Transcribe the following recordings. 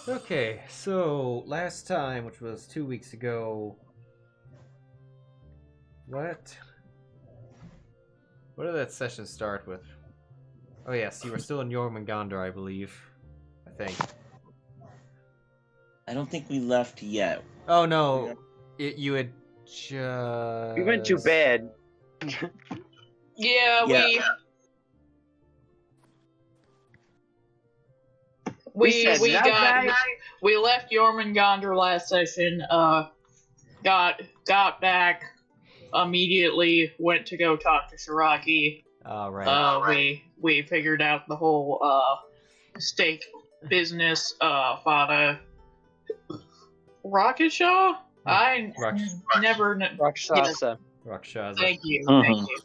Okay, so last time, which was 2 weeks ago, what did that session start with? Oh yes, you were still in Jormungandr, I believe. I think. I don't think we left yet. Oh no, you had just... We went to bed. Yeah, Yeah. we said, we left Jormungandr last session. Got back immediately. Went to go talk to Shiraki. Right. We figured out the whole stake business. Fought a Rakasha. Never. Rakshasa. Rakshasa. Thank you. Mhm. Thank you.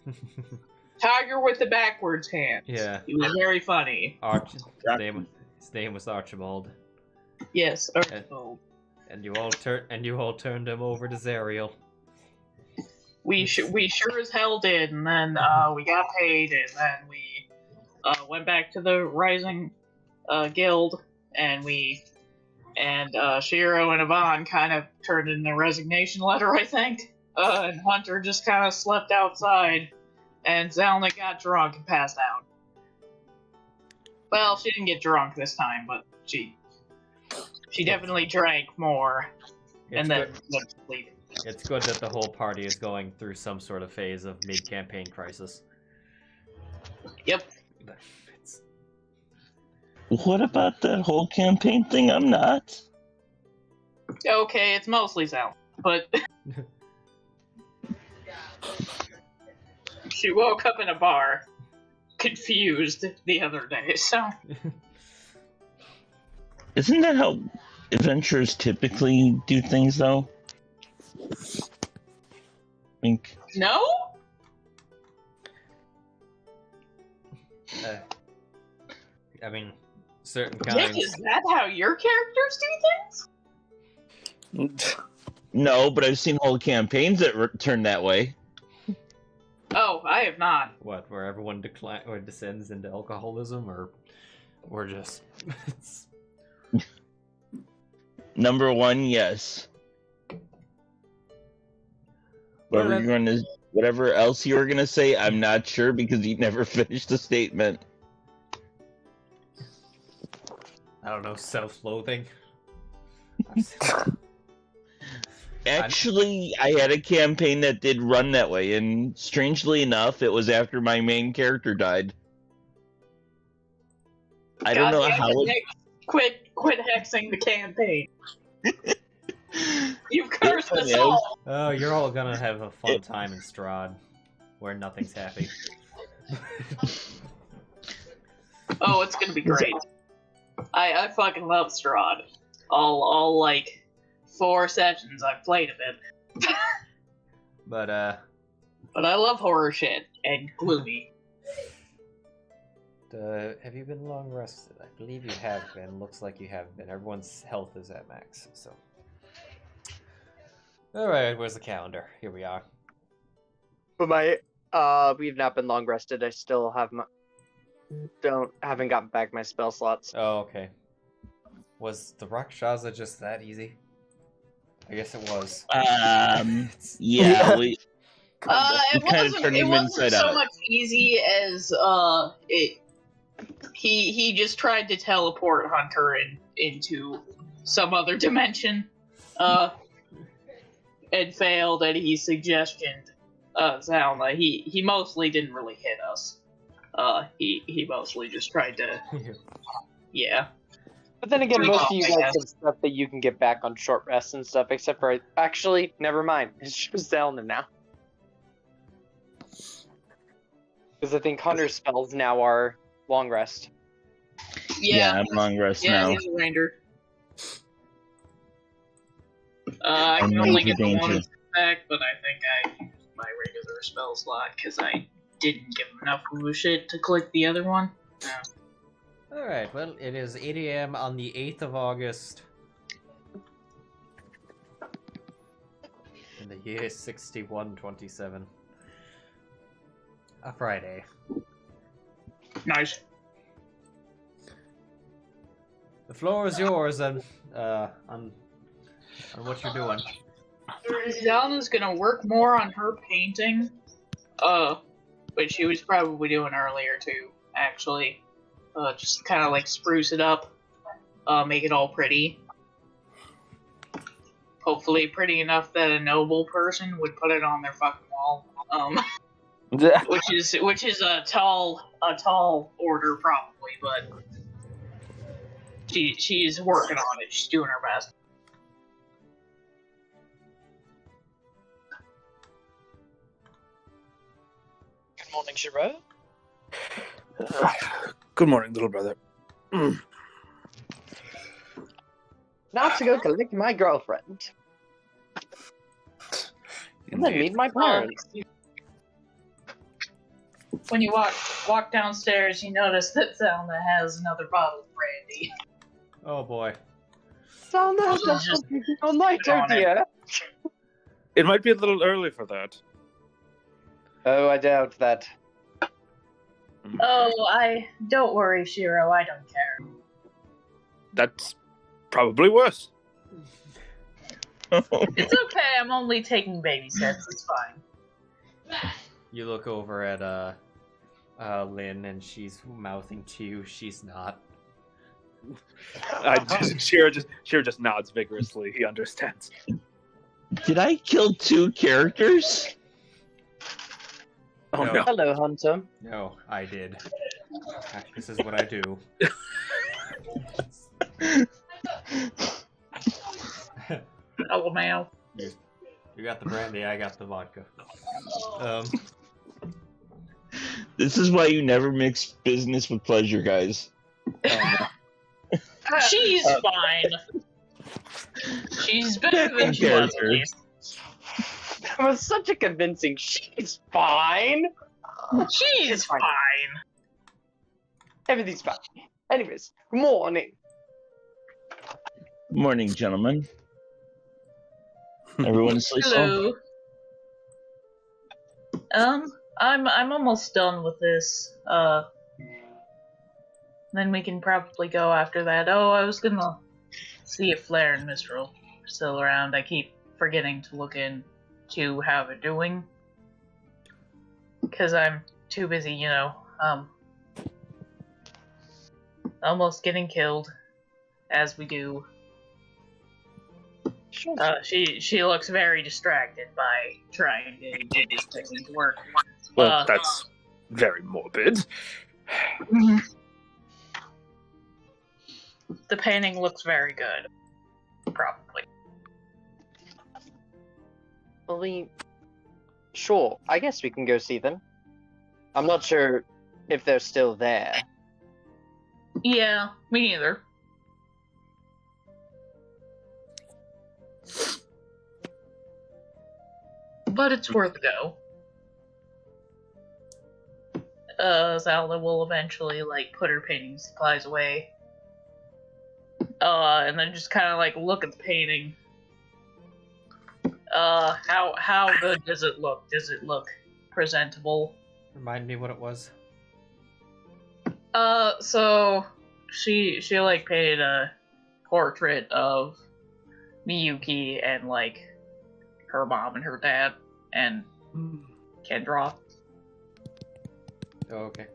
Tiger with the backwards hands. Yeah. He was very funny. His name was Archibald. Yes. Archibald. And you all turned him over to Zariel. We sure as hell did, and then we got paid, and then we went back to the Rising Guild, and Sheero and Yvonne kind of turned in their resignation letter, I think. And Hunter just kind of slept outside, and Zylna got drunk and passed out. Well, she didn't get drunk this time, but she definitely drank more, and then sleep. It's good that the whole party is going through some sort of phase of mid-campaign crisis. Yep. What about that whole campaign thing? I'm not. Okay, it's mostly Zylna, but she woke up in a bar, confused the other day, so... Isn't that how adventurers typically do things, though? No? I mean, certain Nick, kinds... is that how your characters do things? No, but I've seen whole campaigns that turn that way. Oh, I have not. What, where everyone descends into alcoholism, or just... Number one, yes. Whatever else you were gonna say, I'm not sure because you never finished the statement. I don't know, self-loathing? Actually, I had a campaign that did run that way, and strangely enough, it was after my main character died. I don't know how it... Quit hexing the campaign. You've cursed us all. Oh, you're all gonna have a fun time in Strahd, where nothing's happy. Oh, it's gonna be great. I fucking love Strahd. All like 4 sessions I've played of it. But I love horror shit and gloomy. have you been long rested? I believe you have been. Looks like you have been. Everyone's health is at max, so. Alright, where's the calendar? Here we are. But we've not been long rested. I still have haven't gotten back my spell slots. Oh, okay. Was the Rakshasa just that easy? I guess it was. Yeah, we it wasn't so much easy as he just tried to teleport Hunter into some other dimension, and failed at his suggestion. Zylna, he mostly didn't really hit us. He mostly just tried to, yeah. But then again, most of you guys have stuff that you can get back on short rests and stuff, except for... Actually, never mind. It's just Zylna now. Because I think Hunter's spells now are long rest. Yeah, I'm long rest now. Yeah, he's a ranger. I can only get the one back, but I think I used my regular spell slot because I didn't give enough of a shit to click the other one. Alright, well, it is 8 a.m. on the 8th of August. In the year 6127. A Friday. Nice. The floor is yours, and on what you're doing. Zylna's gonna work more on her painting, which she was probably doing earlier too, actually. Just kind of like spruce it up, make it all pretty. Hopefully pretty enough that a noble person would put it on their fucking wall. Which is a tall order probably, but she's working on it. She's doing her best. Good morning, Sheero. Good morning, little brother. Now to go collect my girlfriend. And then meet my parents. When you walk downstairs, you notice that Zylna has another bottle of brandy. Oh boy. Zylna has Just something all night, oh on it. dear. It might be a little early for that. Oh, I doubt that. Oh, don't worry, Sheero. I don't care. That's probably worse. It's okay. I'm only taking baby steps. It's fine. You look over at Lynn, and she's mouthing to you. She's not. Sheero just nods vigorously. He understands. Did I kill 2 characters? Oh No. no. Hello, Hunter. No, I did. This is what I do. Oh, man. You got the brandy, I got the vodka. This is why you never mix business with pleasure, guys. She's fine. She's better than she was, at least. That was such a convincing. She's fine. She's fine. Everything's fine. Anyways, good morning. Morning, gentlemen. Everyone asleep? Hello. I'm almost done with this. Then we can probably go after that. Oh, I was gonna see if Flair and Mistral are still around. I keep forgetting to look into how they're doing. Because I'm too busy, almost getting killed, as we do. Sure. She looks very distracted by trying to get this thing to work. Well, that's very morbid. The painting looks very good. Probably. Well, sure. I guess we can go see them. I'm not sure if they're still there. Yeah, me neither. But it's worth a go. Zylna will eventually, put her painting supplies away. And then just kind of, look at the painting. How good does it look? Does it look presentable? Remind me what it was. So she painted a portrait of Miyuki and her mom and her dad and Kendra. Oh, okay.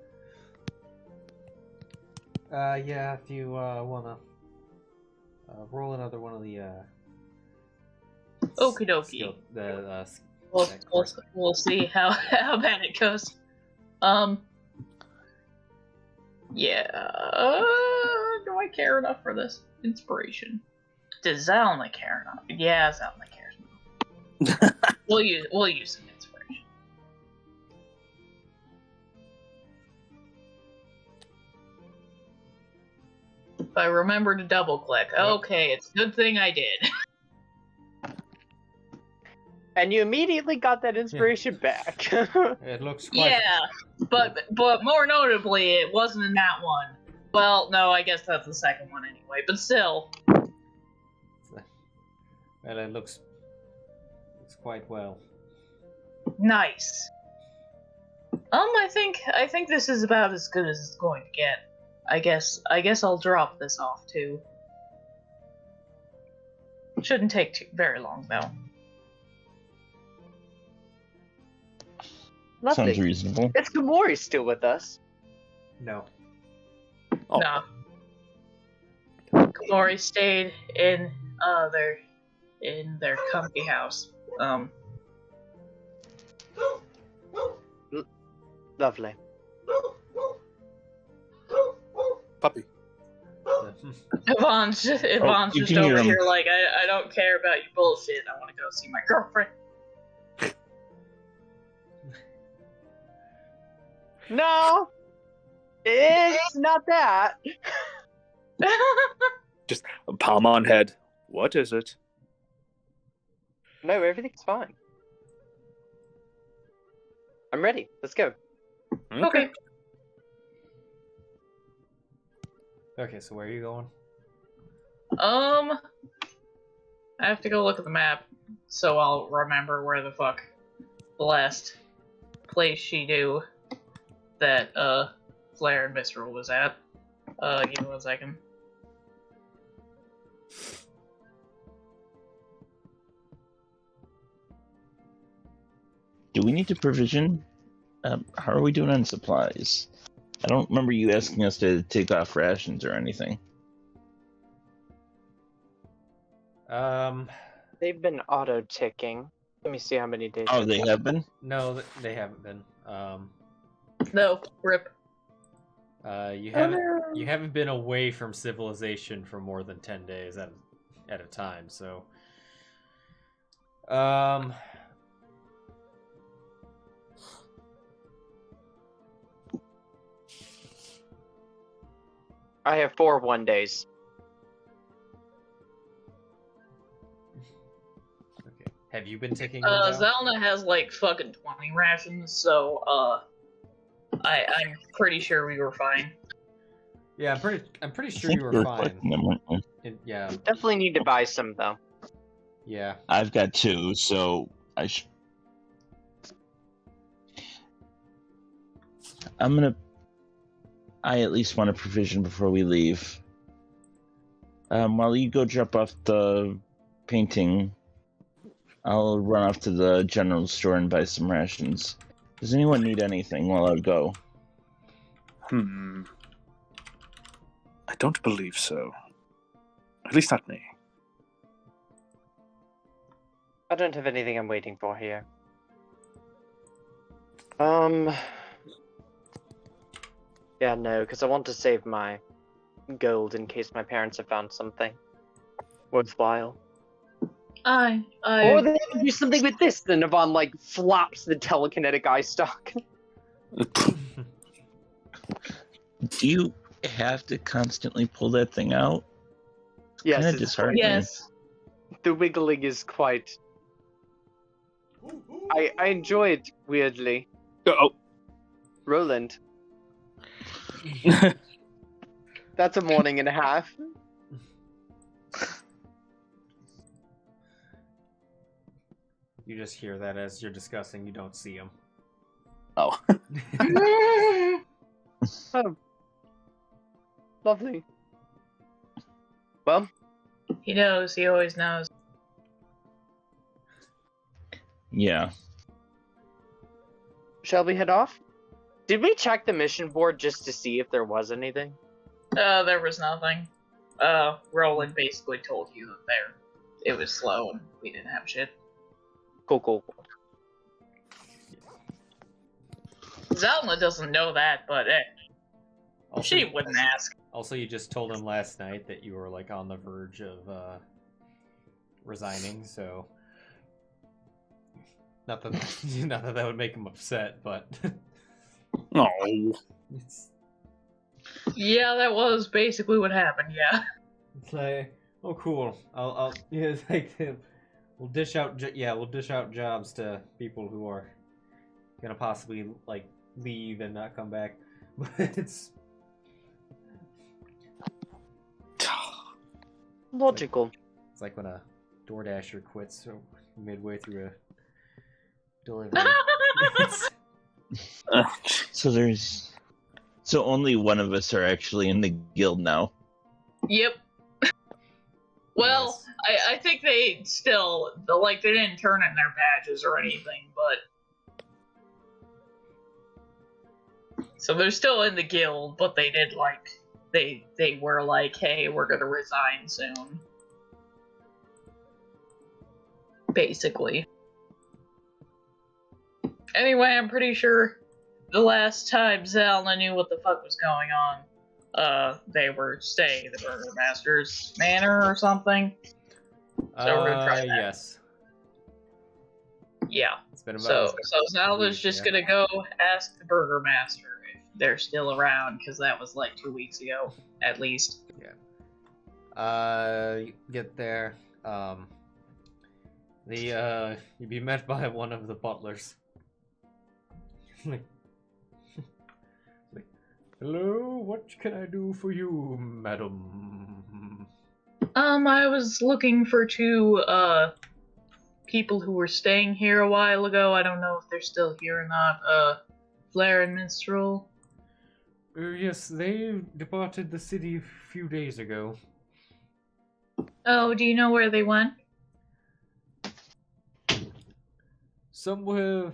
Yeah, if you wanna roll another one of the Okie dokie. We'll see how bad it goes. Yeah. Do I care enough for this? Inspiration. Does Zylna care enough? Yeah, Zylna cares enough. We'll use some inspiration. If I remember to double click. Okay, it's a good thing I did. And you immediately got that inspiration back. It looks quite... Yeah, but more notably, it wasn't in that one. Well, no, I guess that's the second one anyway, but still. Well, it looks quite well. Nice. I think this is about as good as it's going to get. I guess I'll drop this off too. Shouldn't take very long though. Lovely. Sounds reasonable. Is Komori still with us? No. Oh. No. Komori stayed in their comfy house. Lovely. Puppy. Yvonne's you just can hear over him. here like, I don't care about your bullshit. I want to go see my girlfriend. No! It's not that. Just a palm on head. What is it? No, everything's fine. I'm ready. Let's go. Okay. Okay, so where are you going? I have to go look at the map so I'll remember where the fuck the last place she knew that Flare and Visceral was at. Give me 1 second. Do we need to provision? How are we doing on supplies? I don't remember you asking us to take off rations or anything. They've been auto-ticking. Let me see how many days. Oh, they have been? No, they haven't been. No, rip. You haven't been away from civilization for more than 10 days at a time, so I have 4 1-days. okay. Have you been taking them down? Zylna has like fucking 20 rations, so I'm pretty sure we were fine. Yeah, I'm pretty sure I think you we were were fine. collecting them, weren't we? Yeah, Definitely need to buy some though. yeah. I've got 2, so I should. I at least want a provision before we leave. While you go drop off the painting, I'll run off to the general store and buy some rations. Does anyone need anything while I go? I don't believe so. At least not me. I don't have anything I'm waiting for here. Yeah, no, because I want to save my gold in case my parents have found something worthwhile. Or they can do something with this. Then Yvonne like flops the telekinetic eye stalk. Do you have to constantly pull that thing out? Yes, Kinda it's disheartening. Yes. the wiggling is quite. I enjoy it weirdly. Oh. Roland, that's a morning and a half. You just hear that as you're discussing. You don't see him. Oh. Oh, lovely. Well, He knows, he always knows. Yeah. shall we head off? Did we check the mission board just to see if there was anything? There was nothing. Roland basically told you that it was slow and we didn't have shit. Cool. Zylna doesn't know that, but Also, she wouldn't ask. Also, you just told him last night that you were like on the verge of resigning. So, not that would make him upset, but Oh. it's Yeah, that was basically what happened, yeah. like, oh, cool. I'll yeah, it's like we'll dish out jobs to people who are gonna possibly like leave and not come back. But it's Logical. it's like when a DoorDasher quits midway through a delivery. It's- So there's So only one of us are actually in the guild now. Yep. Well, yes. I think they still, like, they didn't turn in their badges or anything, but... So they're still in the guild, but they did, like, they were like, hey, we're gonna resign soon. Basically. Anyway, I'm pretty sure the last time Zylna knew what the fuck was going on, they were staying at the Burgermaster's Manor or something. So we're gonna try that. Yes. Yeah. It's been about so Zylna's just gonna go ask the Burgermaster if they're still around, because that was like 2 weeks ago, at least. Yeah. Get there. You'd be met by one of the butlers. Hello, what can I do for you, madam? I was looking for 2, people who were staying here a while ago. I don't know if they're still here or not. Flare and Minstrel. Yes, they departed the city a few days ago. Oh, do you know where they went? Somewhere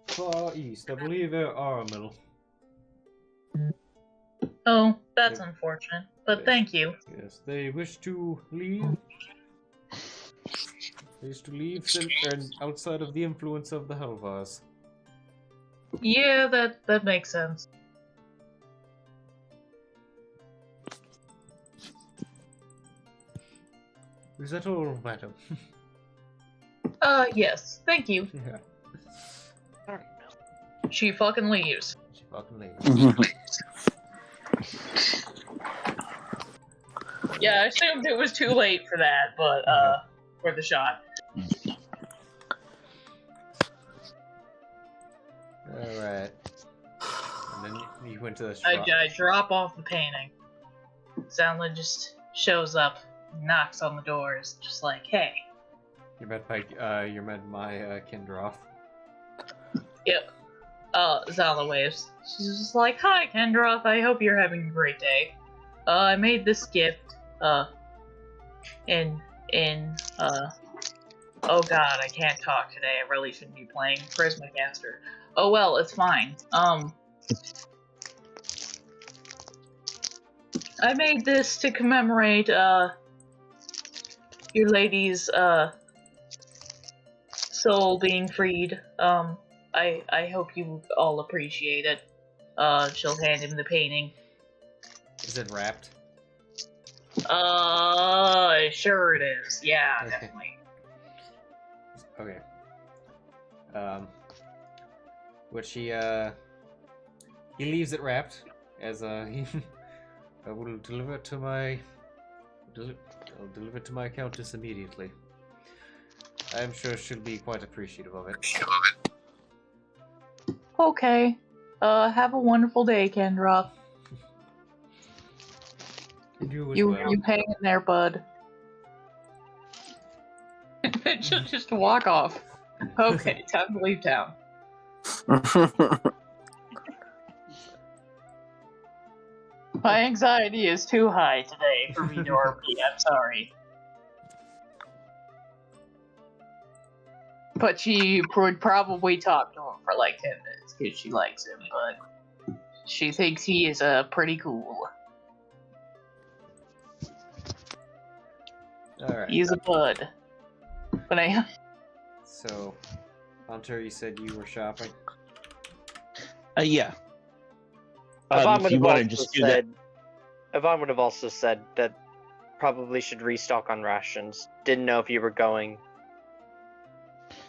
far east. I believe they're Aramil. Oh, that's unfortunate, but yes. Thank you. Yes, they wish to leave. They wish to leave and outside of the influence of the Helvars. Yeah, that makes sense. Is that all, madam? Yes, thank you. Yeah. She fucking leaves. She fucking leaves. Yeah, I assumed it was too late for that, but, for the shot. Alright. And then you went to the shop. I drop off the painting. Zylna just shows up, knocks on the doors, just like, hey. You're met by Kendroth. Yep. Zylna waves. She's just like, hi, Kendroth, I hope you're having a great day. I made this gift, oh god, I can't talk today, I really shouldn't be playing Prismacaster. Oh well, it's fine. I made this to commemorate, your lady's, soul being freed. I hope you all appreciate it. She'll hand him the painting. Is it wrapped? Sure it is. Yeah, okay. Definitely. Okay. Which he leaves it wrapped as I will deliver it to my I'll deliver it to my countess immediately. I'm sure she'll be quite appreciative of it. Okay. Have a wonderful day, Kendroth. You hang in there, bud. She'll just walk off. Okay, time to leave town. My anxiety is too high today for me to RP. I'm sorry. But she would probably talk to him for like 10 minutes because she likes him, but she thinks he is pretty cool. Alright. He's a bud. But So, Hunter, you said you were shopping? Yeah. Yvonne if you want to just do that. Yvonne would have also said that probably should restock on rations. Didn't know if you were going.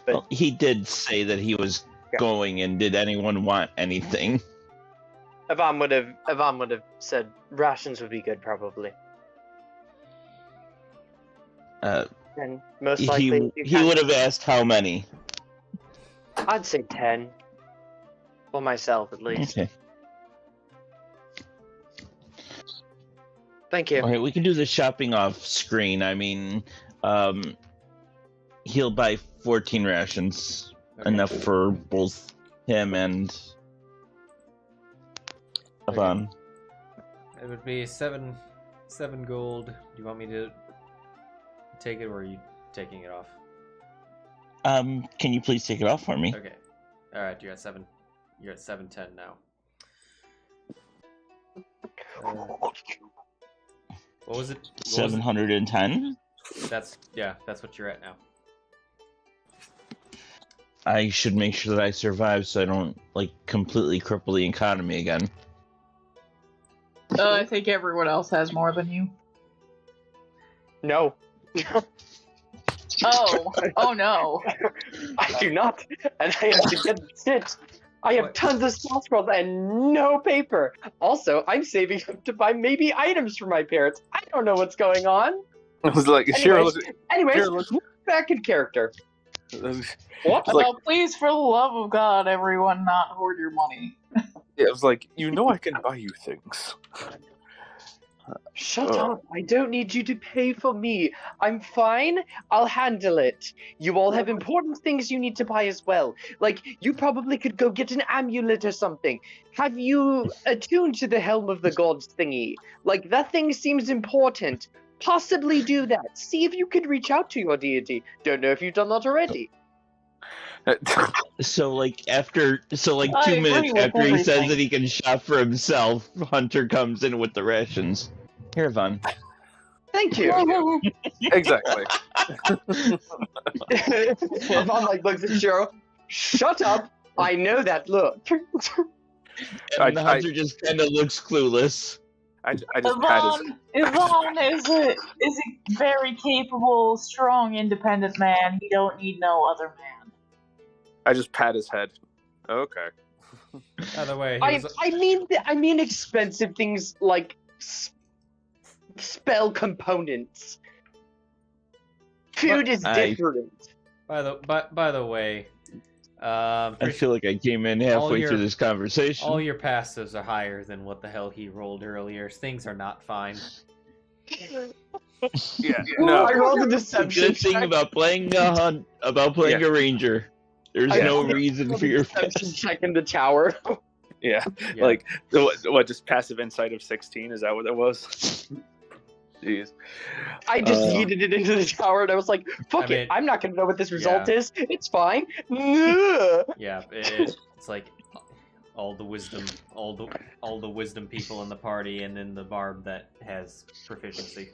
But well, he did say that he was going, and did anyone want anything? Yvonne would have said rations would be good, probably. And most likely he would have asked how many. I'd say 10. For myself, at least. Okay. Thank you. All right, we can do the shopping off screen. I mean, he'll buy 14 rations, enough for both him and Yvonne. It would be seven gold. Do you want me to take it, or are you taking it off? Can you please take it off for me? Okay. All right, you're at 7. You're at 710 now. What was it? 710. That's what you're at now. I should make sure that I survive so I don't completely cripple the economy again. I think everyone else has more than you. No. Oh no. I do not, and I have to get it. I have tons of spell scrolls and no paper. Also, I'm saving up to buy maybe items for my parents. I don't know what's going on. It was like Anyways, back in character. What? Well, please, for the love of God, everyone, not hoard your money. Yeah, it was like, I can buy you things. Shut up. I don't need you to pay for me. I'm fine. I'll handle it. You all have important things you need to buy as well. You probably could go get an amulet or something. Have you attuned to the Helm of the Gods thingy? That thing seems important. Possibly do that. See if you could reach out to your deity. Don't know if you've done that already. So 2 minutes after he says that he can shop for himself, Hunter comes in with the rations. Here, Vaughn. Thank you. Exactly. Vaughn looks at Sheero. Shut up. I know that look. And Hunter just kind of looks clueless. I just pat his... Yvonne is a very capable, strong, independent man. He don't need no other man. I just pat his head. Okay. By the way, I mean expensive things like spell components. Food is different. By the way, I feel like I came in halfway through this conversation. All your passives are higher than what the hell he rolled earlier. Things are not fine. No. I rolled a The deception good thing about playing a ranger, there's no reason for your deception check in the tower. Yeah. Just passive insight of 16? Is that what it was? Jeez. I just yeeted it into the tower, and I was like, "Fuck it! I'm not gonna know what this result is. It's fine." Yeah, it's like all the wisdom people in the party, and then the barb that has proficiency.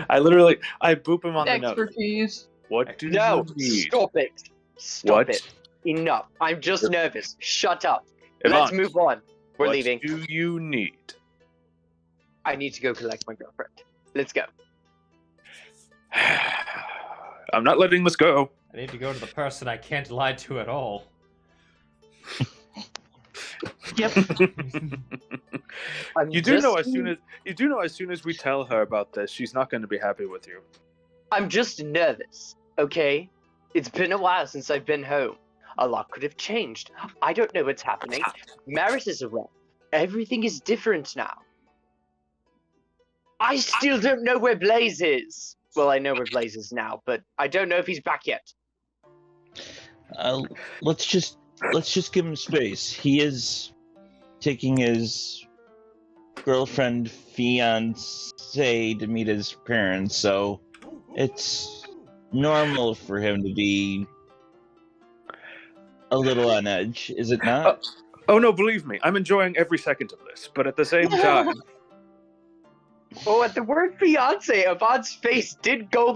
I boop him on the nose. Expertise. What do you need? Stop it! Stop it! Enough! I'm just nervous. Shut up. Yvonne, Let's move on. We're leaving. What do you need? I need to go collect my girlfriend. Let's go. I'm not letting this go. I need to go to the person I can't lie to at all. Yep. You do know as soon as we tell her about this, she's not going to be happy with you. I'm just nervous, okay? It's been a while since I've been home. A lot could have changed. I don't know what's happening. Maris is around. Everything is different now. I still don't know where Blaze is. Well, I know where Blaze is now, but I don't know if he's back yet. Let's just give him space. He is taking his girlfriend, fiancé, to meet his parents, so it's normal for him to be a little on edge, is it not? Oh no, believe me, I'm enjoying every second of this, but at the same time... Oh, at the word fiance, Avad's face did go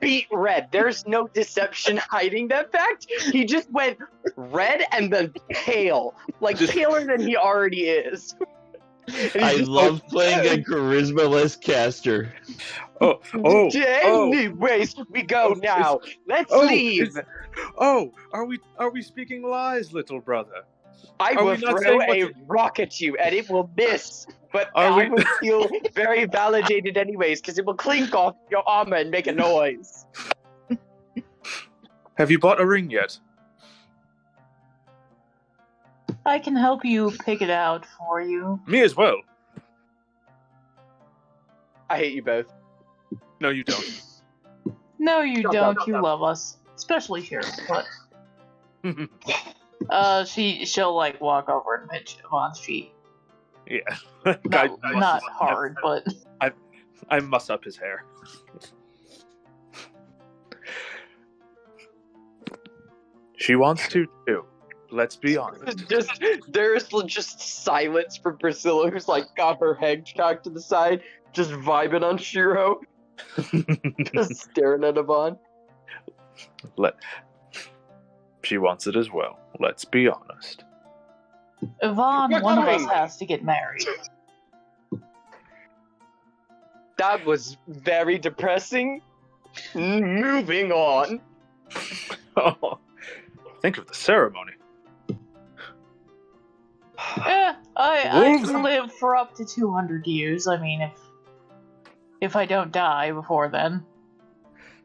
beet red. There's no deception hiding that fact. He just went red and then pale. Paler than he already is. I love playing a charisma-less caster. Anyways, we go now. Let's leave. Are we speaking lies, little brother? I will throw a rock at you, and it will miss. But I will feel very validated anyways, because it will clink off your armor and make a noise. Have you bought a ring yet? I can help you pick it out for you. Me as well. I hate you both. No, you don't. No, you don't. You love us. Especially here, but... she'll walk over and pinch Yvonne's feet. Yeah. Not hard, but I muss up his hair. She wants to too. Let's be honest. There's just silence for Priscilla, who's like got her head cocked to the side, just vibing on Sheero, just staring at Yvonne. She wants it as well. Let's be honest. Yvonne, one of us has to get married. That was very depressing. Moving on. Oh, think of the ceremony. I can live for up to 200 years. I mean, if I don't die before then.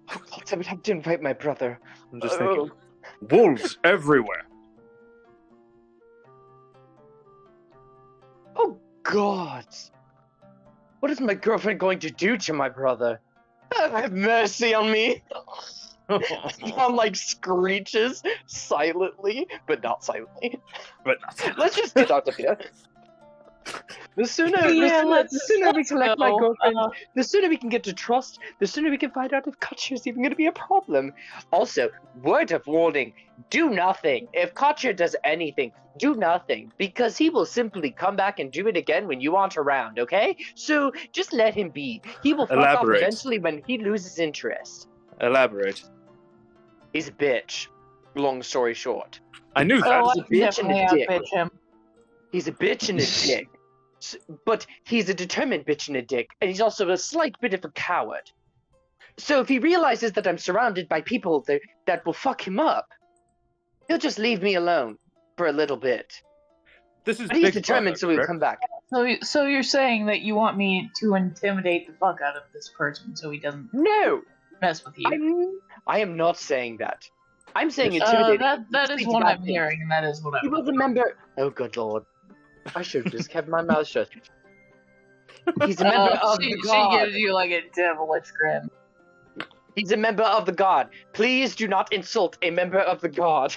Oh God, I would have to invite my brother. I'm just thinking, wolves everywhere. Oh God! What is my girlfriend going to do to my brother? Have mercy on me! Mom like screeches silently, but not silently. Let's just get out of here. The sooner we select my girlfriend, the sooner we can get to trust, the sooner we can find out if Katya is even going to be a problem. Also, word of warning, do nothing. If Katya does anything, do nothing, because he will simply come back and do it again when you aren't around, okay? So, just let him be. He will fuck off eventually when he loses interest. Elaborate. He's a bitch. Long story short. I knew that. He's a bitch and a dick. He's a bitch and a dick. But he's a determined bitch and a dick, and he's also a slight bit of a coward. So if he realizes that I'm surrounded by people that will fuck him up, he'll just leave me alone for a little bit. This is but he's determined, so he'll come back. So you're saying that you want me to intimidate the fuck out of this person so he doesn't mess with you? I am not saying that. I'm saying intimidate. That is what I'm hearing, and that is what I'm He was a member. Oh, good lord. I should have just kept my mouth shut. He's a member of the God. She gives you like a devilish grin. He's a member of the God. Please do not insult a member of the God.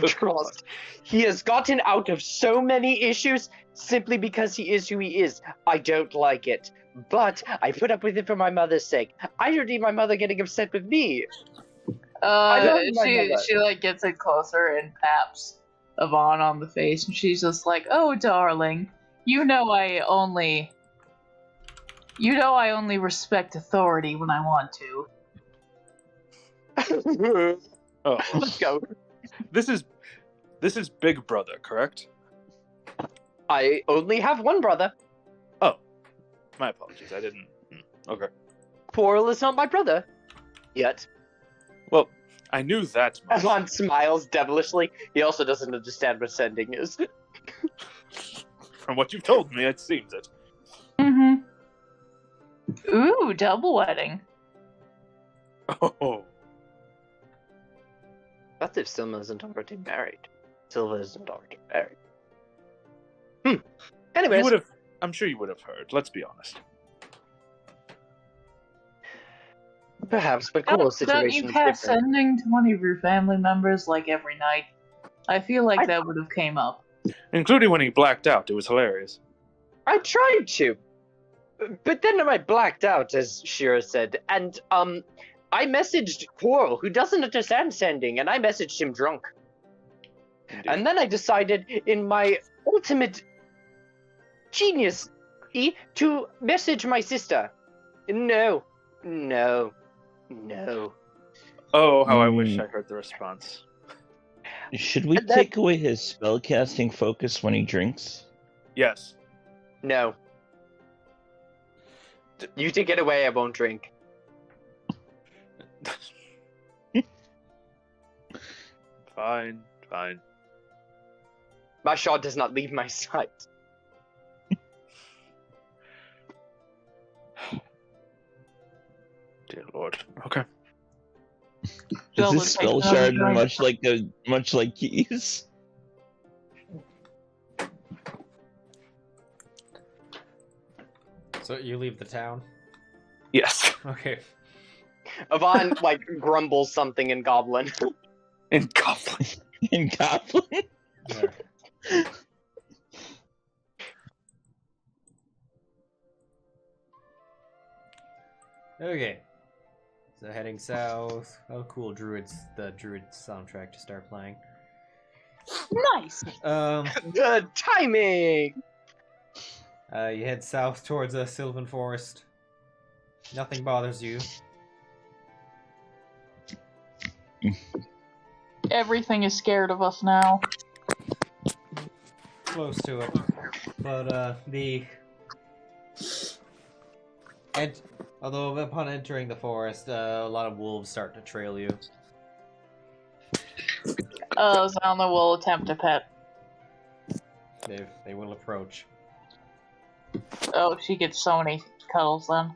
Trust. He has gotten out of so many issues simply because he is who he is. I don't like it. But I put up with it for my mother's sake. I don't need my mother getting upset with me. She like gets it closer and taps Yvonne on the face, and she's just like, "Oh, darling, you know I only respect authority when I want to." Oh, let's go. This is Big Brother, correct? I only have one brother. Oh, my apologies. I didn't. Okay. Coral is not my brother yet. Well, I knew that much. Yvonne smiles devilishly. He also doesn't understand what sending is. From what you've told me, it seems it. Mm-hmm. Ooh, double wedding. Oh. That's if Silva isn't already married. Anyways. I'm sure you would have heard. Let's be honest. Perhaps, but Coral's situation don't you have different. Sending to one of your family members like every night? I feel like that would have came up. Including when he blacked out. It was hilarious. I tried to. But then I blacked out, as Sheero said, and, I messaged Coral, who doesn't understand sending, and I messaged him drunk. Indeed. And then I decided, in my ultimate genius, to message my sister. No. Oh, how I wish I heard the response. Should we take away his spellcasting focus when he drinks? Yes. No. You take it away, I won't drink. Fine. My shot does not leave my sight. Dear Lord. Okay. Is this spell shard much like keys? So you leave the town? Yes. Okay. Yvonne, grumbles something in Goblin. In Goblin? Okay. So heading south. Oh, cool! The Druid soundtrack to start playing. Nice. Good timing. You head south towards a sylvan forest. Nothing bothers you. Everything is scared of us now. Close to it, but although upon entering the forest, a lot of wolves start to trail you. Zylna will attempt to pet. They will approach. Oh, she gets so many cuddles then.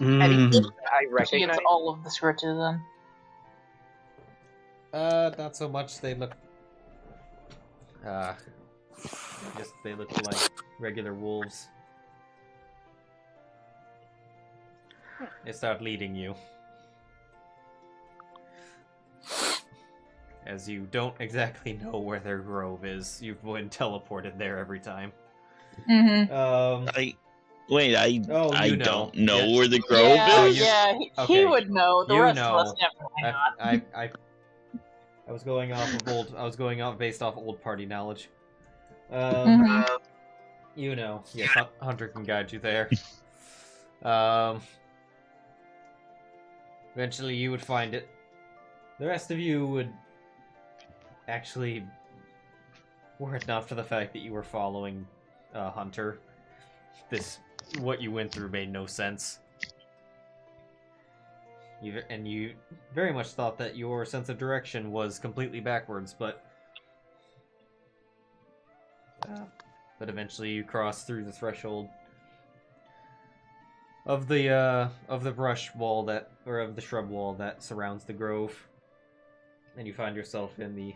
I She recognize. gets all of the scritches then. Not so much. They look, they look like regular wolves. They start leading you. As you don't exactly know where their grove is. You've been teleported there every time. Mm-hmm. I know. don't know Yeah. where the grove is. Yeah, he Okay. would know. The You rest know. of us definitely not. I was going off of old. I was going off based off old party knowledge. You know, yes, Hunter can guide you there. Eventually, you would find it. The rest of you would actually, were it not for the fact that you were following Hunter, what you went through made no sense. You very much thought that your sense of direction was completely backwards, but eventually you cross through the threshold of the brush wall of the shrub wall that surrounds the grove, and you find yourself in the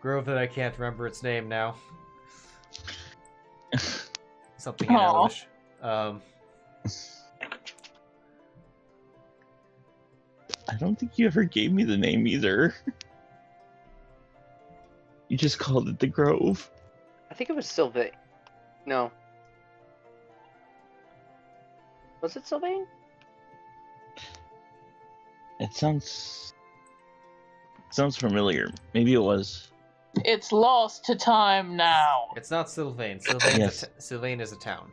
grove that I can't remember its name now. Something in Elvish. I don't think you ever gave me the name either. You just called it the Grove. I think it was Sylvain. No. Was it Sylvain? It sounds familiar. Maybe it was. It's lost to time now. It's not Sylvain. Sylvain is a town.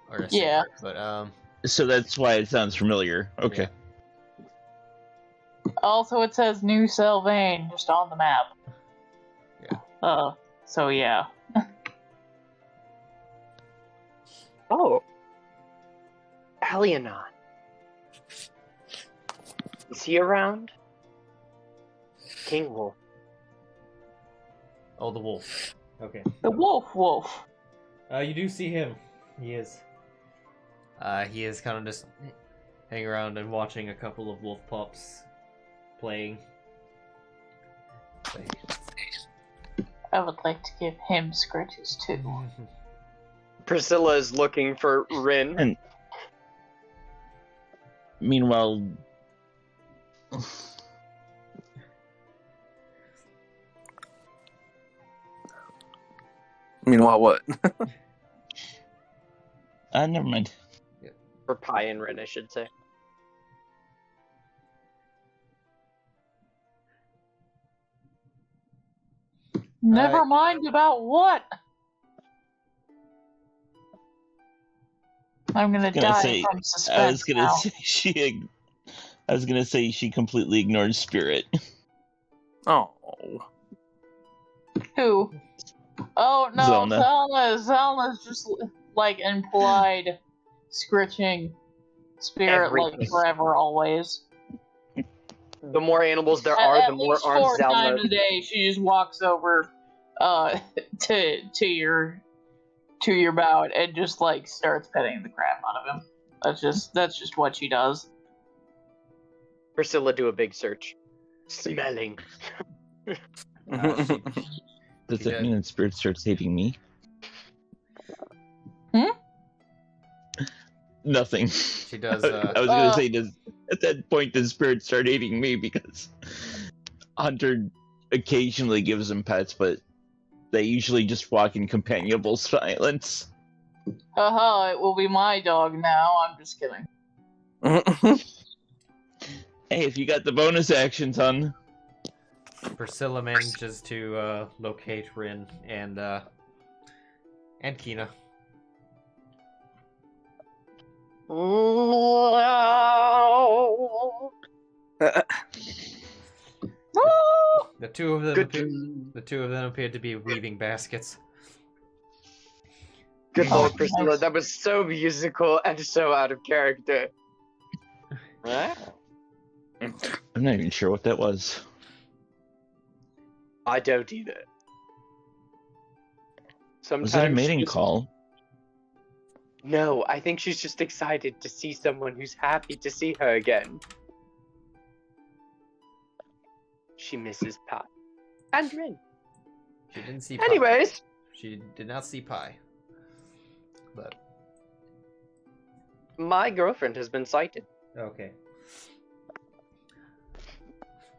Or a city, but So that's why it sounds familiar. Okay. Yeah. Also, it says New Sylvain just on the map. Yeah. So yeah. Oh. Alionon. Is he around? King Wolf. Oh, the wolf. Okay. The wolf. You do see him. He is kind of just hanging around and watching a couple of wolf pups playing. I would like to give him scratches too. Priscilla is looking for Rin. And meanwhile, what? never mind. For Pi and Rin, I should say. Never mind about what? I'm gonna die from suspense. I was gonna say she completely ignored Spirit. Oh. Who? Oh no, Zylna. Zylna's just like implied scritching Spirit like forever, always. The more animals there are, the more arms Four Zylna. times a day, she just walks over to your bout and just like starts petting the crap out of him. That's just what she does. Priscilla do a big search. Smelling. Does it mean that Spirit starts hating me? Nothing. She does. I was gonna say, at that point does Spirit start hating me because Hunter occasionally gives him pets, but they usually just walk in companionable silence. Haha, it will be my dog now. I'm just kidding. Hey, if you got the bonus actions on. Priscilla manages to locate Rin and Kina. The two of them appeared to be weaving baskets. Good Lord, Priscilla, that was so musical and so out of character. I'm not even sure what that was. I don't either. Sometimes Was it a mating call? No, I think she's just excited to see someone who's happy to see her again. She misses Pie. And Rin. She didn't see Pie. Anyways. She did not see Pie. But my girlfriend has been sighted. Okay.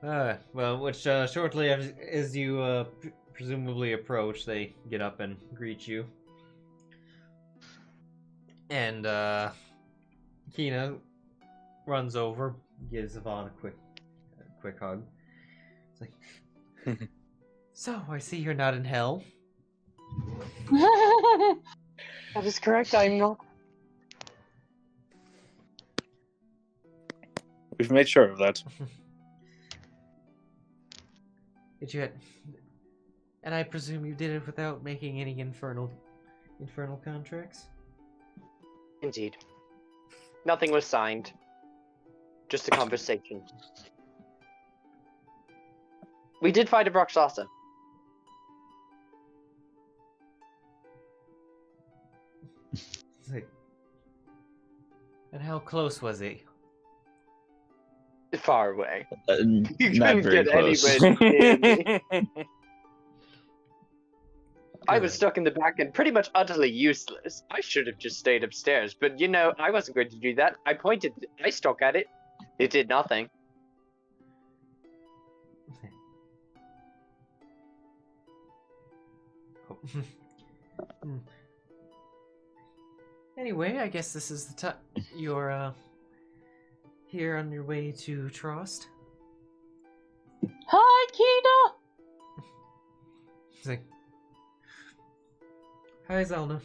Well, which shortly as you presumably approach, they get up and greet you. And Kina runs over, gives Yvonne a quick hug. It's like, so I see you're not in hell. That is correct. I'm not. We've made sure of that. Did you? And I presume you did it without making any infernal contracts? Indeed. Nothing was signed. Just a conversation. We did fight a Rakshasa. And how close was he? Far away. You not very close. I was stuck in the back and pretty much utterly useless. I should have just stayed upstairs, but you know, I wasn't going to do that. I pointed, I struck at it. It did nothing. Anyway, I guess this is the time you're here on your way to Trost. Hi, Kina! It's like, hi, Zylna.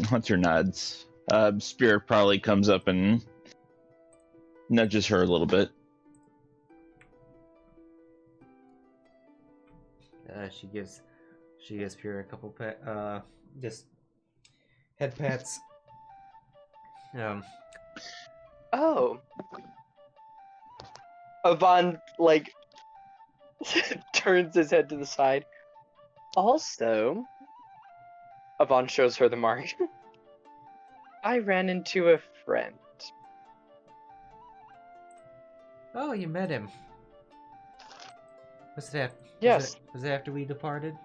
Hunter nods. Spirit probably comes up and nudges her a little bit. She gives Spirit a couple just head pats. Oh. Yvonne, like, turns his head to the side. Also, Yvonne shows her the mark. I ran into a friend. Oh, you met him. Was that? Yes. Was it after we departed?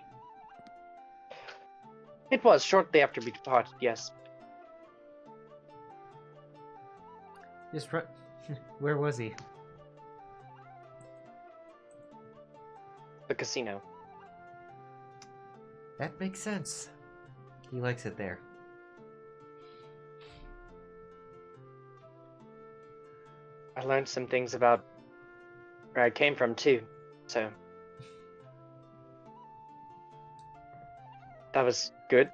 It was shortly after we departed, yes. Just where was he? The casino. That makes sense. He likes it there. I learned some things about where I came from too, so that was good.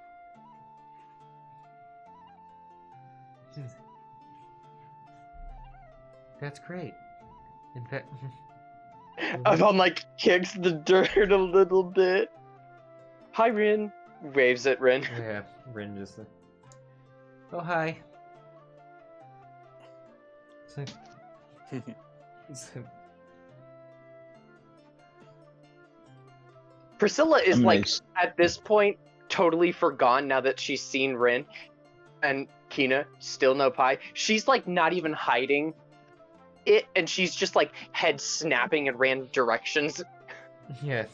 That's great. In fact, Yvonne like kicks the dirt a little bit. Hi, Rin. Waves at Rin. Yeah, Rin just like, oh hi. Priscilla is like at this point totally forgone now that she's seen Rin and Kina, still no pie. She's like not even hiding it, and she's just like head snapping in random directions. Yes.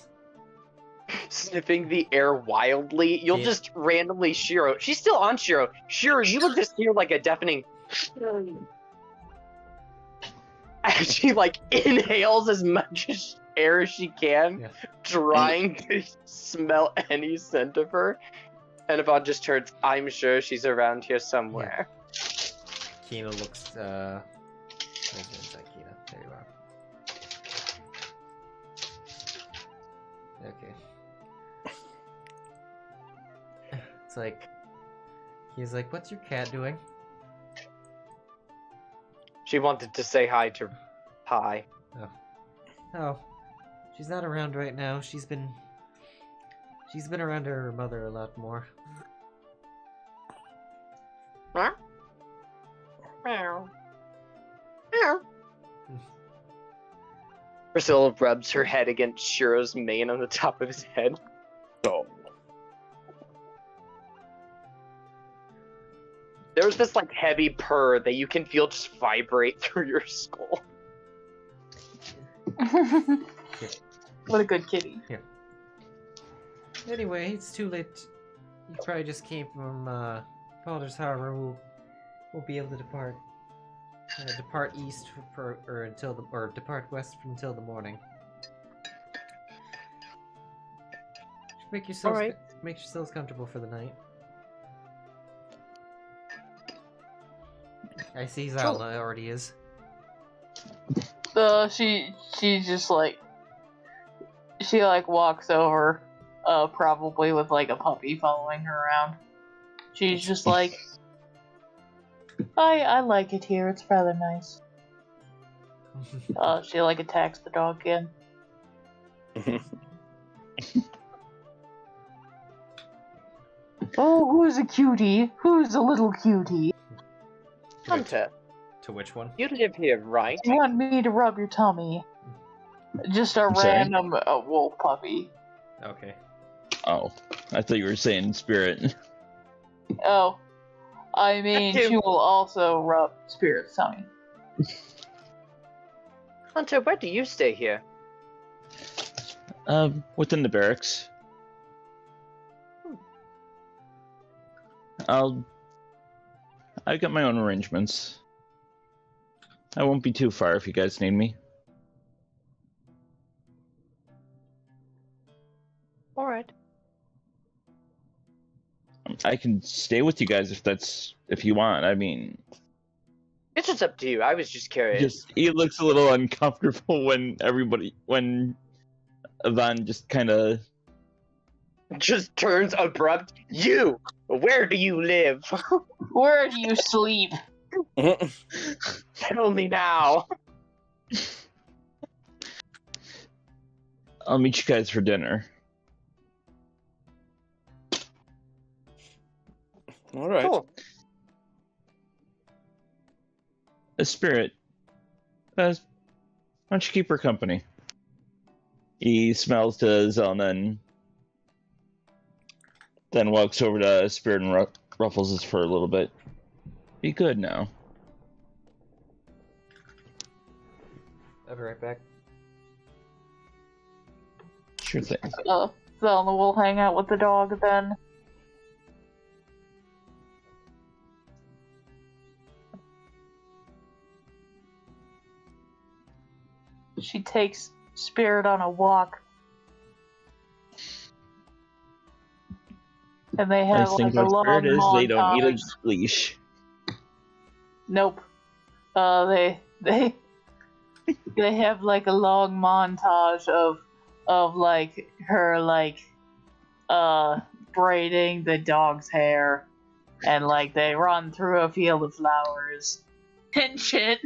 Sniffing the air wildly. You'll just randomly Sheero. She's still on Sheero. Sheero, you will just hear like a deafening as she like inhales as much as air as she can, trying to smell any scent of her. And Yvonne just turns, I'm sure she's around here somewhere. Kina looks, where's the inside Kina? There you are. Okay. It's like, he's like, what's your cat doing? She wanted to say hi to Hi. Oh, she's not around right now. She's been around her mother a lot more. Meow. Meow. Meow. Priscilla rubs her head against Sheero's mane on the top of his head. Oh. There's this like heavy purr that you can feel just vibrate through your skull. What a good kitty. Yeah. Anyway, it's too late. You probably just came from Baldur's Harbor. We'll be able to depart east or depart west until the morning. Make yourselves comfortable for the night. I see Zylna already is. She just like she like walks over, probably with like a puppy following her around. She's just like, I like it here. It's rather nice. She like attacks the dog again. Oh, who's a cutie? Who's a little cutie? Hunter. To which one? You live here, right? You want me to rub your tummy? Just a random wolf puppy. Okay. Oh, I thought you were saying spirit. Oh, I mean, she will also rub Spirit's tummy. Hunter, where do you stay here? Within the barracks. I've got my own arrangements. I won't be too far if you guys need me. Alright. I can stay with you guys if you want. I mean, It's just up to you. I was just curious. He looks a little uncomfortable when Yvonne just kind of Just turns abrupt. You! Where do you live? Where do you sleep? Tell me now. I'll meet you guys for dinner. All right. Cool. A spirit. Why don't you keep her company? He smells to Zylna and then walks over to Spirit and ruffles his fur a little bit. Be good now. I'll be right back. Sure thing. Zylna will hang out with the dog then. She takes Spirit on a walk. And they have like a long Spirit is montage. they don't need a leash. Nope. They have like a long montage of like her like braiding the dog's hair, and like they run through a field of flowers and shit.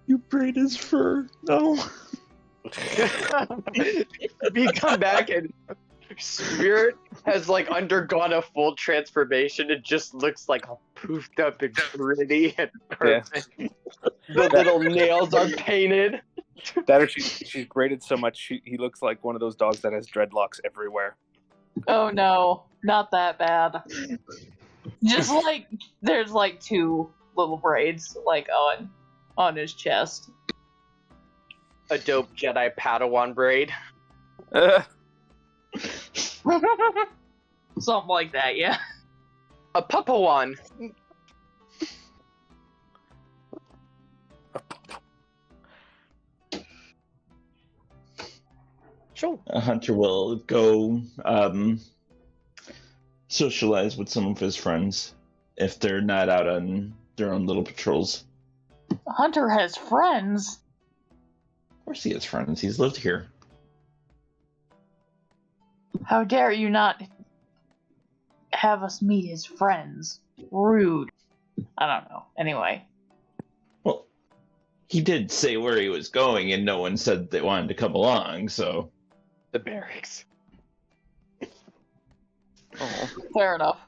You braid his fur. No. We come back and Spirit has like undergone a full transformation. It just looks like all poofed up and gritty and perfect. Yeah. The little nails are painted. That or she's braided so much he looks like one of those dogs that has dreadlocks everywhere. Oh no, not that bad. Just like there's like two little braids like on his chest. A dope Jedi Padawan braid. Something like that, yeah. A Papawan. Sure. Hunter will go socialize with some of his friends if they're not out on their own little patrols. Hunter has friends. Of course he has friends. He's lived here. How dare you not have us meet his friends? Rude. I don't know. Anyway. Well, he did say where he was going, and no one said they wanted to come along, so... The barracks. Oh. Fair enough.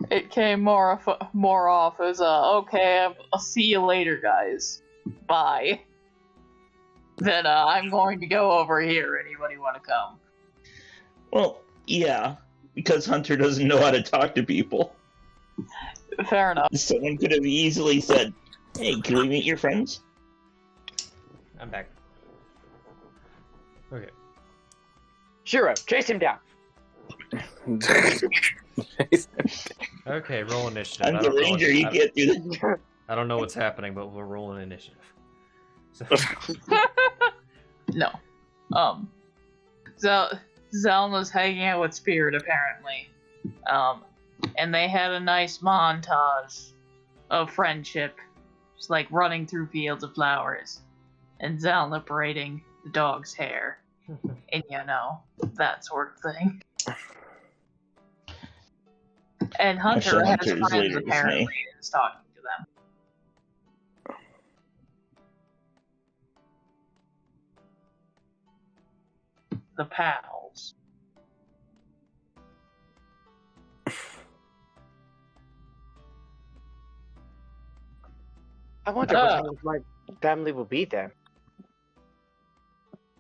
It came more off as okay, I'll see you later, guys. Bye. Then I'm going to go over here. Anybody want to come? Well, yeah, because Hunter doesn't know how to talk to people. Fair enough. Someone could have easily said, "Hey, can we meet your friends?" I'm back. Okay. Sheero, chase him down. Okay, roll initiative. I'm the ranger, you can't do that. I don't know what's happening, but we're rolling initiative. So. No. Zylna's hanging out with Spirit, apparently. And they had a nice montage of friendship. Just like running through fields of flowers. And Zylna braiding the dog's hair. And that sort of thing. And Hunter has friends, apparently, and is talking to them. The pals. I wonder what time my family will be there.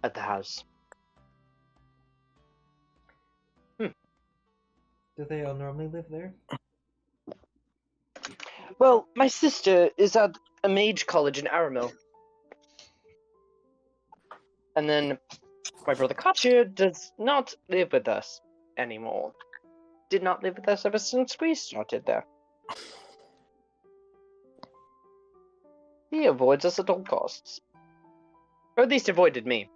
At the house. Do they all normally live there? Well, my sister is at a mage college in Aramil. And then my brother Katya does not live with us anymore. Did not live with us ever since we started there. He avoids us at all costs. Or at least avoided me.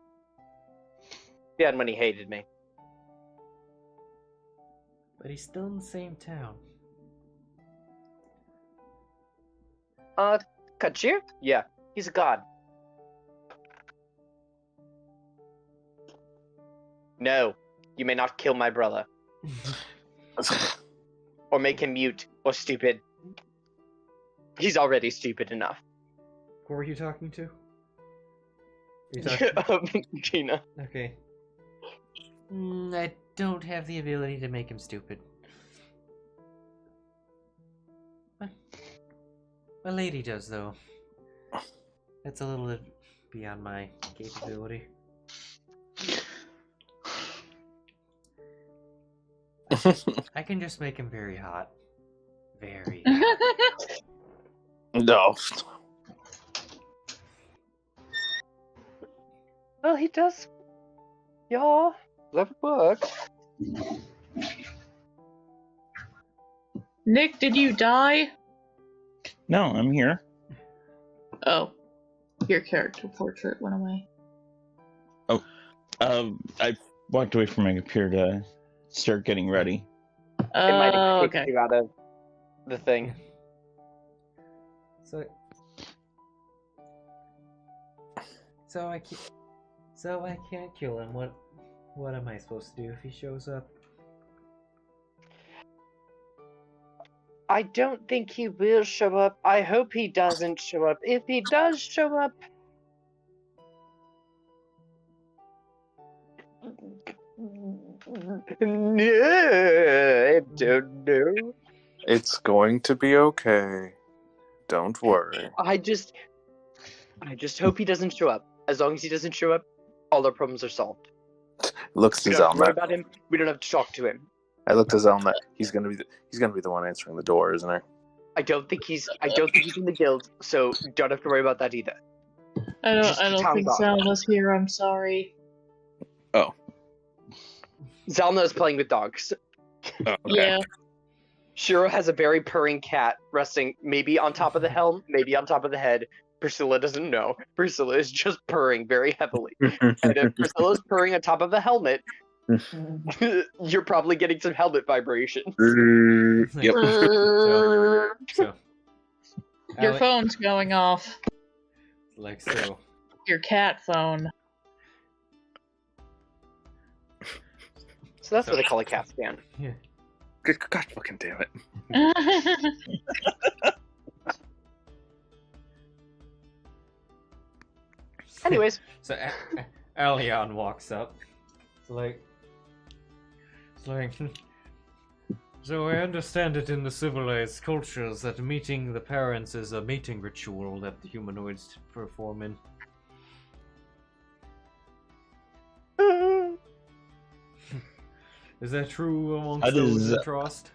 He had when he hated me. But he's still in the same town. Kachir? Yeah, he's a god. No, you may not kill my brother. Or make him mute or stupid. He's already stupid enough. Who are you talking to? Gina. Okay. I don't have the ability to make him stupid. My lady does, though. That's a little beyond my capability. I can just make him very hot. Very hot. No. Well, he does. Yeah, that would work. Nick, did you die? No, I'm here. Oh. Your character portrait went away. Oh. I walked away from my computer to start getting ready. It might have kicked you out of the thing. So I can't kill him. What am I supposed to do if he shows up? I don't think he will show up. I hope he doesn't show up. If he does show up... I don't know. It's going to be okay. Don't worry. I just hope he doesn't show up. As long as he doesn't show up, all our problems are solved. Looks to We don't have to worry Zylna. about him. We don't have to talk to him. I looked at Zylna. He's gonna be the one answering the door, isn't he? I don't think he's in the guild, so don't have to worry about that either. I don't think Zylna's here, I'm sorry. Oh. Zylna is playing with dogs. Oh, okay. Yeah. Sheero has a very purring cat resting maybe on top of the helm, maybe on top of the head, Priscilla doesn't know. Priscilla is just purring very heavily. And if Priscilla's purring on top of a helmet, you're probably getting some helmet vibration. Yep. So Your phone's going off. like so. Your cat phone. So that's what they call a cat scan. Yeah. Good God fucking damn it. Anyways. So Alion walks up. It's like, so I understand it in the civilized cultures that meeting the parents is a mating ritual that the humanoids perform in. Is that true amongst those in trust?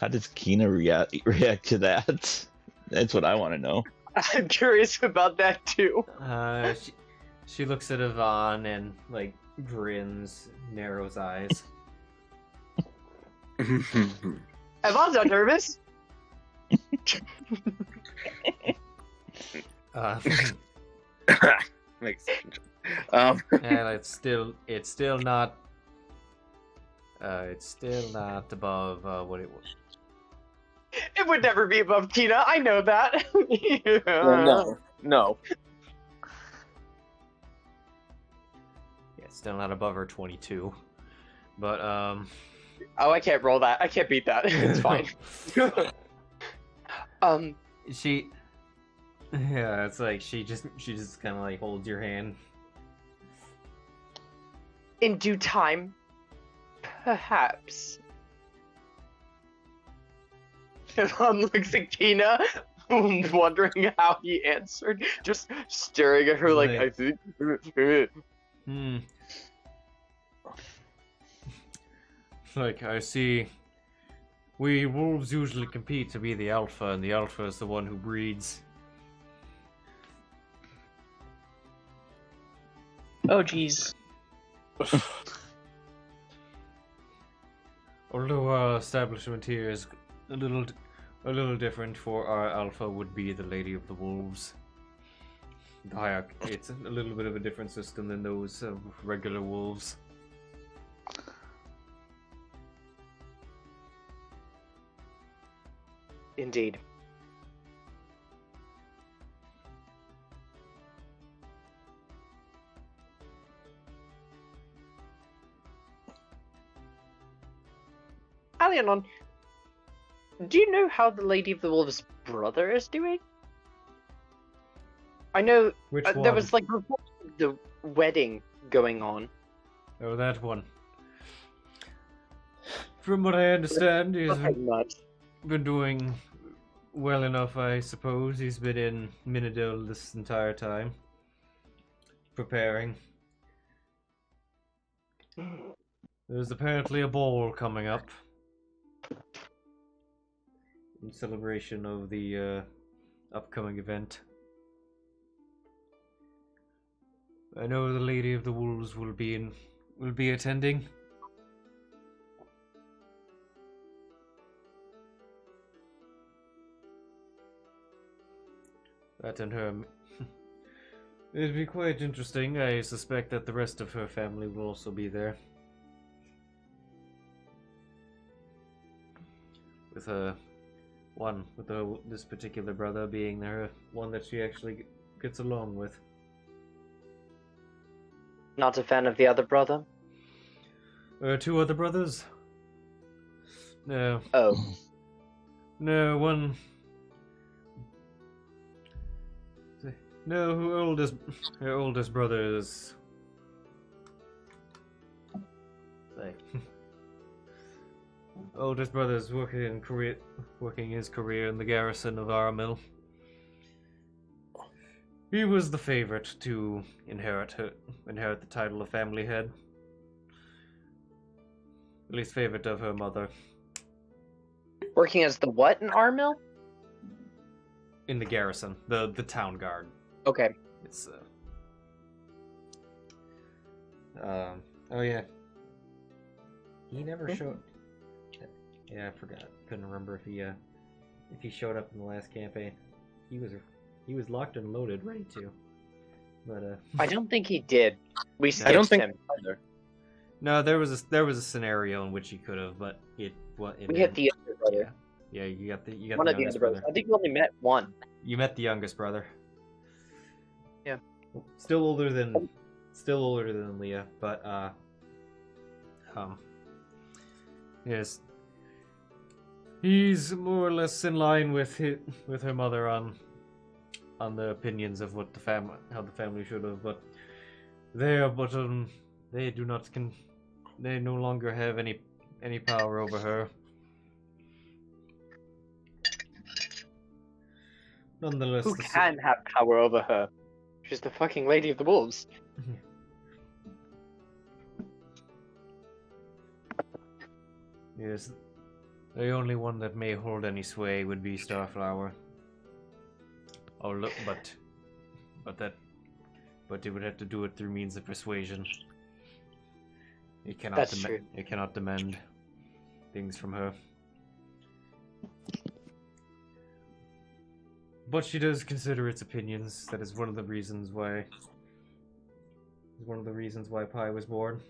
How does Kina react to that? That's what I want to know. I'm curious about that too. She looks at Yvonne and like grins, narrows eyes. Yvonne's not nervous. Makes sense. And it's still not above what it was. It would never be above Tina. I know that. Yeah. Well, no. Yeah, it's still not above her 22. But Oh, I can't roll that. I can't beat that. It's fine. Yeah, it's like she just kind of like holds your hand. In due time, perhaps. Yvonne looks at Tina, wondering how he answered, just staring at her like I think. Like, I see. We wolves usually compete to be the alpha, and the alpha is the one who breeds. Oh, jeez. Although our establishment here is a little different, for our alpha would be the Lady of the Wolves. The hierarchy, it's a little bit of a different system than those regular wolves. Indeed. Alianon, do you know how the Lady of the Wolves' brother is doing? I know there was like reports of the wedding going on. Oh, that one. From what I understand, he's been doing well enough, I suppose. He's been in Minadil this entire time, preparing. There's apparently a ball coming up in celebration of the upcoming event. I know the Lady of the Wolves will be attending. That and her. It'd be quite interesting. I suspect that the rest of her family will also be there. With this particular brother being the one that she actually gets along with. Not a fan of the other brother? Two other brothers? No. Oh. No, one. No, her oldest brother is. Like. Oldest brother's working his career in the garrison of Aramil. He was the favorite to inherit the title of family head. At least favorite of her mother. Working as the what in Aramil? In the garrison, the town guard. Okay. It's oh yeah. He never showed. Yeah, I forgot. Couldn't remember if if he showed up in the last campaign. He was locked and loaded, ready to. But I don't think he did. We skipped I don't think him. either. no, there was a scenario in which he could have, but it We hit the other brother. Yeah, you got the One youngest of the other brother. brothers. I think we only met one. You met the youngest brother. Yeah. Still older than Leah, but yes. He's more or less in line with her mother on the opinions of what how the family should have, but they no longer have any power over her. Nonetheless, Who can have power over her? She's the fucking Lady of the Wolves. Yes, the only one that may hold any sway would be Starflower. Oh look, but it would have to do it through means of persuasion. It cannot. That's true. It cannot demand things from her. But she does consider its opinions. That is one of the reasons why. Pi was born.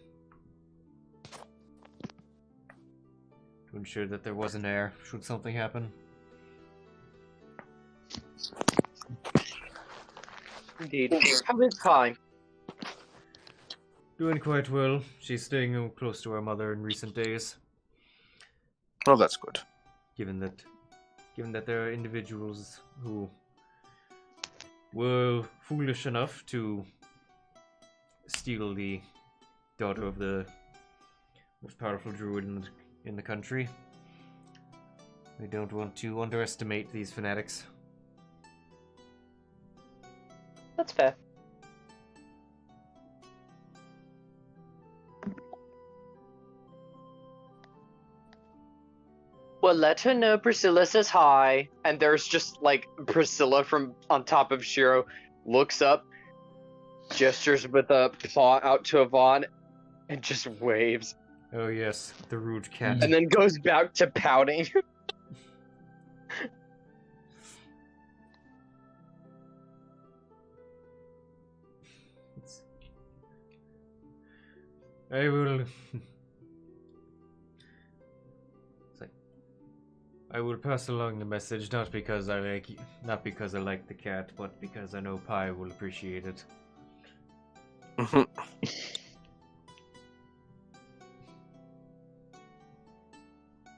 To ensure that there was an heir should something happen. Indeed. How is Pi? Doing quite well. She's staying close to her mother in recent days. Oh, that's good. Given that there are individuals who were foolish enough to steal the daughter of the most powerful druid in the country. We don't want to underestimate these fanatics. That's fair. Well, let her know Priscilla says hi. And there's just, like, Priscilla from on top of Sheero looks up, gestures with a paw out to Yvonne, and just waves. Oh yes, the rude cat. And then goes back to pouting. I will... I will pass along the message, not because I like the cat, but because I know Pi will appreciate it.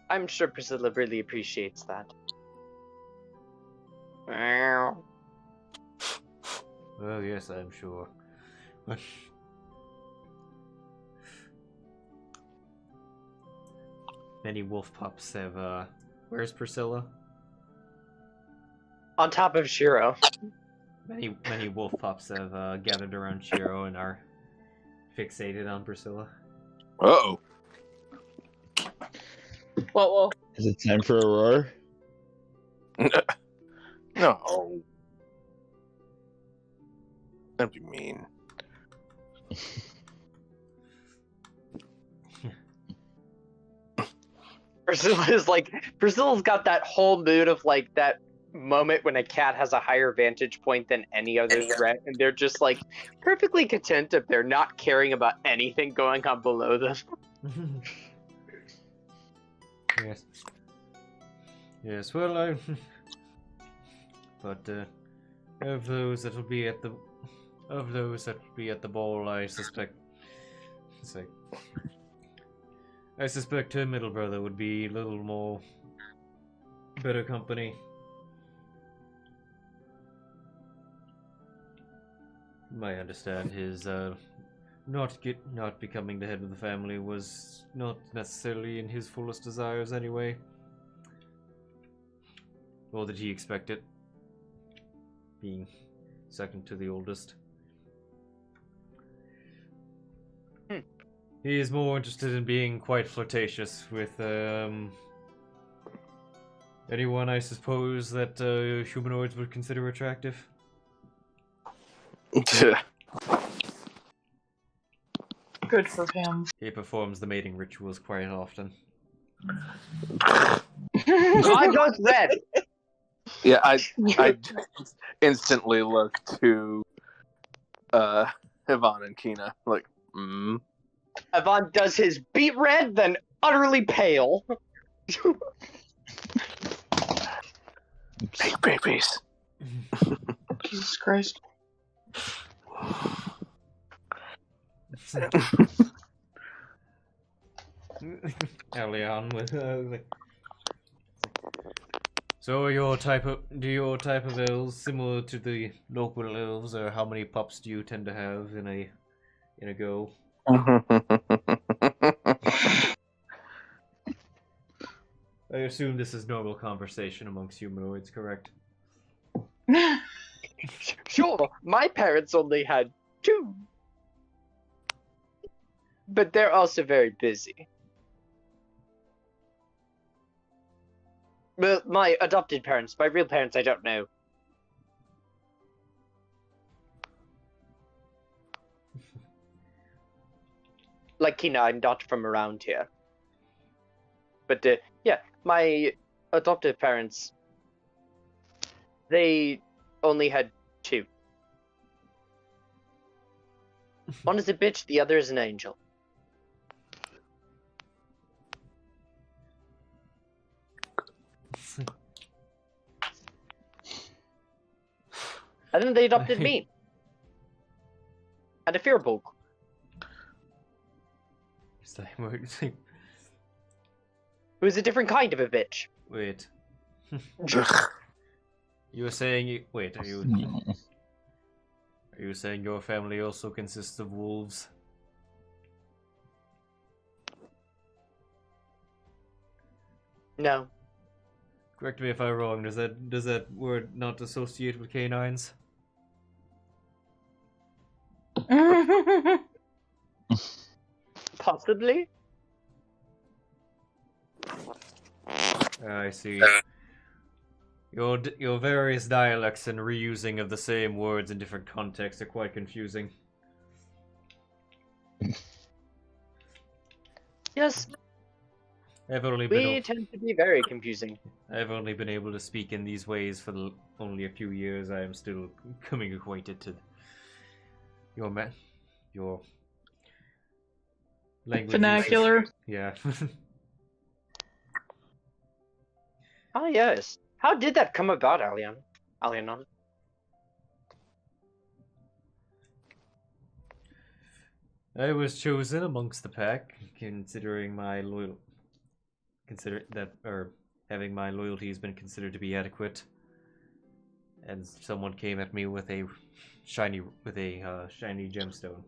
I'm sure Priscilla really appreciates that. Well, yes, I'm sure. Many wolf pups have, where's Priscilla? On top of Sheero. Many wolf pups have gathered around Sheero and are fixated on Priscilla. Uh-oh. Well. Is it time for a roar? No. That'd be mean. Priscilla's got that whole mood of like that moment when a cat has a higher vantage point than any other threat, and they're just like perfectly content if they're not caring about anything going on below them. Yes. Yes, well, but of those that will be at the ball, I suspect her middle brother would be a little more better company. I understand his not becoming the head of the family was not necessarily in his fullest desires anyway. Or did he expect it? Being second to the oldest. He is more interested in being quite flirtatious with anyone, I suppose, that humanoids would consider attractive. Good for him. He performs the mating rituals quite often. God goes red. Yeah, I instantly look to Yvonne and Kina, like, Yvonne does his beet red, then utterly pale. Big babies. Jesus Christ. Leon with so do your type of elves similar to the local elves, or how many pups do you tend to have in a go? I assume this is normal conversation amongst humanoids, correct? Sure, my parents only had 2. But they're also very busy. Well, my adopted parents, my real parents, I don't know. Like Kina, I'm not from around here. But, yeah, my adopted parents, they only had 2. One is a bitch, the other is an angel. And then they adopted me. And a fearbog. Who's a different kind of a bitch. Wait. You were saying wait, are you saying your family also consists of wolves? No. Correct me if I'm wrong, does that word not associate with canines? Possibly. I see. Your various dialects and reusing of the same words in different contexts are quite confusing. Yes. We tend to be very confusing. I've only been able to speak in these ways for only a few years. I am still becoming acquainted to your language. Vernacular. Yeah. Ah, yes. How did that come about, Alionon? I was chosen amongst the pack, having my loyalties been considered to be adequate, and someone came at me with a shiny gemstone.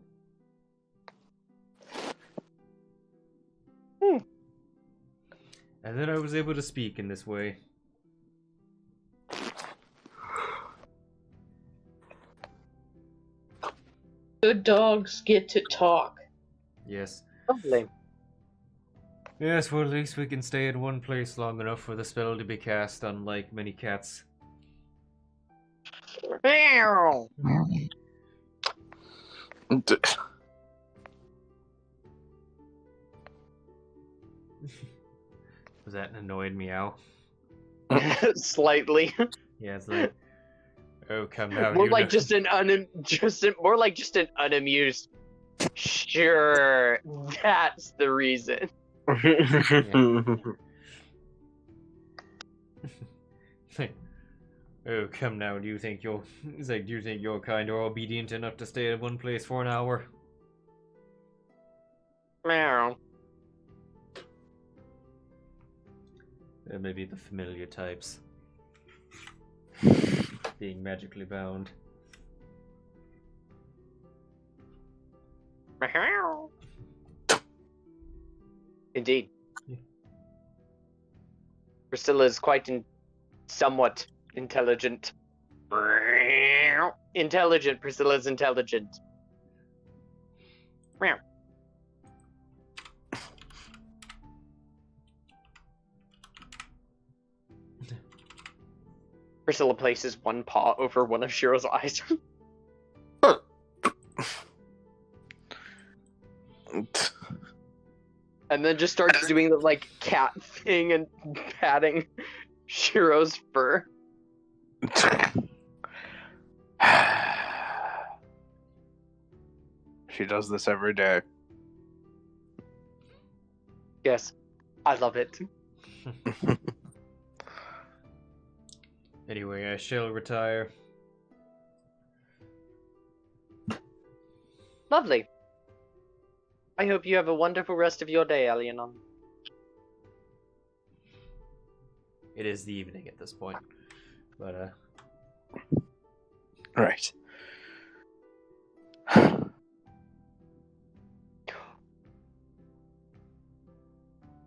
And then I was able to speak in this way. Good dogs get to talk. Yes. Lovely. Yes, well, at least we can stay in one place long enough for the spell to be cast, unlike many cats. Was that an annoyed meow? Slightly. Yeah, it's like, oh, come now. More like just an unamused. Sure, that's the reason. Oh, come now. Do you think you're kind or obedient enough to stay in one place for an hour? Meow. Maybe the familiar types. Being magically bound. Indeed. Yeah. Priscilla is quite somewhat intelligent. Intelligent. Priscilla's intelligent. Meow. Priscilla places one paw over one of Sheero's eyes. And then just starts doing the, cat thing and patting Sheero's fur. She does this every day. Yes, I love it. Anyway, I shall retire. Lovely. I hope you have a wonderful rest of your day, Leonin. It is the evening at this point, but Right.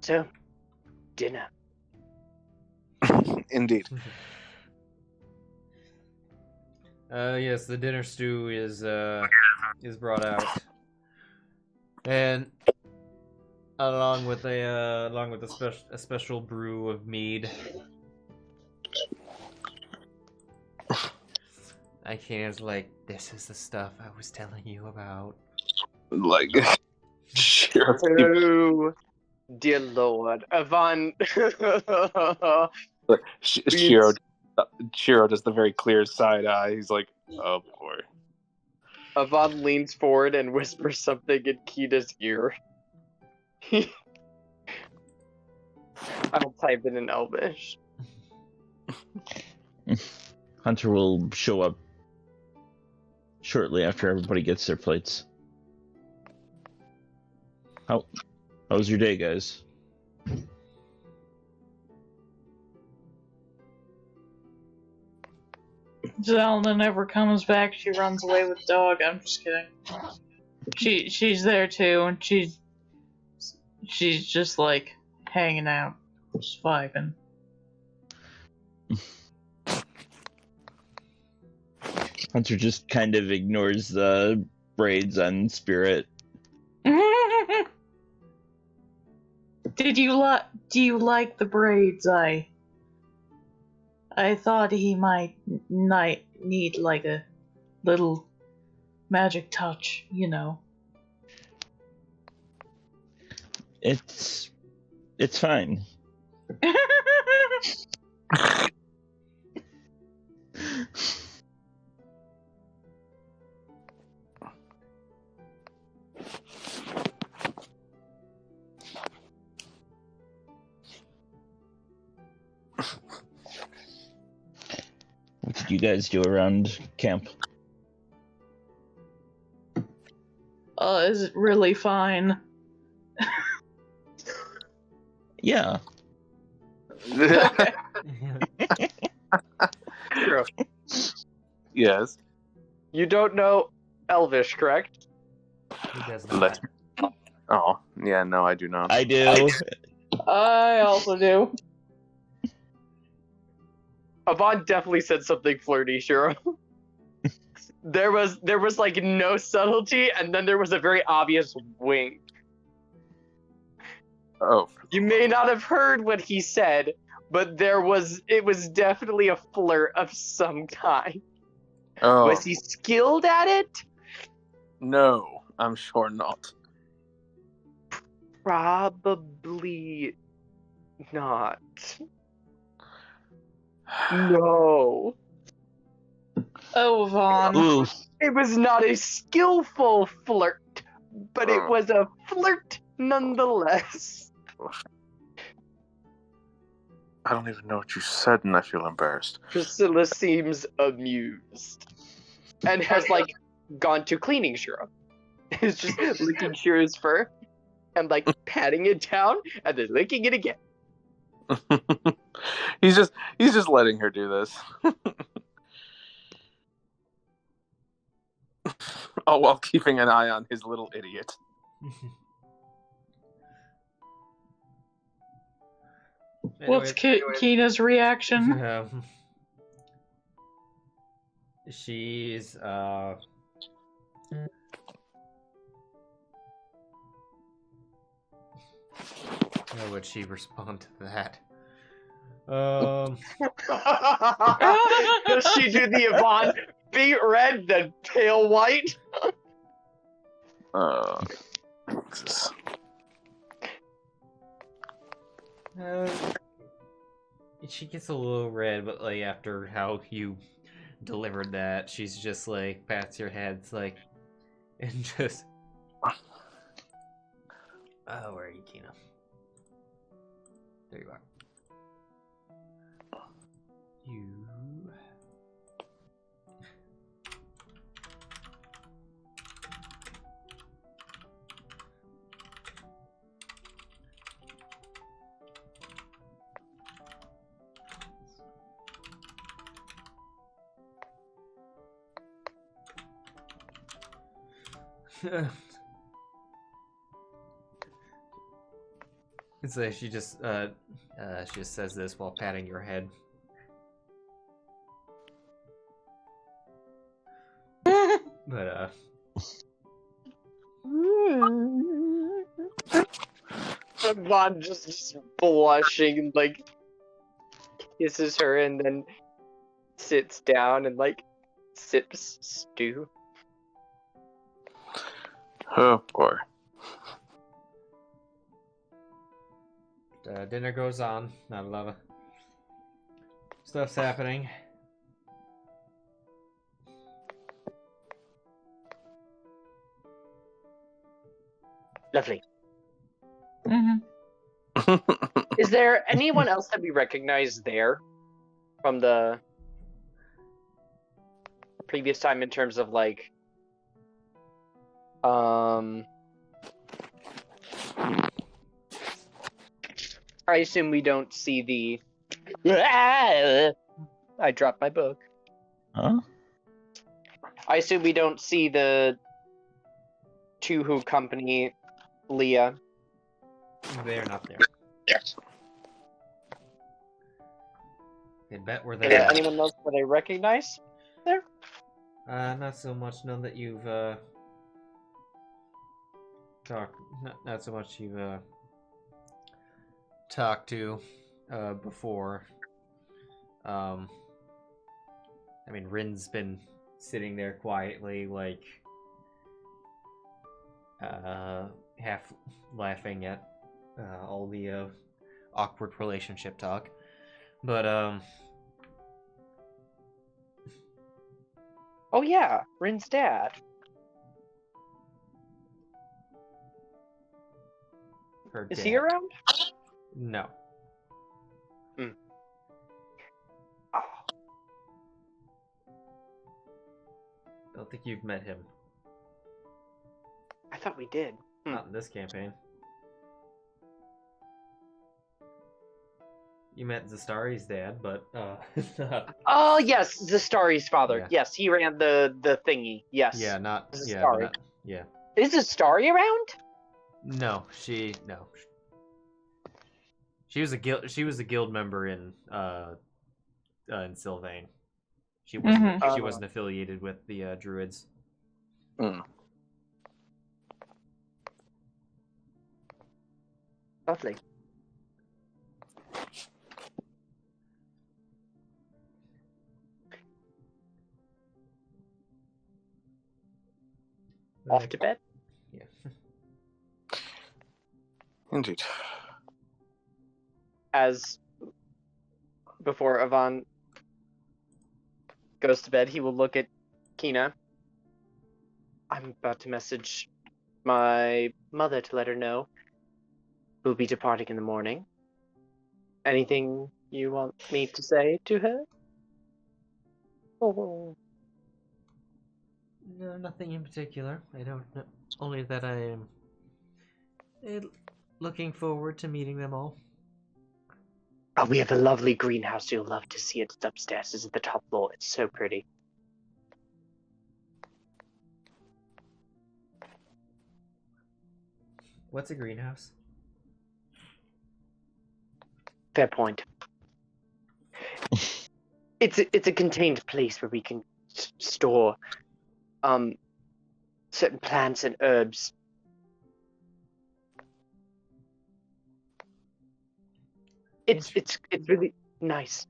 So, dinner. Indeed. Yes, the dinner stew is brought out, and along with a special brew of mead. I can't like, this is the stuff I was telling you about. Like, sure. Oh, dear Lord, Yvonne. Sheero does the very clear side eye. He's like, oh boy. Yvonne leans forward and whispers something in Kina's ear. I'll type it in Elvish. Hunter will show up shortly after everybody gets their plates. How was your day, guys? Zylna never comes back. She runs away with dog. I'm just kidding. She's there too, and she's just like hanging out, just vibing. Hunter just kind of ignores the braids on Spirit. Do you like the braids? I thought he might need like a little magic touch, you know. It's fine. What did you guys do around camp? Is it really fine? Yeah. Okay. Yes. You don't know Elvish, correct? He does not. Oh, yeah, no, I do not. I do. I also do. Yvonne definitely said something flirty, Sheero. There was like no subtlety, and then there was a very obvious wink. Oh. You may not have heard what he said, but it was definitely a flirt of some kind. Oh. Was he skilled at it? No, I'm sure not. Probably not. No. Oh, Vaughn. Ooh. It was not a skillful flirt, but it was a flirt nonetheless. I don't even know what you said, and I feel embarrassed. Priscilla seems amused. And has, like, gone to cleaning Sheero. Is just licking Sheero's fur, and, like, patting it down, and then licking it again. He's just letting her do this. Oh, while keeping an eye on his little idiot. What's Kina's reaction? She's how would she respond to that? Does she do the Yvonne beet red, then pale white? Jesus. she gets a little red, but like after how you delivered that, she's just like pats your head, it's like, and just. Oh, where are you, Kina? There you are. You. It's like she just says this while patting your head. But Vaughn just blushing and like kisses her and then sits down and like sips stew. Oh boy. Dinner goes on. Not a lot of stuff's happening. Lovely. Mm-hmm. Is there anyone else that we recognize there from the previous time in terms of like I assume we don't see the I dropped my book. Huh? I assume we don't see the two who accompany Leah. They're not there. Yes. I bet we're Is there. there anyone else that I recognize there? Not so much. None that you've talked. Not so much you've talked to before. I mean, Rin's been sitting there quietly, like half laughing at all the awkward relationship talk, but Oh yeah, Rin's dad. her Is dad. he around? No. Oh, I don't think you've met him. I thought we did. Not in this campaign. You met Zastari's dad, but not. Oh yes, Zastari's father. Yeah. Yes, he ran the thingy. Yes. Yeah, not. Zastari. Yeah, but not. Yeah. Is Zastari around? No. She was a guild. She was a guild member in Sylvain. She wasn't. Mhm. She wasn't affiliated with the druids. Lovely. Off to bed? Yeah. Indeed. As before Yvonne goes to bed, he will look at Kina. I'm about to message my mother to let her know we'll be departing in the morning. Anything you want me to say to her? Oh. No, nothing in particular. I don't know. Only that I am looking forward to meeting them all. Oh, we have a lovely greenhouse. You'll love to see it. It's upstairs. It's at the top floor. It's so pretty. What's a greenhouse? Fair point. It's a contained place where we can store certain plants and herbs. It's really nice.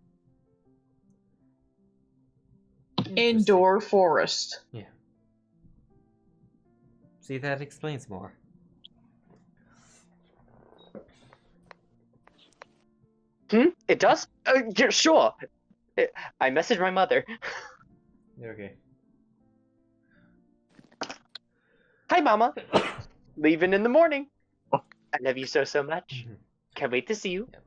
Indoor forest. Yeah. See, that explains more. It does? Yeah, sure. I messaged my mother. Okay. Hi, Mama. Leaving in the morning. I love you so much. Can't wait to see you. Yep.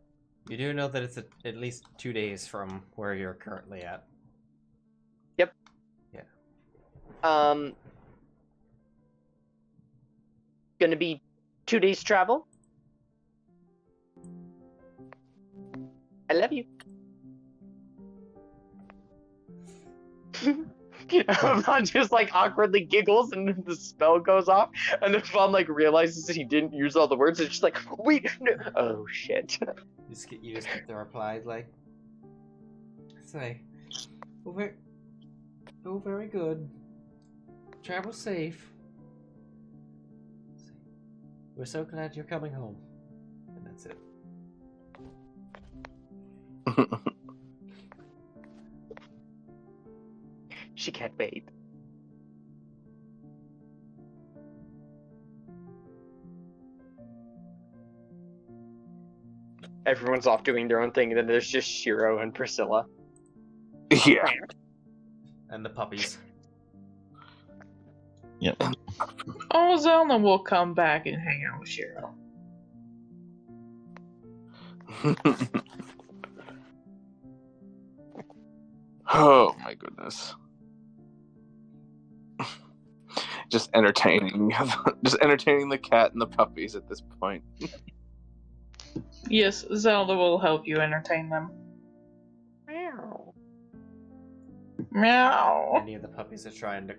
You do know that it's at least 2 days from where you're currently at. Yep. Yeah. Gonna be 2 days travel. I love you. Vaughn just like awkwardly giggles and the spell goes off, and then Vaughn like realizes that he didn't use all the words. It's just like, wait, no. Oh shit. You just get the replies like, say, oh, very good. Travel safe. We're so glad you're coming home. And that's it. She can't wait. Everyone's off doing their own thing, and then there's just Sheero and Priscilla. Yeah. And the puppies. Yep. Oh, Zylna will come back and hang out with Sheero. Oh my goodness. Just entertaining the cat and the puppies at this point. Yes, Zelda will help you entertain them. Meow. Meow. Many of the puppies are trying to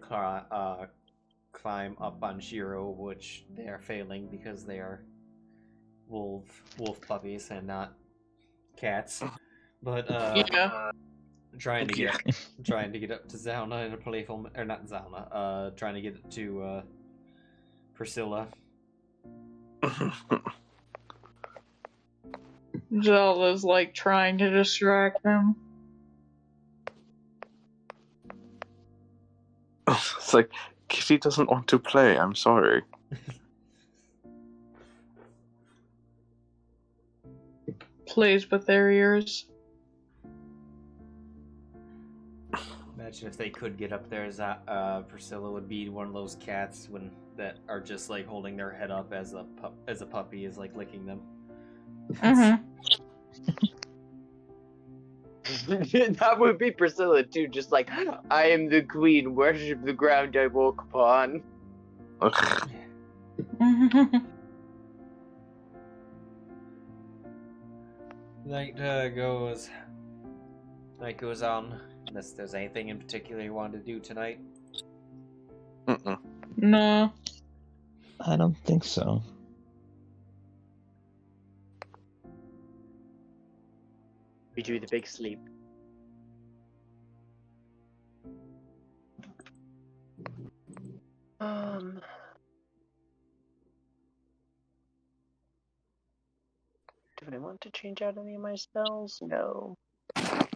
climb up on Sheero, which they are failing because they are wolf puppies and not cats. But Yeah. trying to get up to Zylna in a playful, or not Zylna, trying to get it to Priscilla. Zelda's like trying to distract them. It's like, Kitty doesn't want to play, I'm sorry. Plays with their ears. Imagine if they could get up there, Priscilla would be one of those cats that are just like holding their head up as a puppy is like licking them. Mm-hmm. That would be Priscilla too, just like, I am the queen, worship the ground I walk upon. Night goes on. Unless there's anything in particular you want to do tonight. No. I don't think so. We do the big sleep. Do I want to change out any of my spells? No. Look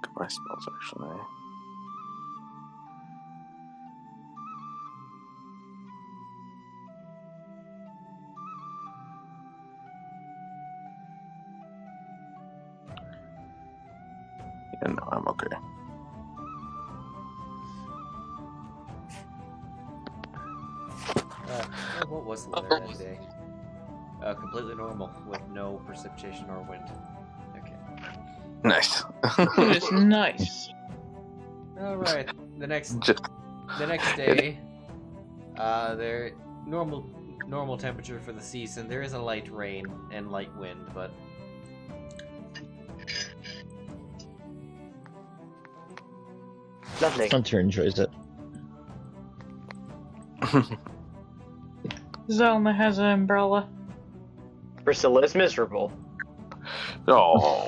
at my spells, actually. Yeah, no, I'm okay. What was the weather that day? Completely normal, with no precipitation or wind. Okay. Nice. It is nice. Alright, the next day, there normal temperature for the season. There is a light rain and light wind, but Lovely. Hunter enjoys it. Zylna has an umbrella. Priscilla is miserable. Oh.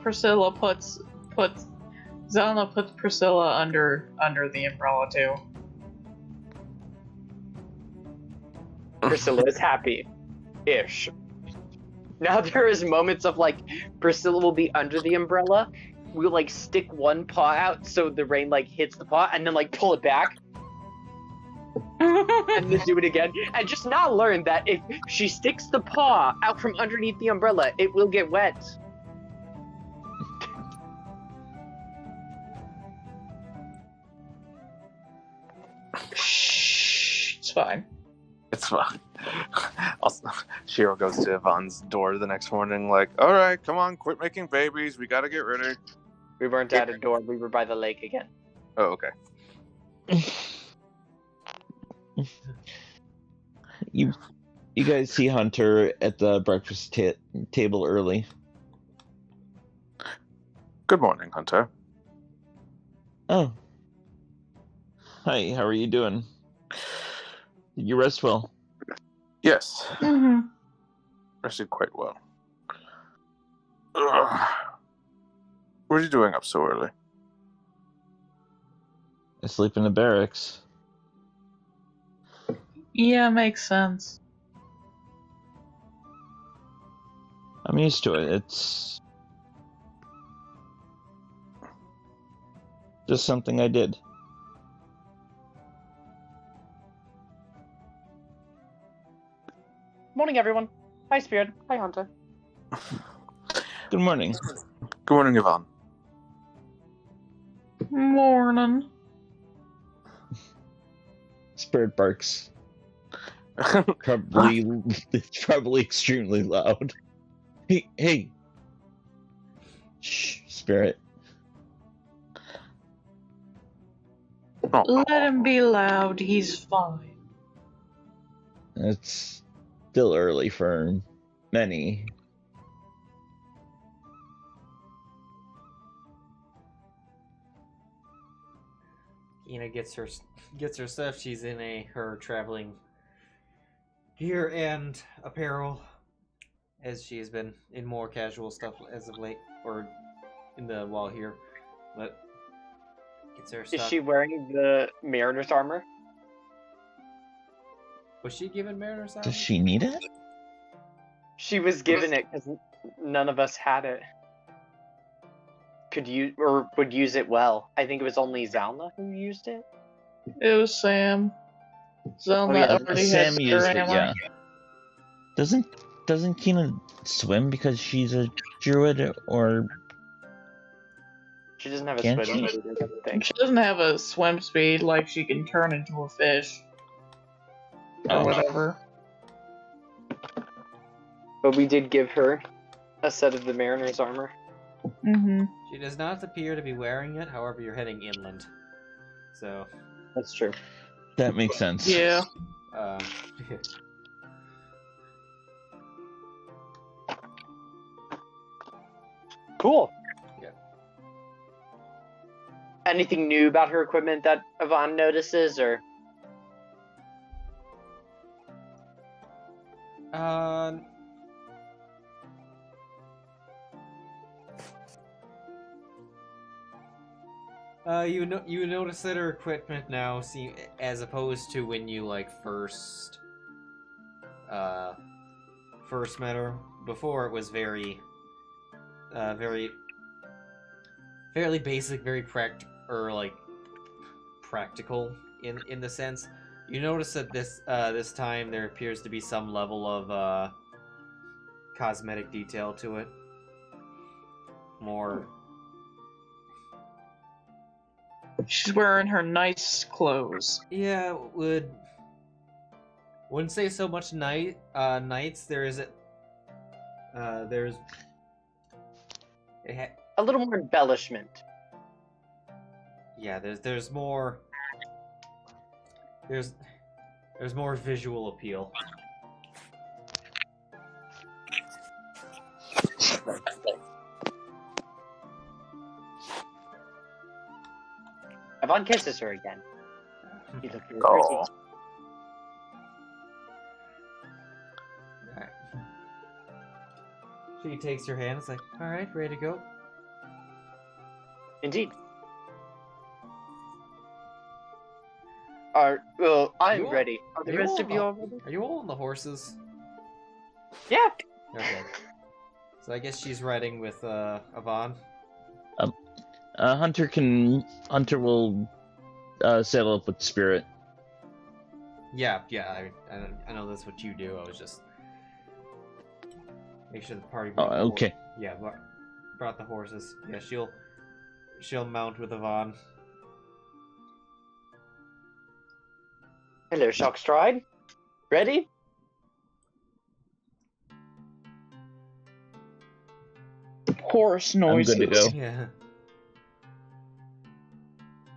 Priscilla puts Zylna puts Priscilla under the umbrella too. Priscilla is happy-ish. Now there is moments of like, Priscilla will be under the umbrella. We'll like stick one paw out so the rain like hits the paw and then like pull it back. and then do it again, and just not learn that if she sticks the paw out from underneath the umbrella, it will get wet. Shh, it's fine. It's fine. Also, Sheero goes to Yvonne's door the next morning, like, all right, come on, quit making babies. We gotta get ready. We weren't at a door. We were by the lake again. Oh, okay. You guys see Hunter at the breakfast table early. Good morning, Hunter. Oh. Hi, how are you doing? Did you rest well? Yes. Mm-hmm. Rested quite well. Ugh. What are you doing up so early? I sleep in the barracks. Yeah, makes sense. I'm used to it. It's just something I did. Morning, everyone. Hi, Spirit. Hi, Hunter. Good morning. Good morning, Yvonne. Morning. Spirit barks. Probably, it's probably extremely loud. Hey. Shh, Spirit. Oh. Let him be loud. He's fine. It's still early for many. Ina gets her stuff. She's in her traveling gear and apparel, as she has been in more casual stuff as of late, or while here. But gets her stuff. Is she wearing the mariner's armor? Was she given Mariner's armor? Does she need it? She was given it because none of us had it. Could use or would use it well. I think it was only Zylna who used it. It was Sam. Zylna already Sam had used her it, armor. yeah. Doesn't Kina swim because she's a druid, or She doesn't have a Can't swim she? speed, I don't think. She doesn't have a swim speed like she can turn into a fish. Or Oh. whatever. But we did give her a set of the mariner's armor. Mm-hmm. She does not appear to be wearing it. However, you're heading inland, so That's true. that makes sense? Yeah. Cool. Yeah. Anything new about her equipment that Yvonne notices, or? You notice that her equipment now seem, as opposed to when you first met her. Before it was very fairly basic, very practical in the sense. You notice that this time there appears to be some level of cosmetic detail to it. More. She's wearing her nice clothes. Yeah, wouldn't say so much knights. There's A little more embellishment. Yeah, there's more. There's more visual appeal. Yvonne kisses her again. You look really Oh. Alright. She takes your hand. It's like, all right, ready to go. Indeed. Well, I'm ready. Are the rest of you all ready? Are you all on the horses? Yeah. Okay. So I guess she's riding with Yvonne. Hunter will saddle up with Spirit. Yeah. I know that's what you do. I was just make sure the party. Oh, okay. Yeah, brought the horses. Yeah, she'll mount with Yvonne. Hello, Shockstride. Ready? Horse I'm noises. good to go. Yeah.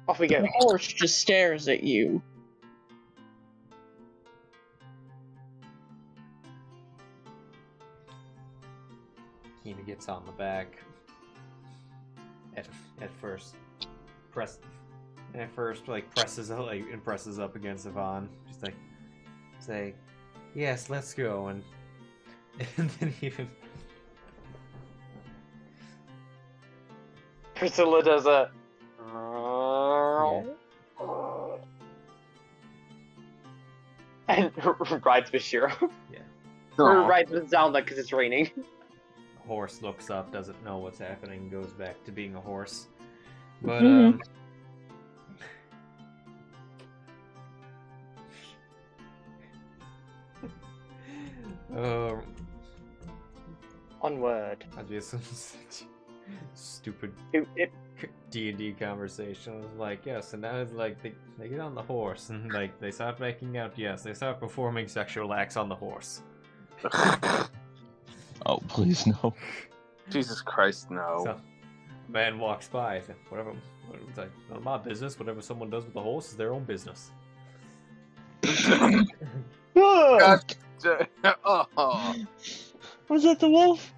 Off we go. The horse just stares at you. Kina gets on the back. At first, presses up against Yvonne. Just like say, yes, let's go, and then even Priscilla does a. And rides with Sheero. Yeah. Or rides with Zylna because it's raining. horse looks up, doesn't know what's happening, goes back to being a horse. But Onward. I'd be some stupid It D&D conversation. It was like, yes, and now it's like they get on the horse and like they start making out. Yes, they start performing sexual acts on the horse. Oh, please no. Jesus Christ, no. So, man walks by. Whatever. It's like, none of my business. Whatever someone does with the horse is their own business. God. Oh. Was that the wolf?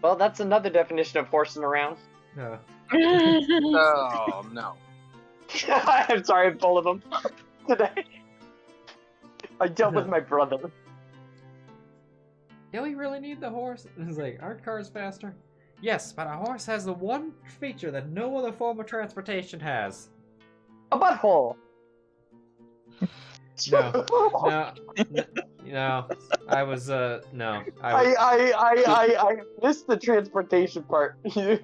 Well, that's another definition of horsing around. No. Oh, no. I'm sorry, I'm full of them today. I dealt with my brother. Do we really need the horse? It's like, aren't cars faster? Yes, but a horse has the one feature that no other form of transportation has. A butthole. No. I was no. I missed the transportation part. I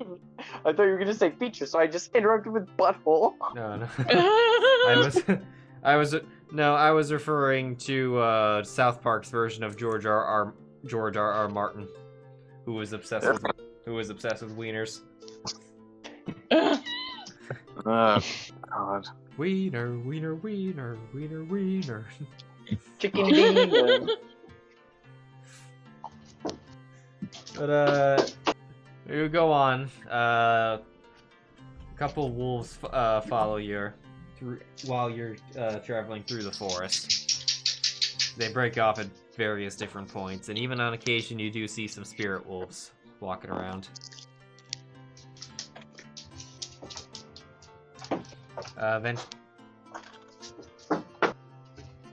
thought you were gonna say feature, so I just interrupted with butthole. No. I was referring to South Park's version of George R. R. Martin, who was obsessed with wieners. God. Wiener, wiener, wiener, wiener, wiener. Chicken wiener. But you go on. A couple wolves follow you while you're traveling through the forest. They break off at various different points, and even on occasion you do see some spirit wolves walking around.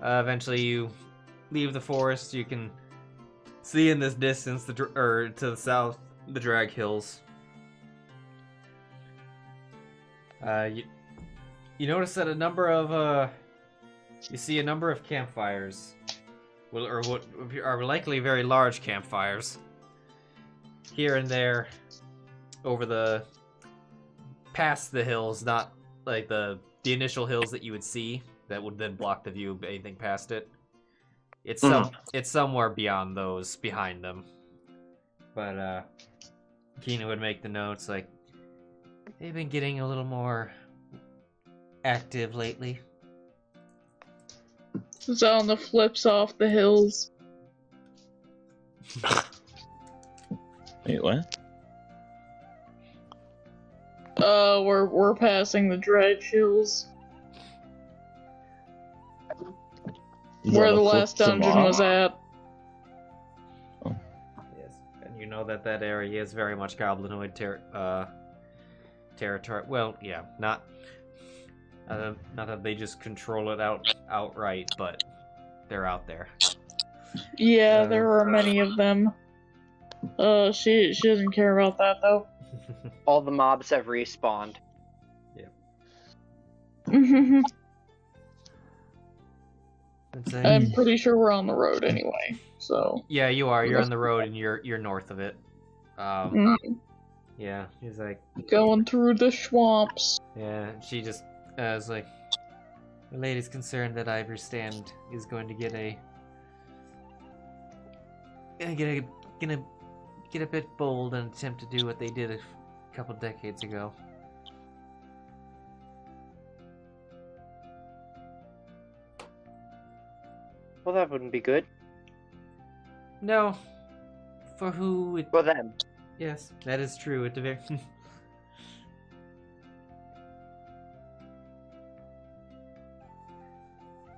Eventually you leave the forest. You can see in this distance, to the south, the Drag Hills. You notice that you see a number of campfires, or what are likely very large campfires, here and there, past the hills, not like the initial hills that you would see that would then block the view of anything past it. It's somewhere beyond those, behind them. But Kina would make the notes like, they've been getting a little more active lately. Zylna flips off the hills. Wait, what? We're passing the Dredge Hills. Where the last dungeon was at. Oh. Yes, and you know that area is very much goblinoid territory. Well, yeah, not that they just control it outright, but they're out there. Yeah, there are many of them. She doesn't care about that though. All the mobs have respawned. Yeah. I'm pretty sure we're on the road anyway, so... Yeah, you are. You're on the road and you're north of it. Yeah, he's like... Going through the swamps. Yeah, she just is like... The lady's concerned that Ivory Stand is going to get a bit bold and attempt to do what they did a couple decades ago. Well, that wouldn't be good. No. For who? For them. Yes, that is true. At the very.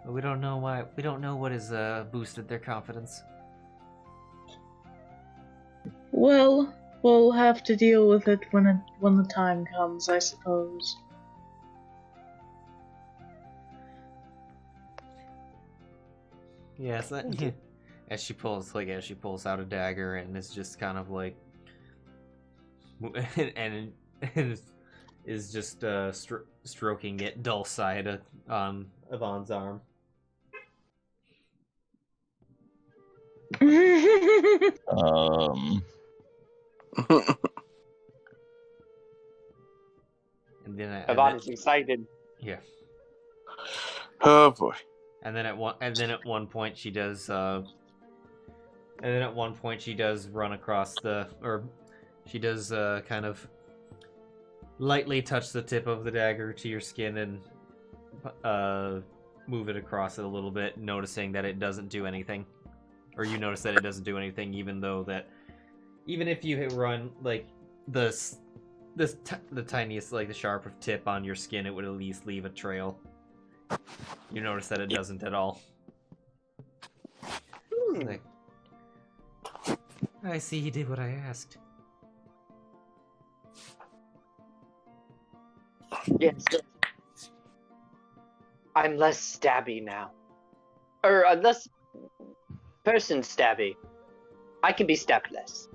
But we don't know why. We don't know what has boosted their confidence. Well, we'll have to deal with it when the time comes, I suppose. Yes, as she pulls out a dagger and is just kind of like, and is just stroking it dull side on Yvonne's arm. And then Yvonne is excited. Yeah. Oh boy. And then at one point she does run across she does kind of lightly touch the tip of the dagger to your skin and move it across it a little bit, noticing that it doesn't do anything. Or you notice that it doesn't do anything, even if you run like the tiniest, like the sharp tip on your skin, it would at least leave a trail. You notice that it doesn't at all. Like, I see he did what I asked. Yes. I'm less stabby now. Or less person stabby. I can be stabbed less.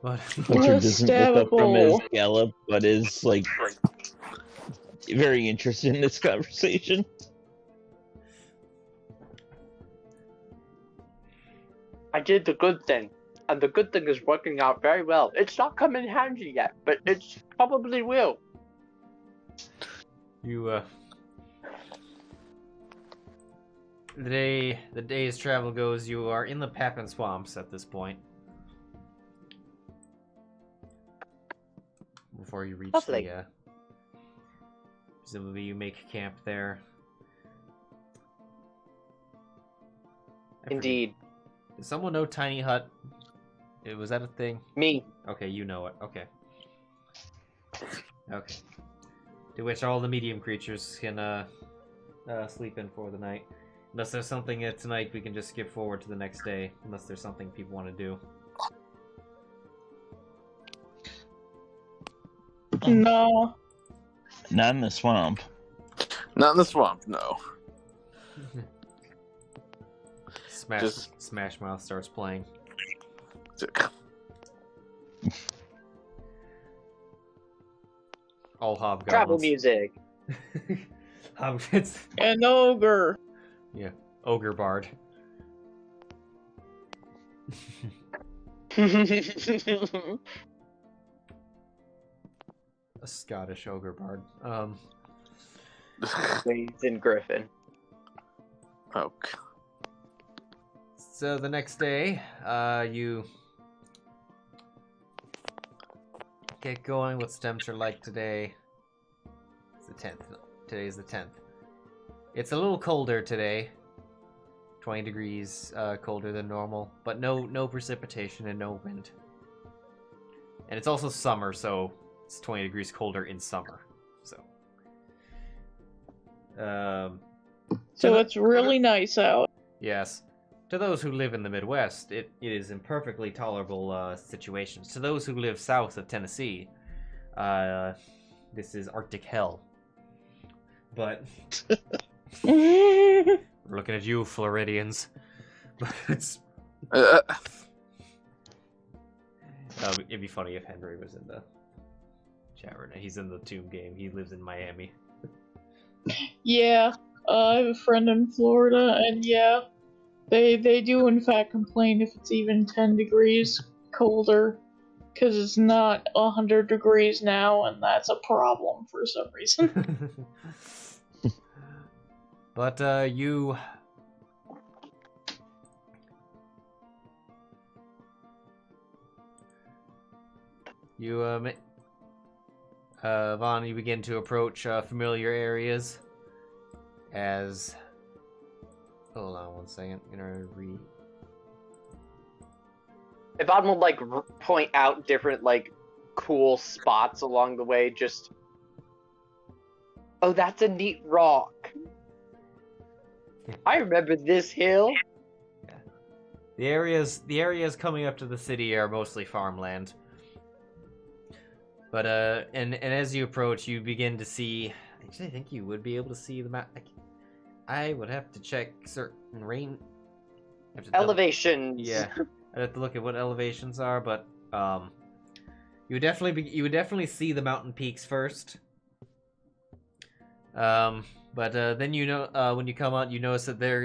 What? Richard doesn't look up from his gallop, but is like very interested in this conversation. I did the good thing, and the good thing is working out very well. It's not come in handy yet, but it probably will. You the day's travel goes, you are in the Pappin Swamps at this point. Before you reach presumably you make camp there. Indeed. Does someone know Tiny Hut? Was that a thing? Me. Okay, you know it. Okay. Okay. To which all the medium creatures can sleep in for the night. Unless there's something tonight, we can just skip forward to the next day. Unless there's something people want to do. No. Not in the swamp. Not in the swamp, no. Smash Mouth starts playing. All hobgoblins. Travel music. An ogre. Yeah, ogre bard. A Scottish ogre bard. Waits in Griffin. Okay. So the next day, you get going. What's temperature like today? It's the 10th. Today's the 10th. It's a little colder today. 20 degrees colder than normal, but no precipitation and no wind. And it's also summer, so it's 20 degrees colder in summer. So it's really nice out. Yes. To those who live in the Midwest, it is in perfectly tolerable situations. To those who live south of Tennessee, this is Arctic hell. But we're looking at you, Floridians. But it's it'd be funny if Henry was in the chat right now. He's in the Tomb game. He lives in Miami. Yeah, I have a friend in Florida, and yeah, they do in fact complain if it's even 10 degrees colder. Because it's not 100 degrees now, and that's a problem for some reason. But, you... Vaughn, you begin to approach familiar areas as... Hold on one second. I'm gonna read. Yvonne will, like, point out different, like, cool spots along the way, just... Oh, that's a neat rock. I remember this hill. Yeah. The areas coming up to the city are mostly farmland. But, and as you approach, you begin to see... Actually, I think you would be able to see the map. I would have to check certain rain... Elevations. Yeah. I'd have to look at what elevations are, but, you would definitely see the mountain peaks first. But then when you come out, you notice that there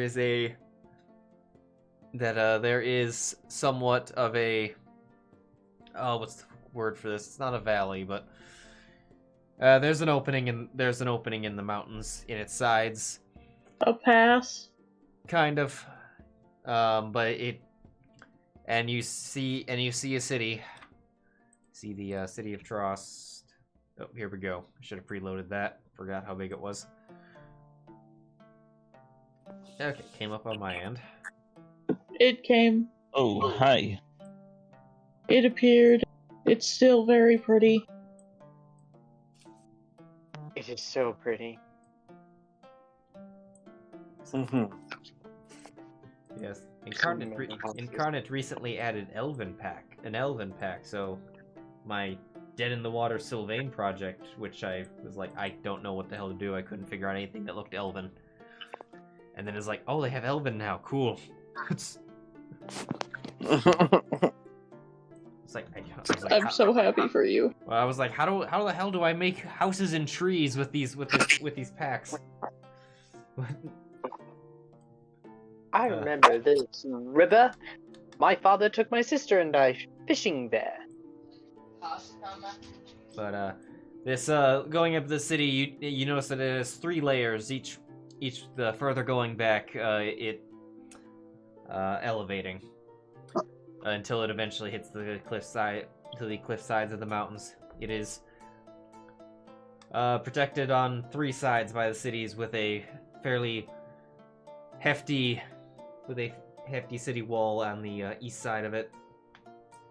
is somewhat of a... Oh, what's the word for this? It's not a valley, but there's an opening in the mountains in its sides. A pass. Kind of, but it, and you see a city. See the city of Trost. Oh, here we go. I should have preloaded that. Forgot how big it was. Okay, came up on my end. It came. Oh, hi. It appeared. It's still very pretty. It is so pretty. Yes, Incarnate recently added an Elven pack, so my Dead in the Water Sylvain project, which I was like, I don't know what the hell to do, I couldn't figure out anything that looked Elven. And then it's like, oh, they have Elven now, cool. It's like, I'm so happy for you. Well, I was like, how the hell do I make houses and trees with these packs? I remember this river. My father took my sister and I fishing there. But this going up the city, you notice that it has 3 layers. Each the further going back, it elevating until it eventually hits the cliff sides of the mountains. It is protected on 3 sides by the cities with a fairly hefty city wall on the east side of it,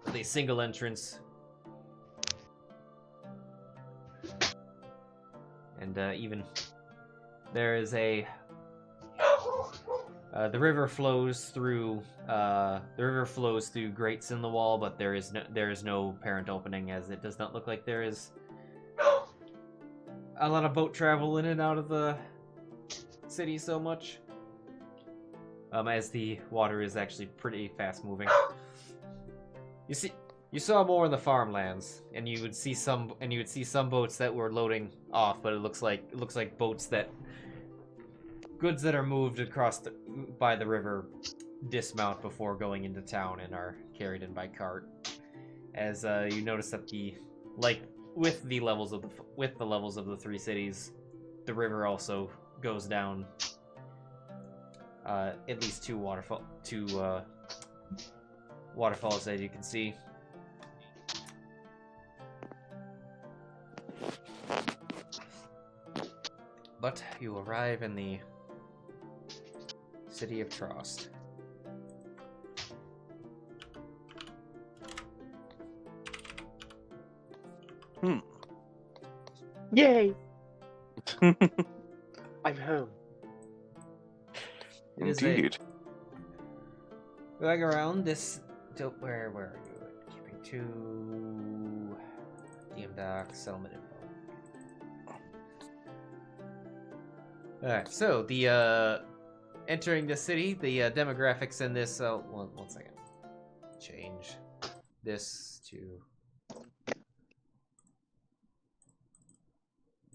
with a single entrance. And even there is the river flows through grates in the wall, but there is no apparent opening, as it does not look like there is a lot of boat travel in and out of the city so much. As the water is actually pretty fast moving. You saw more in the farmlands, and you would see some boats that were loading off, but it looks like boats that goods that are moved across by the river dismount before going into town and are carried in by cart. As you notice that with the levels of the 3 cities, the river also goes down at least 2 waterfalls that you can see. But you arrive in the city of Trost. Yay! I'm home. Indeed. Going around this. Where are you? Keeping 2. DM doc, settlement info. Alright, so the entering the city, the demographics in this. One second. Change this to.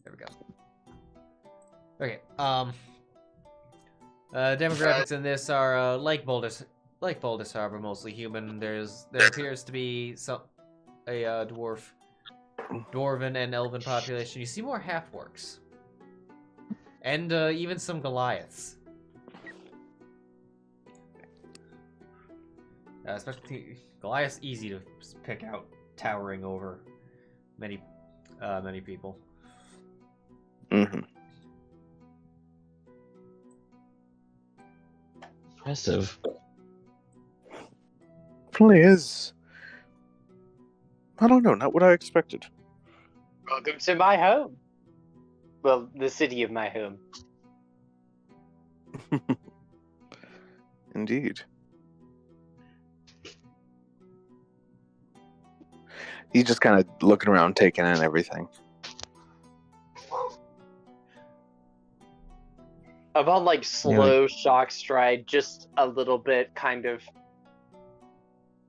There we go. Okay. Demographics in this are like Baldur's like Baldur's Harbor, mostly human. There appears to be a dwarven and elven population. You see more half-orcs. And even some Goliaths. Especially Goliath's easy to pick out, towering over many people. Mm-hmm. Impressive. Definitely is. I don't know, not what I expected. Welcome to my home. Well, the city of my home. Indeed. He's just kind of looking around, taking in everything. I'm on like slow shock stride, just a little bit, kind of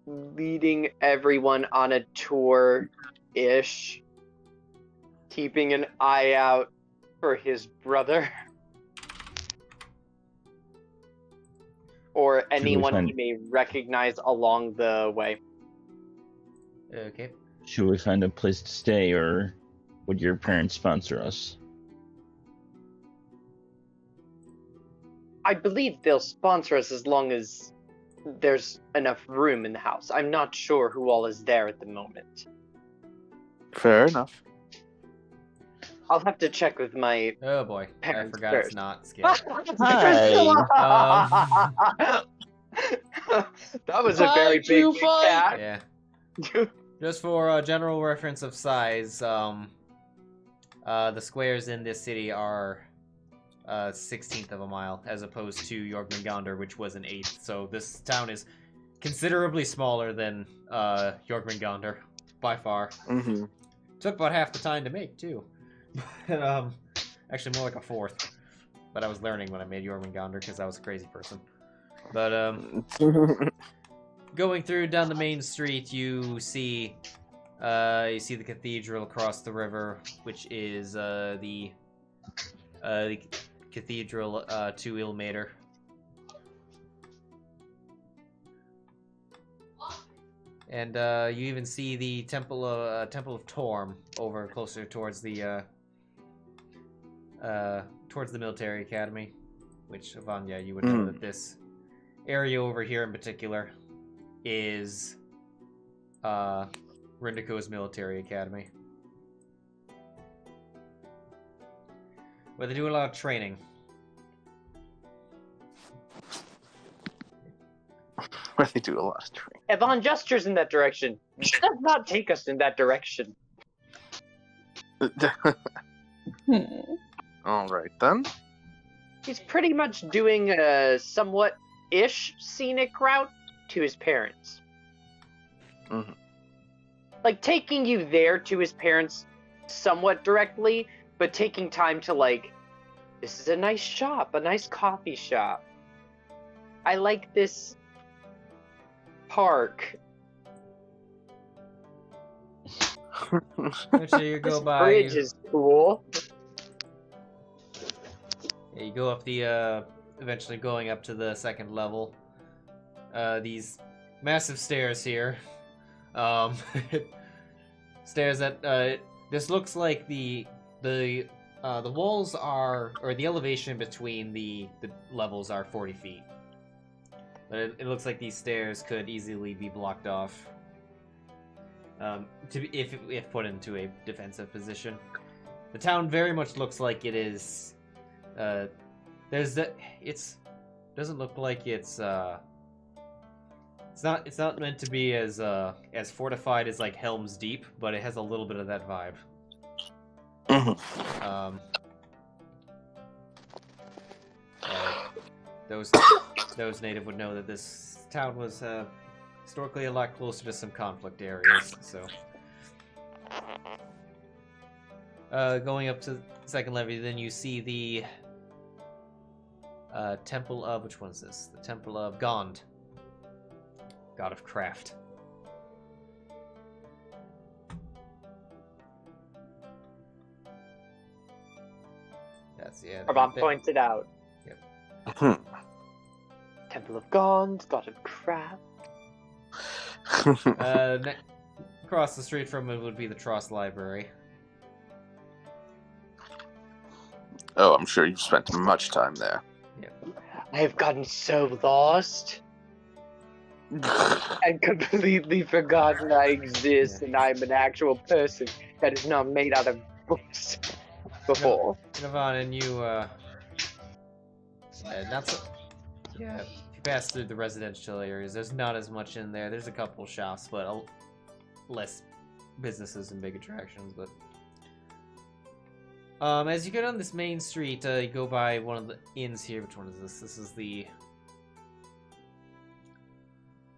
leading everyone on a tour-ish, keeping an eye out for his brother. Or anyone he may recognize along the way. Okay. Should we find a place to stay, or would your parents sponsor us? I believe they'll sponsor us as long as there's enough room in the house. I'm not sure who all is there at the moment. Fair enough. I'll have to check with my Oh boy, I forgot first. it's not scary. That was a very big cat. Yeah. Just for general reference of size, the squares in this city are 1/16 of a mile, as opposed to Jormungandr, which was an 1/8. So this town is considerably smaller than Jormungandr, by far. Mm-hmm. Took about half the time to make, too. Actually, more like a 1/4. But I was learning when I made Jormungandr because I was a crazy person. But going through down the main street, you see the cathedral across the river, which is the cathedral to Ilmater. And you even see the Temple of Torm over closer towards the military academy, which, Vanya, you would know that this area over here in particular is Rindico's military academy, where they do a lot of training. Where they do a lot of training. Yvonne gestures in that direction. She does not take us in that direction. All right, then. He's pretty much doing a somewhat-ish scenic route to his parents. Mm-hmm. Like, taking you there to his parents somewhat directly, but taking time to, like, this is a nice shop, a nice coffee shop. I like this park. Actually, you go This by. bridge is cool. Yeah, you go up the, eventually going up to the second level. These massive stairs here. Stairs that, this looks like the walls are, or the elevation between the levels are 40 feet. But it looks like these stairs could easily be blocked off. If put into a defensive position. The town very much looks like it is. Doesn't look like it's not meant to be as fortified as like Helm's Deep, but it has a little bit of that vibe. Mm-hmm. Those native would know that this town was historically a lot closer to some conflict areas. So, going up to the second levy, then you see the Temple of, which one is this? The Temple of Gond, God of Craft. That's Arban pointed out. Yep. Temple of Gaunt, God of Crap. Across the street from it would be the Tross Library. Oh, I'm sure you've spent much time there. I have gotten so lost and completely forgotten I exist and I'm an actual person that is not made out of books before. Yvonne, and you, not so... Yeah, if you pass through the residential areas, there's not as much in there. There's a couple shops, but less businesses and big attractions, but... as you go down this main street, you go by one of the inns here. Which one is this? This is the...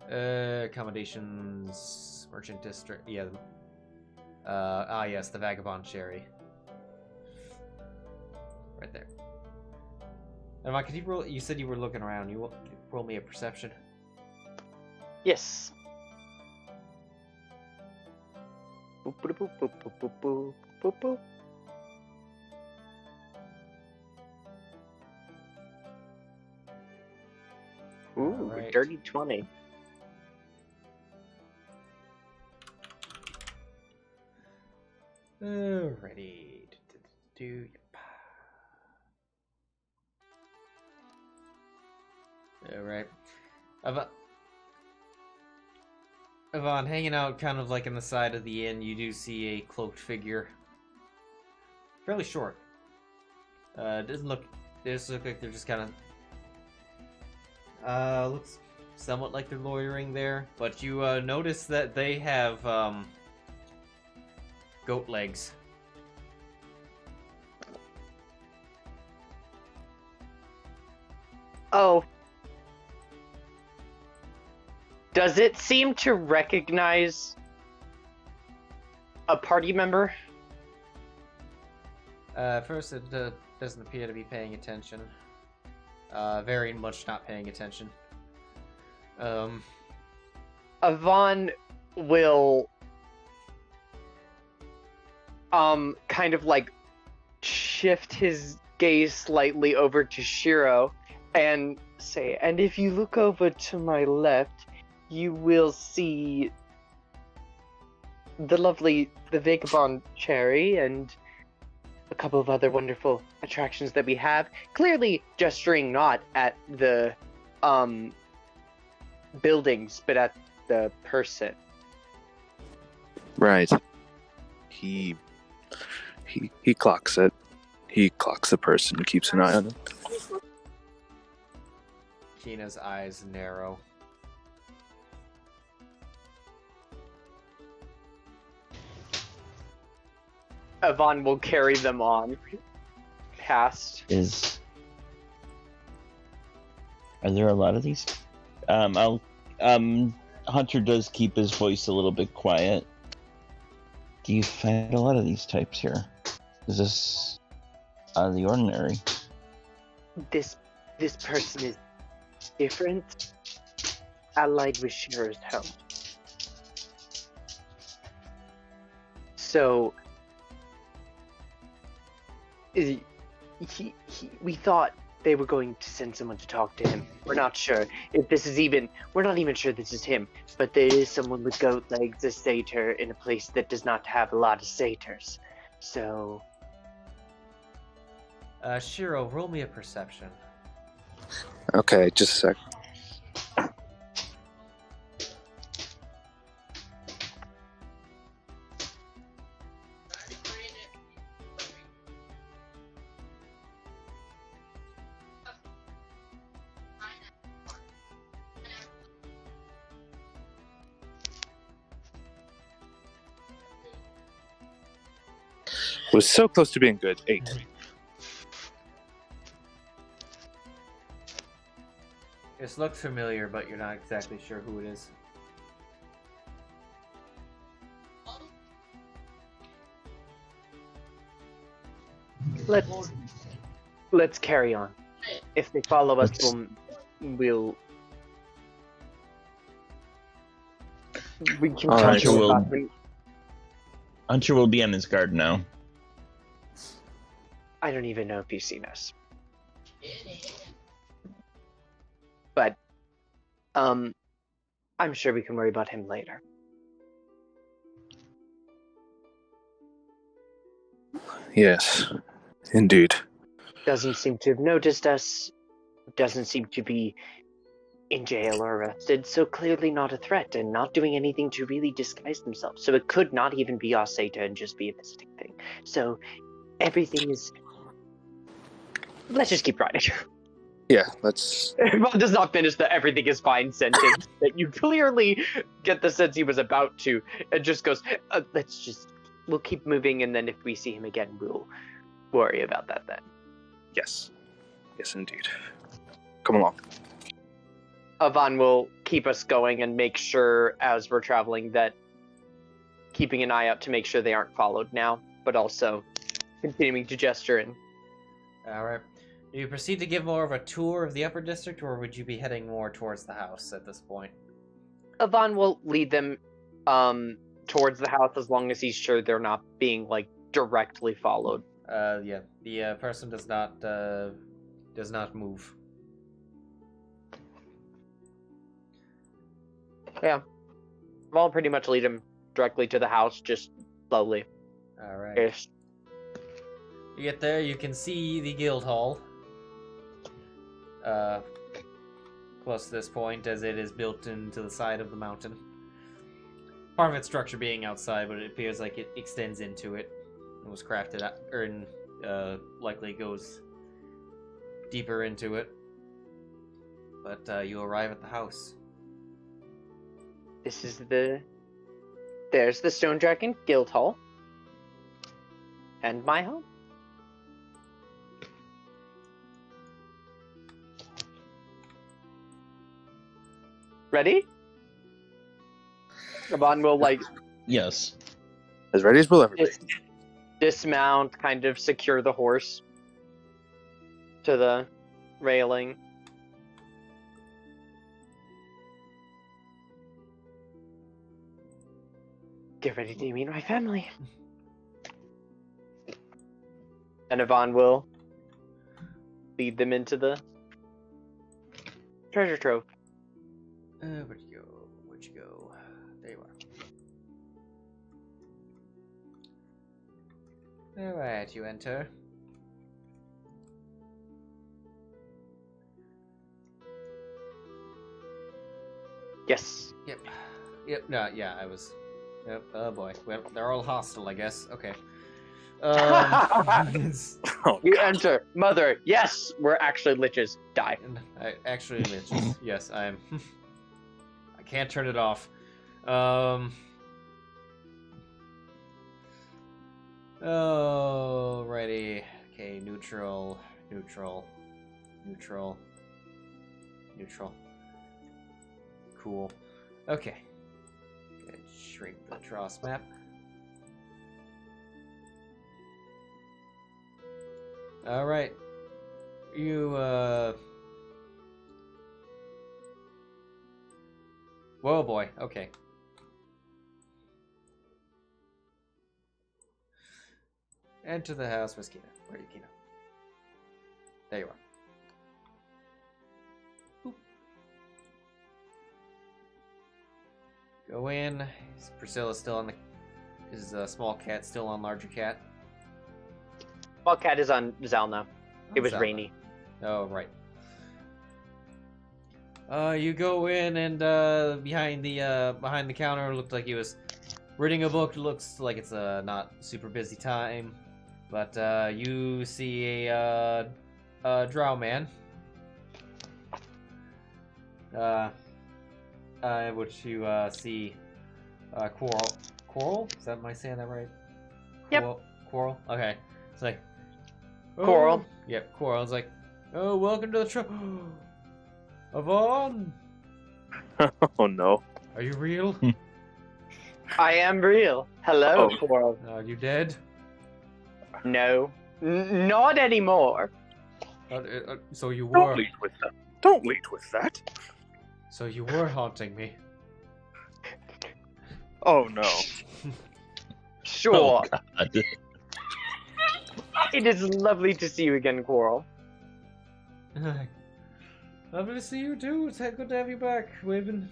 accommodations... merchant district. Yeah. Yes, the Vagabond Cherry. Right there. Emma, could you roll... You said you were looking around. You roll me a perception. Yes. Boop, boop, boop, boop, boop, boop, boop, boop. Ooh, right. Dirty 20. Alrighty. Yep. Alright. Yvonne, hanging out kind of like in the side of the inn, you do see a cloaked figure. Fairly short. They just look like they're just kind of... looks somewhat like they're loitering there, but you notice that they have goat legs. Oh. Does it seem to recognize a party member? First, it doesn't appear to be paying attention. Very much not paying attention. Yvonne will kind of like shift his gaze slightly over to Sheero and say, and if you look over to my left, you will see the Vagabond Cherry and a couple of other wonderful attractions that we have. Clearly gesturing not at the buildings, but at the person. Right. He clocks it. He clocks the person, keeps an eye on it. Kina's eyes narrow. Yvonne will carry them on past. Are there a lot of these? Hunter does keep his voice a little bit quiet. Do you find a lot of these types here? Is this out of the ordinary? This person is different, allied with Sheero's help. So we thought they were going to send someone to talk to him. We're not sure if this is even... We're not even sure this is him, but there is someone with goat legs, a satyr, in a place that does not have a lot of satyrs. So... Sheero, roll me a perception. Okay, just a sec. Was so close to being good. 8. This looks familiar, but you're not exactly sure who it is. Let's carry on. If they follow us, we can talk about them. Hunter will be on his guard now. I don't even know if he's seen us. But I'm sure we can worry about him later. Yes, indeed. Doesn't seem to have noticed us. Doesn't seem to be in jail or arrested, so clearly not a threat and not doing anything to really disguise themselves. So it could not even be Oseta and just be a visiting thing. So everything is... Let's just keep riding. Yeah, let's... Ron does not finish the everything is fine sentence that you clearly get the sense he was about to, and just goes, we'll keep moving, and then if we see him again, we'll worry about that then. Yes. Yes, indeed. Come along. Avan will keep us going and make sure, as we're traveling, that keeping an eye out to make sure they aren't followed now, but also continuing to gesture in. Alright. Do you proceed to give more of a tour of the upper district, or would you be heading more towards the house at this point? Avan will lead them towards the house as long as he's sure they're not being, like, directly followed. Yeah. The person does not move. Yeah. I'll pretty much lead him directly to the house, just slowly. Alright. Ish. You get there, you can see the guild hall. Close to this point, as it is built into the side of the mountain. Part of its structure being outside, but it appears like it extends into it. It was crafted, likely goes deeper into it. But you arrive at the house. This is there's the Stone Dragon Guild Hall. And my home. Ready? Avan will, like... Yes. As ready as we'll ever be. Dismount, kind of secure the horse to the railing. Get ready to meet my family. And Avan will lead them into the treasure trove. Where'd you go? Where'd you go? There you are. Alright, you enter. Yes. Yep. No, yeah, I was... Yep, oh boy. Well, they're all hostile, I guess. Okay. You enter. Mother, yes, we're actually liches. Die. Actually liches. Yes, I'm... I can't turn it off. Alrighty. Okay, neutral. Cool. Okay. Let's shrink the Tross map. Alright. You, Whoa, boy. Okay. Enter the house, Miss Kina. Where are you, Kina? There you are. Boop. Go in. Is Priscilla still on the... Is small cat still on larger cat? Small cat is on Zylna. It was Zylna. rainy. Oh, right. You go in and behind the counter, looked like he was reading a book. Looks like it's a not super busy time, but you see a drow man, which you see Coral. Coral? Am I saying that right? Yep. Coral. Okay. It's like Coral. Yep. Coral. It's like, oh, welcome to the trip. Avan! Oh no. Are you real? I am real. Hello, Coral. Are you dead? No. Not anymore. So you Don't were... lead with that. Don't lead with that. So you were haunting me. Oh no. Sure. Oh, God. It is lovely to see you again, Coral. Lovely to see you too. It's good to have you back. We've been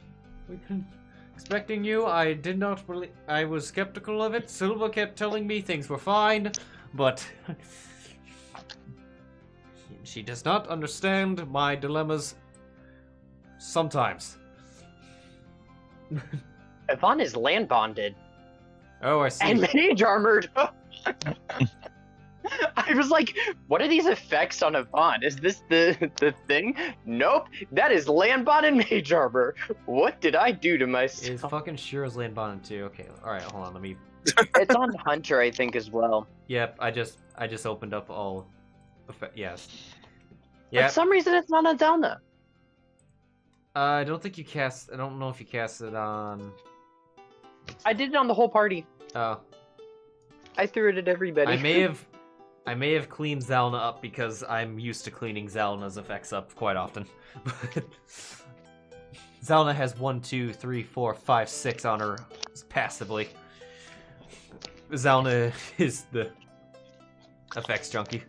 expecting you. I did not believe. I was skeptical of it. Silva kept telling me things were fine, but she does not understand my dilemmas. Sometimes. Yvonne is land bonded. Oh, I see. And mage armored. I was like, what are these effects on Yvonne? Is this the thing? Nope, that is land bonded mage armor. What did I do to myself? Is fucking Sheero's land bonded too? Okay, alright, hold on, let me... It's on Hunter, I think, as well. Yep, I just opened up all... Yes. Yep. For some reason, it's not on Zylna. I don't think you cast... I don't know if you cast it on... I did it on the whole party. Oh. I threw it at everybody. I may have cleaned Zylna up because I'm used to cleaning Zylna's effects up quite often. Zylna has 1, 2, 3, 4, 5, 6 on her passively. Zylna is the effects junkie.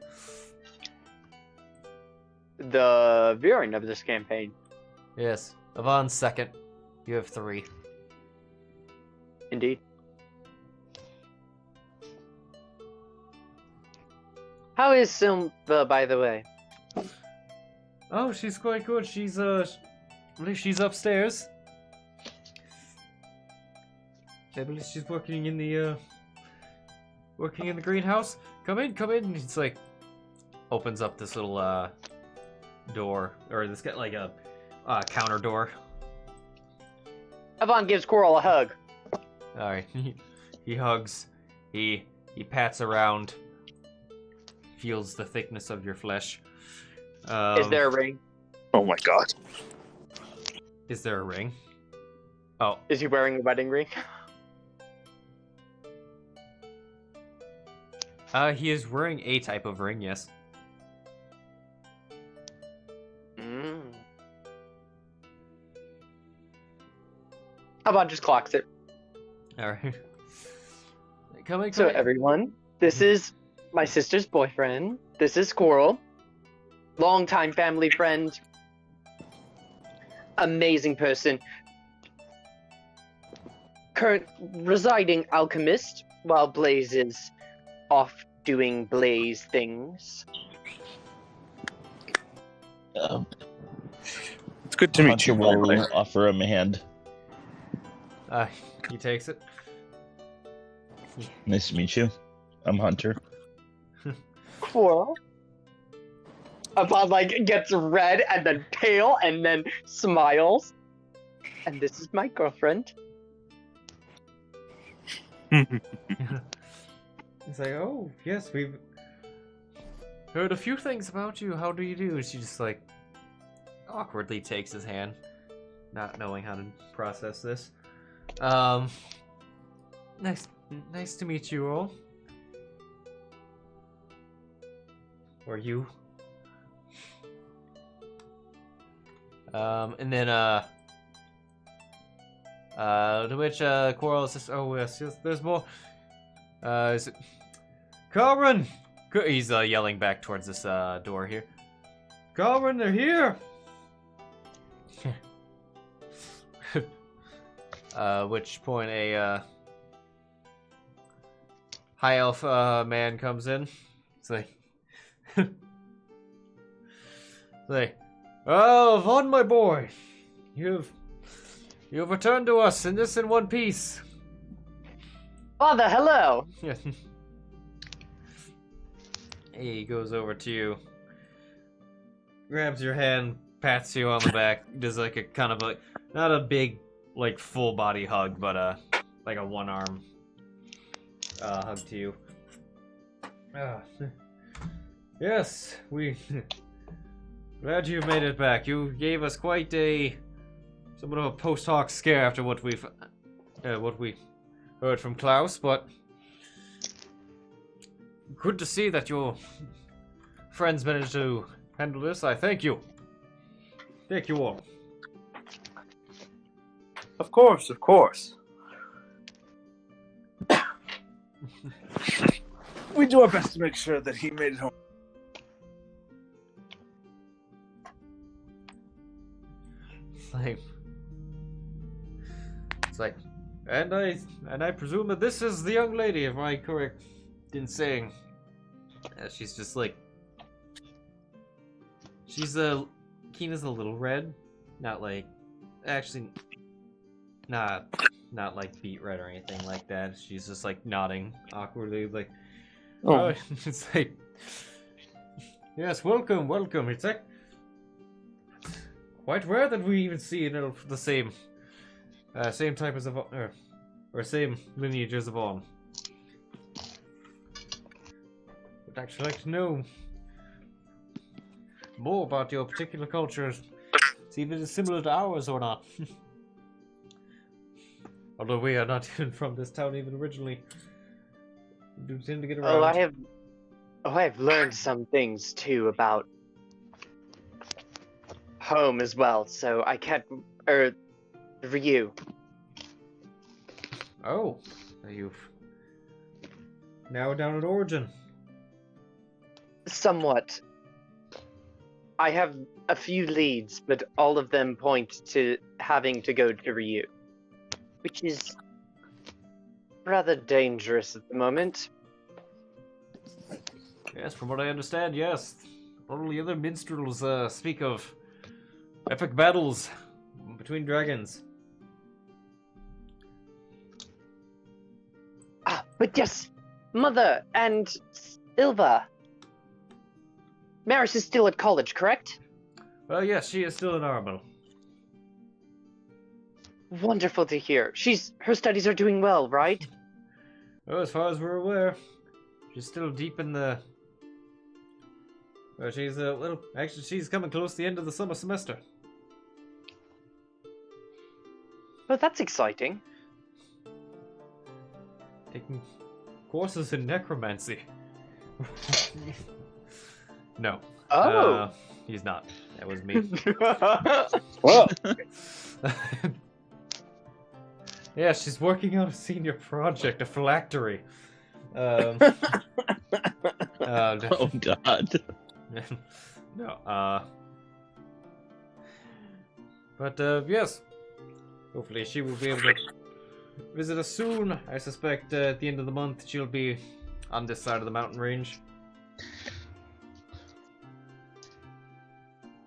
The Viren of this campaign. Yes. Yvonne's second. You have 3. Indeed. How is Silva, by the way? Oh, she's quite good. She's upstairs. I believe she's working in the greenhouse. Come in. It's like opens up this little door, or this got like a counter door. Yvonne gives Coral a hug. All right, he hugs. He pats around. Feels the thickness of your flesh. Is there a ring? Oh my god. Is there a ring? Oh. Is he wearing a wedding ring? He is wearing a type of ring, yes. How about just clocks it? Alright. Come So everyone, this is my sister's boyfriend. This is Squirrel. Longtime family friend. Amazing person. Current residing alchemist while Blaze is off doing Blaze things. It's good to meet you. Will offer him a hand. He takes it. Nice to meet you. I'm Hunter. Cool. Upon gets red and then pale and then smiles. And this is my girlfriend. He's like, oh yes, we've heard a few things about you. How do you do? And she just awkwardly takes his hand, not knowing how to process this. Nice to meet you all. Or you. And then, to which, Coral says, oh, yes, there's more. Is it... Calvin! He's, yelling back towards this, door here. Calvin, they're here! Which point a, high elf, man comes in. It's like, oh, Vaughn, my boy, you've returned to us, and this in one piece. Father, hello. Yeah. He goes over to you, grabs your hand, pats you on the back, does a kind of not a big full body hug, but like a one arm hug to you. Yes, we glad you've made it back. You gave us quite somewhat of a post hoc scare after what we heard from Klaus, but good to see that your friends managed to handle this. I thank you. Thank you all. Of course. We do our best to make sure that he made it home. and I presume that this is the young lady, if I'm correct in saying. She's just like, Kina's a little red, not like, actually, not like beet red or anything like that. She's just like nodding awkwardly, like, oh, it's like, yes, welcome. It's like quite rare that we even see the same type as Avon, or same lineage as Avon. Would actually like to know more about your particular culture, see if it is similar to ours or not. Although we are not even from this town even originally. We do tend to get around. I have learned some things too about home as well, so I can't Ryu. Oh, you've narrowed down an origin. Somewhat. I have a few leads, but all of them point to having to go to Ryu, which is rather dangerous at the moment. Yes, from what I understand, yes. All the other minstrels speak of epic battles between dragons. But yes, Mother and Ilva. Maris is still at college, correct? Well, yes, she is still in Armel. Wonderful to hear. Her studies are doing well, right? Oh, as far as we're aware, she's still deep in the. Well, she's actually, she's coming close to the end of the summer semester. Well, that's exciting. Taking courses in necromancy. No. Oh. He's not. That was me. Whoa. Yeah, she's working on a senior project, a phylactery. Oh God. No. But yes. Hopefully she will be able to visit us soon. I suspect at the end of the month she'll be on this side of the mountain range.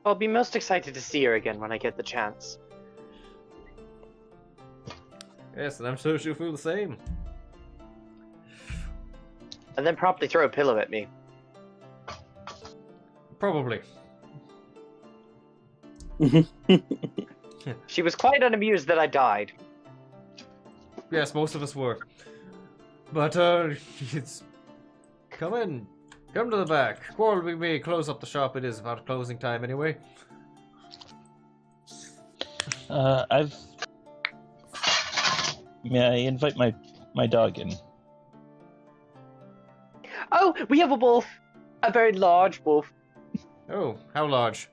I'll be most excited to see her again when I get the chance. Yes, and I'm sure she'll feel the same. And then promptly throw a pillow at me. Probably. She was quite unamused that I died. Yes, most of us were. But, it's... Come in. Come to the back. Quarrel with me. Close up the shop. It is about closing time anyway. May I invite my dog in? Oh, we have a wolf. A very large wolf. Oh, how large?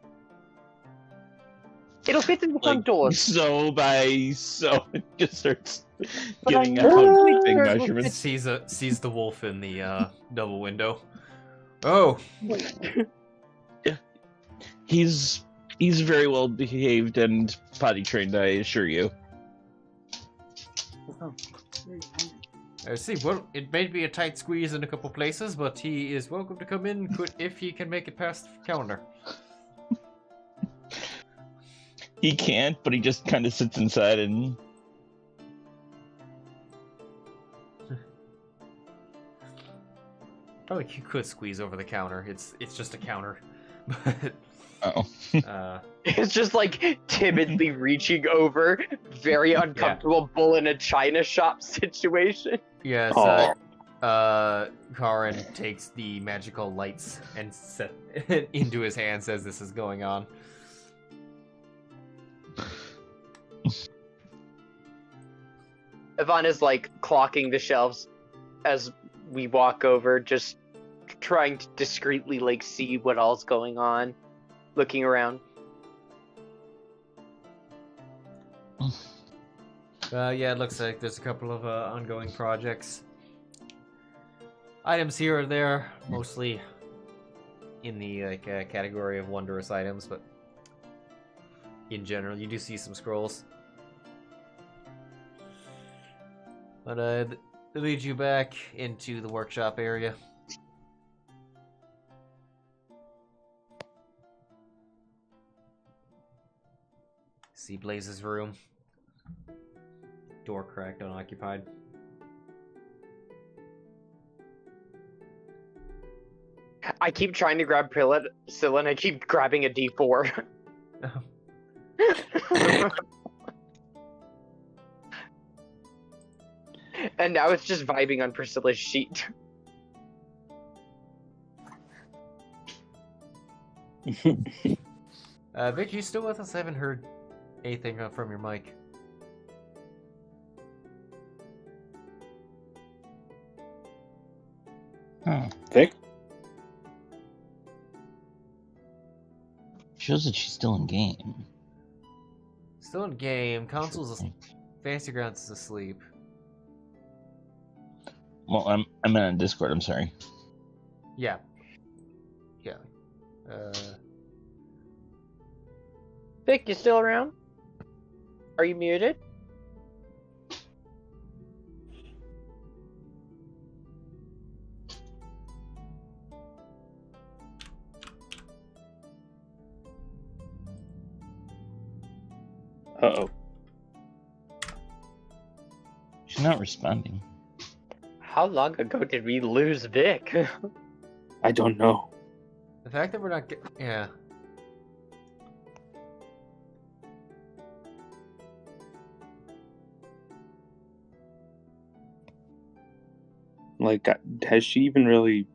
It'll fit in the front door. So it just starts But giving I out know big it measurements. Sees the wolf in the double window. Oh. Yeah. He's very well behaved and potty trained, I assure you. I see. Well, it may be a tight squeeze in a couple places, but he is welcome to come in if he can make it past the calendar. He can't, but he just kind of sits inside and... Oh, you could squeeze over the counter. It's just a counter. But it's just like timidly reaching over, very uncomfortable bull in a china shop situation. Yes, Karin takes the magical lights and set it into his hands as this is going on. Yvonne is like clocking the shelves as we walk over, just trying to discreetly like see what all's going on, looking around. Yeah, it looks like there's a couple of ongoing projects. Items here or there, mostly in the category of wondrous items, but in general. You do see some scrolls. But it leads you back into the workshop area. See Blaze's room. Door cracked, unoccupied. I keep trying to grab Scylla, and I keep grabbing a D4. And now it's just vibing on Priscilla's sheet. Vic, you still with us? I haven't heard anything from your mic. Vic? Shows that she's still in game. Still in game. Consoles, Fantasy Grounds is asleep. Well, I'm in Discord. I'm sorry. Yeah. Vic, you still around? Are you muted? Uh-oh. She's not responding. How long ago did we lose Vic? I don't know. The fact that we're not yeah. Like, has she even really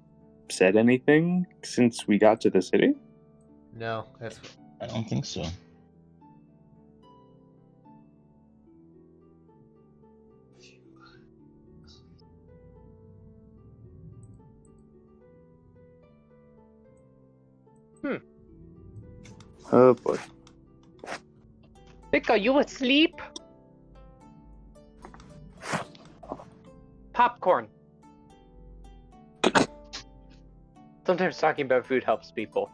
said anything since we got to the city? No, that's... I don't think so. Oh boy. Vic, are you asleep? Popcorn. Sometimes talking about food helps people.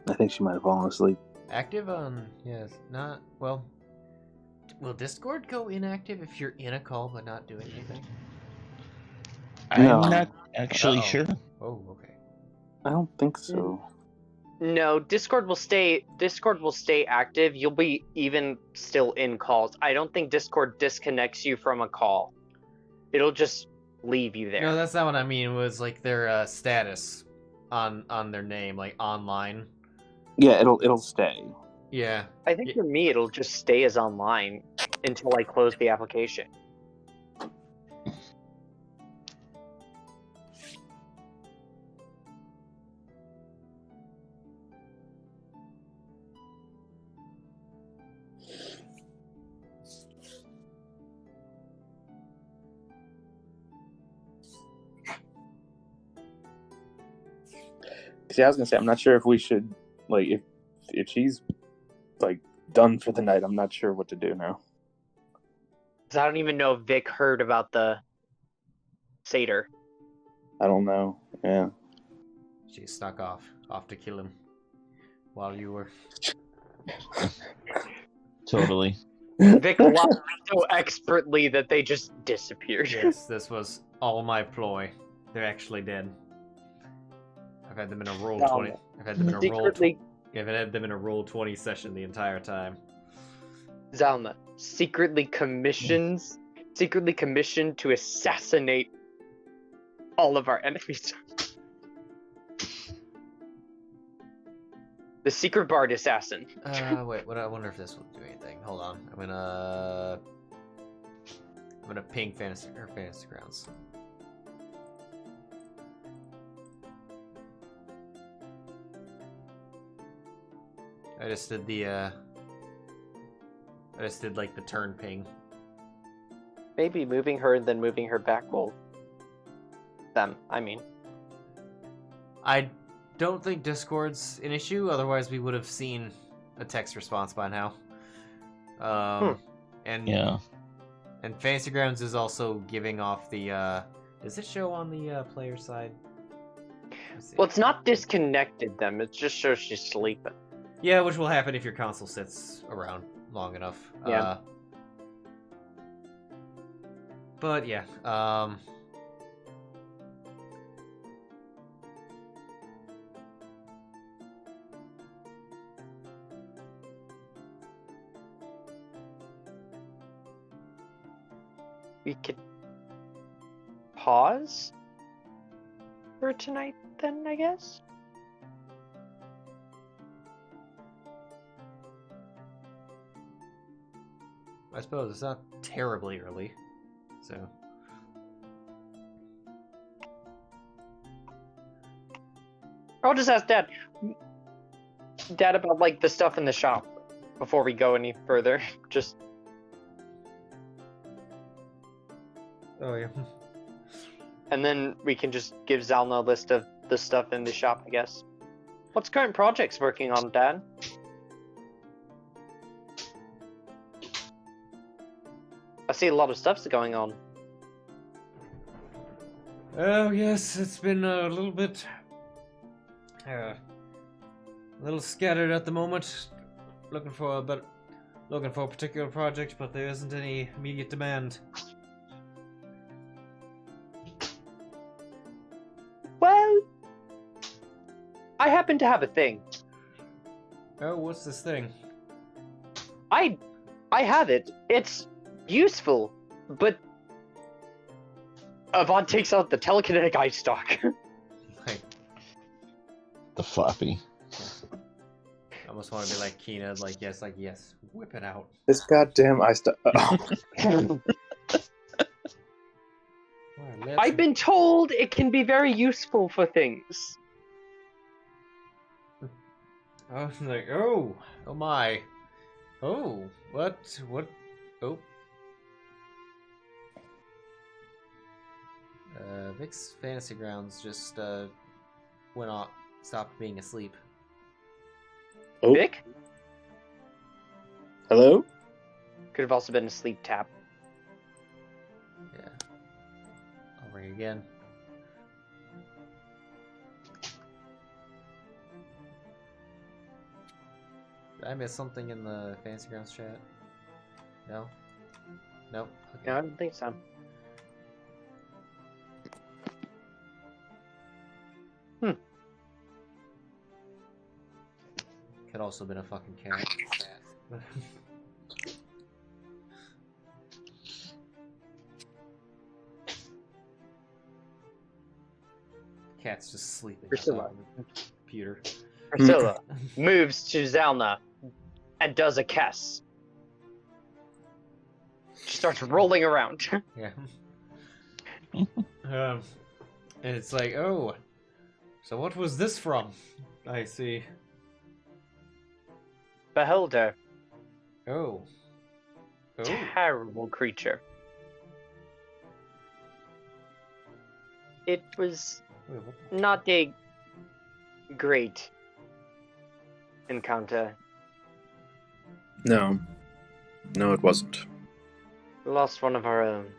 I think she might have fallen asleep. Active on... yes, not... well... Will Discord go inactive if you're in a call but not doing anything? No. I'm not actually sure. Oh, okay. I don't think so. No, Discord will stay active. You'll be even still in calls. I don't think Discord disconnects you from a call. It'll just leave you there. No, that's not what I mean. It was like their status on their name, like online. Yeah, it'll stay. Yeah. I think for me, it'll just stay as online until I close the application. See, I was gonna say, I'm not sure if we should, like, if she's, like, done for the night, I'm not sure what to do now. 'Cause I don't even know if Vic heard about the satyr. I don't know. Yeah. She snuck off to kill him while you were... Totally. Vic lied so expertly that they just disappeared. Yes, this was all my ploy. They're actually dead. I've had them in a roll 20. I've had them in a roll. I've had them in a roll 20 session the entire time. Zylna secretly commissioned to assassinate all of our enemies. The secret bard assassin. Wait. What? I wonder if this will do anything. Hold on. I'm gonna ping fantasy grounds. I just did like the turn ping. Maybe moving her and then moving her back will... I don't think Discord's an issue, otherwise we would have seen a text response by now. And And Fantasy Grounds is also giving off the, does it show on the player side? Well, it's not disconnected them, it just shows she's sleeping. Yeah, which will happen if your console sits around long enough. Yeah. But yeah, we could pause for tonight then, I guess? I suppose it's not terribly early, so. I'll just ask Dad. Dad about, like, the stuff in the shop before we go any further. Just... Oh, yeah. And then we can just give Zylna a list of the stuff in the shop, I guess. What's current projects working on, Dad? I see a lot of stuff's going on. Oh, yes, it's been a little bit... a little scattered at the moment. Looking for a particular project, but there isn't any immediate demand. Well, I happen to have a thing. Oh, what's this thing? I have it. It's useful, but Avon takes out the telekinetic eye stalk. Like, The floppy. I almost want to be like Kina, like yes, whip it out. This goddamn ice stuff. I've been told it can be very useful for things. I was like, oh my. Oh, what, oh. Vic's Fantasy Grounds just, went off, stopped being asleep. Oh. Vic? Hello? Could have also been a sleep tap. Yeah. I'll ring again. Did I miss something in the Fantasy Grounds chat? No? Nope. Okay. No, I don't think so. Could also have been a fucking cat. Cat's just sleeping Priscilla. on the computer. Priscilla moves to Zylna and does a Kess. She starts rolling around. Yeah. And it's like, oh, so what was this from? I see. Beholder. Oh. Oh. Terrible creature. It was Wait, what? not a great encounter. No. No, it wasn't. We lost one of our own.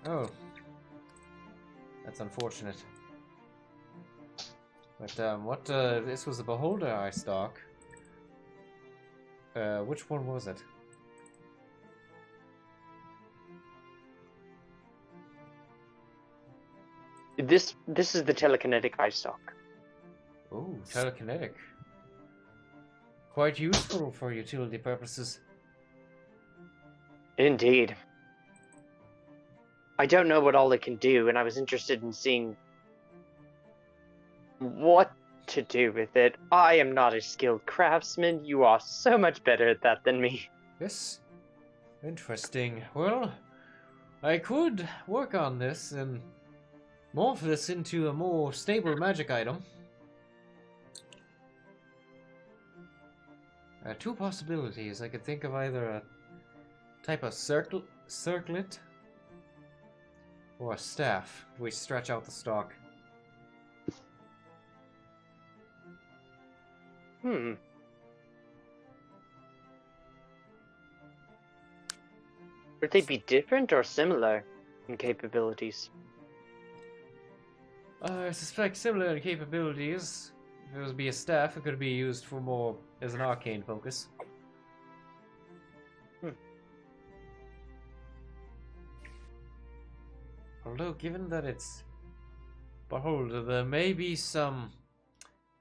Oh. That's unfortunate. But, what, this was a Beholder eye stalk. Which one was it? This is the telekinetic eye stalk. Oh, telekinetic. Quite useful for utility purposes. Indeed. I don't know what all it can do, and I was interested in seeing what to do with it. I am not a skilled craftsman. You are so much better at that than me. Yes. Interesting. Well, I could work on this and morph this into a more stable magic item. Two possibilities. I could think of either a type of circlet or a staff if we stretch out the stalk. Would they be different or similar in capabilities? I suspect similar in capabilities. If it was to be a staff, it could be used for more as an arcane focus. Although, given that it's Beholder, there may be some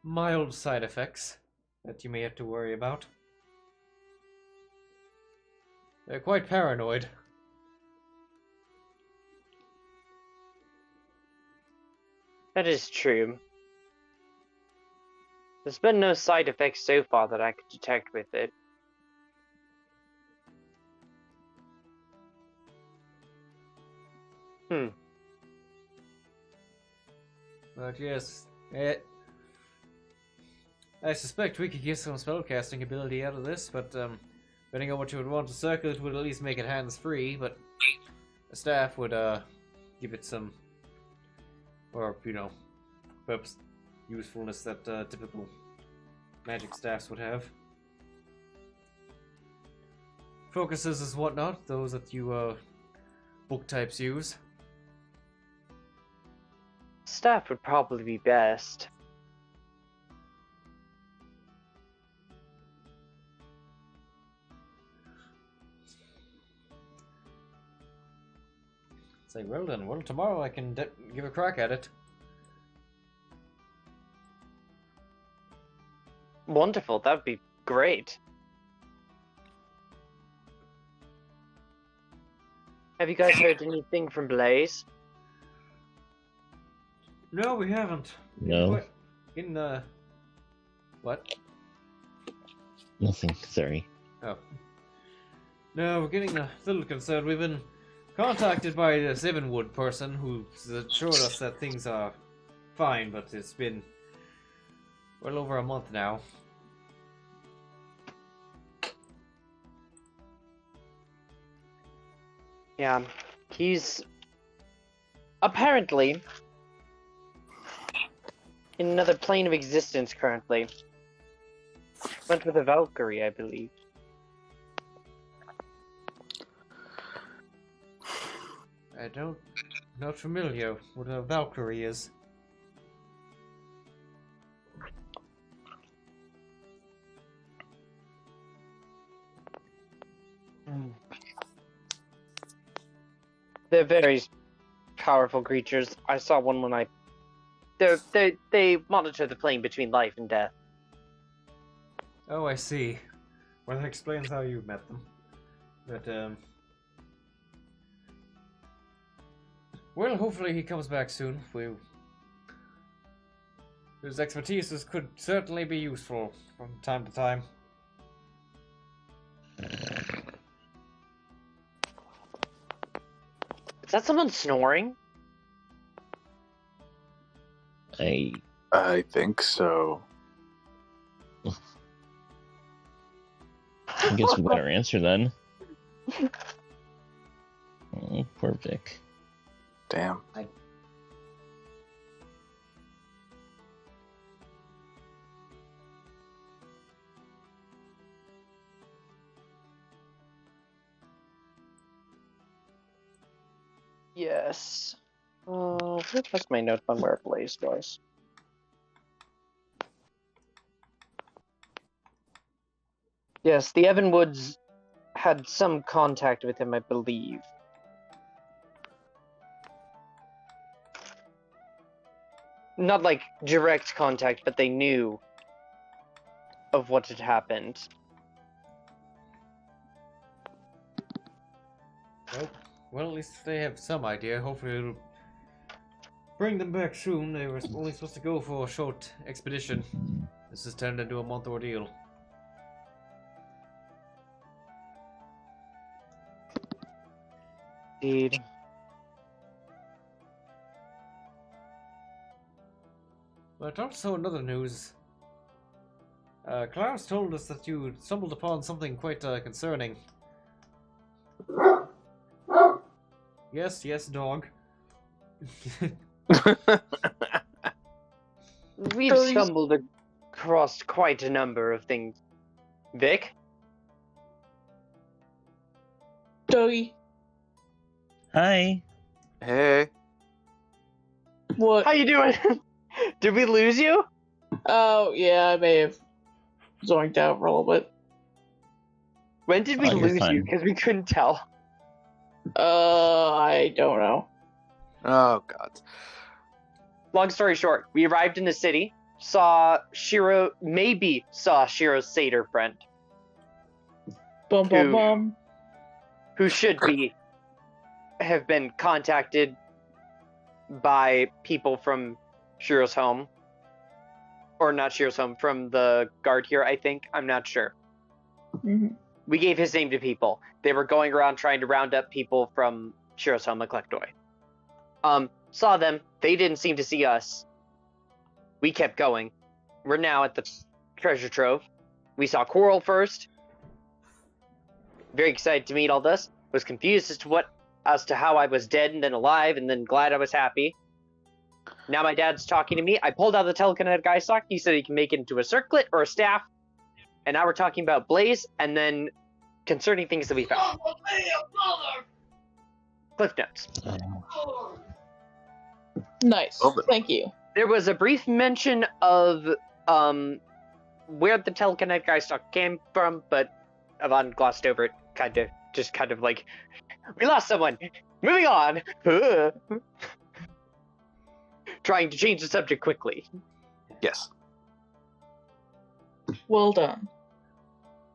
mild side effects that you may have to worry about. They're quite paranoid. That is true. There's been no side effects so far that I could detect with it. But yes, I suspect we could get some spellcasting ability out of this, but depending on what you would want to circle, it would at least make it hands-free, but a staff would give it some, or, you know, perhaps usefulness that typical magic staffs would have. Focuses is whatnot, those that you book types use. Staff would probably be best. Say, well then, well tomorrow I can give a crack at it. Wonderful, that would be great. Have you guys heard anything from Blaze? No, we haven't. No. What? Nothing, sorry. Oh. No, we're getting a little concerned. We've been contacted by this Evanwood person who assured us that things are fine, but it's been well over a month now. Yeah, he's apparently in another plane of existence currently. Went with a Valkyrie, I believe. Not familiar what a Valkyrie is. They're very powerful creatures. I saw one when they monitor the plane between life and death. Oh, I see. Well, that explains how you met them. But, well, hopefully he comes back soon. His expertise could certainly be useful from time to time. Is that someone snoring? I think so. I guess we better answer then. Oh, poor Vic. Damn. Yes. That's my note on where Blaze goes. Yes, the Evanwoods had some contact with him, I believe. Not like direct contact, but they knew of what had happened. Well, at least they have some idea. Hopefully it'll bring them back soon. They were only supposed to go for a short expedition. This has turned into a month ordeal. Indeed. But also another news. Clarence told us that you stumbled upon something quite concerning. Yes, dog. We've stumbled across quite a number of things. Vic? Dougie, Hi. Hey. What? How you doing? Did we lose you? Oh, yeah, I may have zoinked out for a little bit. When did we You're lose you? fine. Because we couldn't tell. I don't know. Oh God. Long story short, we arrived in the city, saw Sheero's satyr friend, Bum bum bum. who should have been contacted by people from Sheero's home. Or not Sheero's home, from the guard here, I think. I'm not sure. Mm-hmm. We gave his name to people. They were going around trying to round up people from Sheero's home, Eclectoi. Saw them. They didn't seem to see us. We kept going. We're now at the treasure trove. We saw Coral first. Very excited to meet all this. Was confused as to how I was dead and then alive, and then glad I was happy. Now my dad's talking to me. I pulled out the telekinetic eye sock. He said he can make it into a circlet or a staff. And now we're talking about Blaze, and then concerning things that we found. Cliff notes. Nice. Over. Thank you. There was a brief mention of where the telekinetic eye sock came from, but Yvonne glossed over it, kind of like, we lost someone. Moving on. Trying to change the subject quickly. Yes. Well done.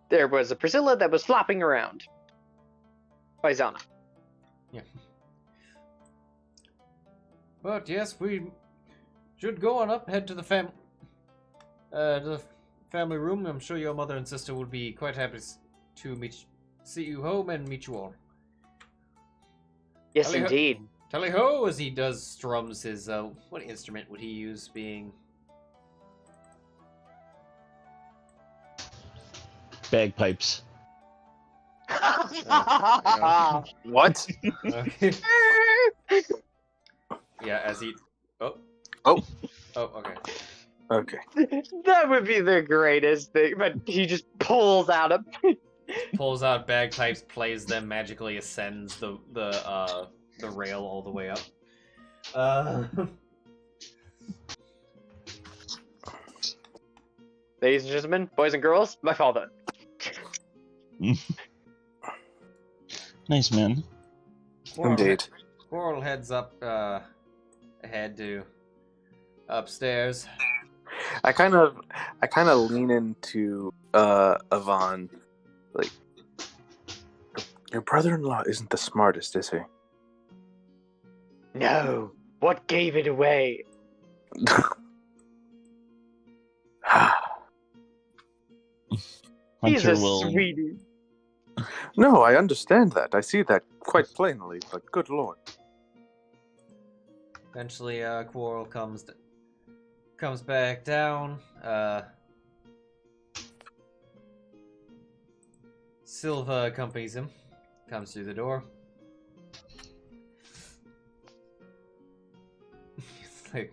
There was a Priscilla that was flopping around. By Zylna. Yeah. But yes, we should go on up, head to the family room. I'm sure your mother and sister will be quite happy to see you home and meet you all. Yes, Tally-ho. indeed. Tally ho, as he strums his, what instrument would he use being? Bagpipes. What? Okay. Yeah, as he, oh, okay. Okay. That would be the greatest thing, but he just pulls out Pulls out bagpipes, plays them, magically ascends the rail all the way up. Ladies and gentlemen, boys and girls, my father. Nice, man. Indeed. Coral heads up, ahead to upstairs. I kind of lean into Yvonne, like, your brother-in-law isn't the smartest, is he? No. What gave it away? He's Hunter a will. sweetie. No, I understand that. I see that quite plainly, but good lord. Eventually, Coral comes back down. Silva accompanies him. Comes through the door. Like,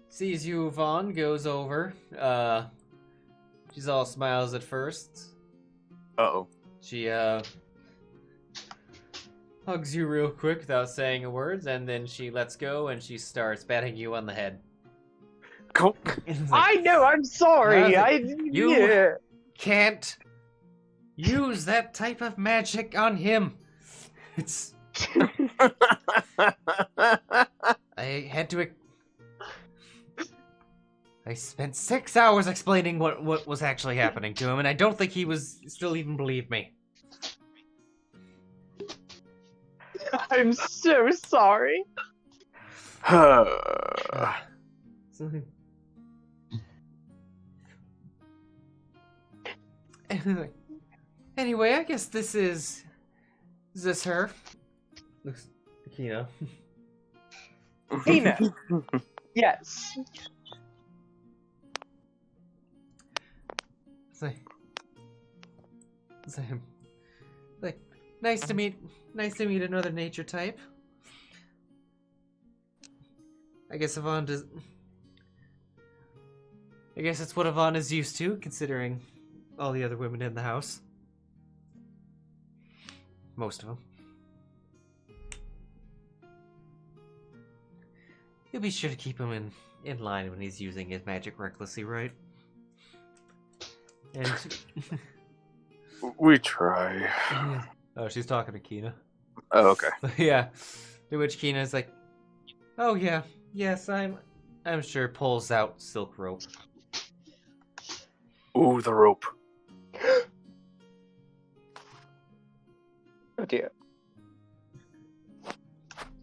sees you, Vaughn, goes over. She's all smiles at first. Uh-oh. She hugs you real quick without saying a word, and then she lets go and she starts batting you on the head. Go. I know, I'm sorry. You can't use that type of magic on him. It's. I had to. I spent 6 hours explaining what was actually happening to him, and I don't think he still even believed me. I'm so sorry. Anyway, I guess this is this her? Looks Hina. Hina. Yes. Like, nice to meet another nature type. I guess it's what Yvonne is used to, considering all the other women in the house. most of them. You'll be sure to keep him in line when he's using his magic recklessly, right? And We try. oh, she's talking to Kina. Oh, okay. Yeah. To which Kina is like, oh yeah, yes, I'm sure, pulls out silk rope. Ooh, the rope. Oh dear.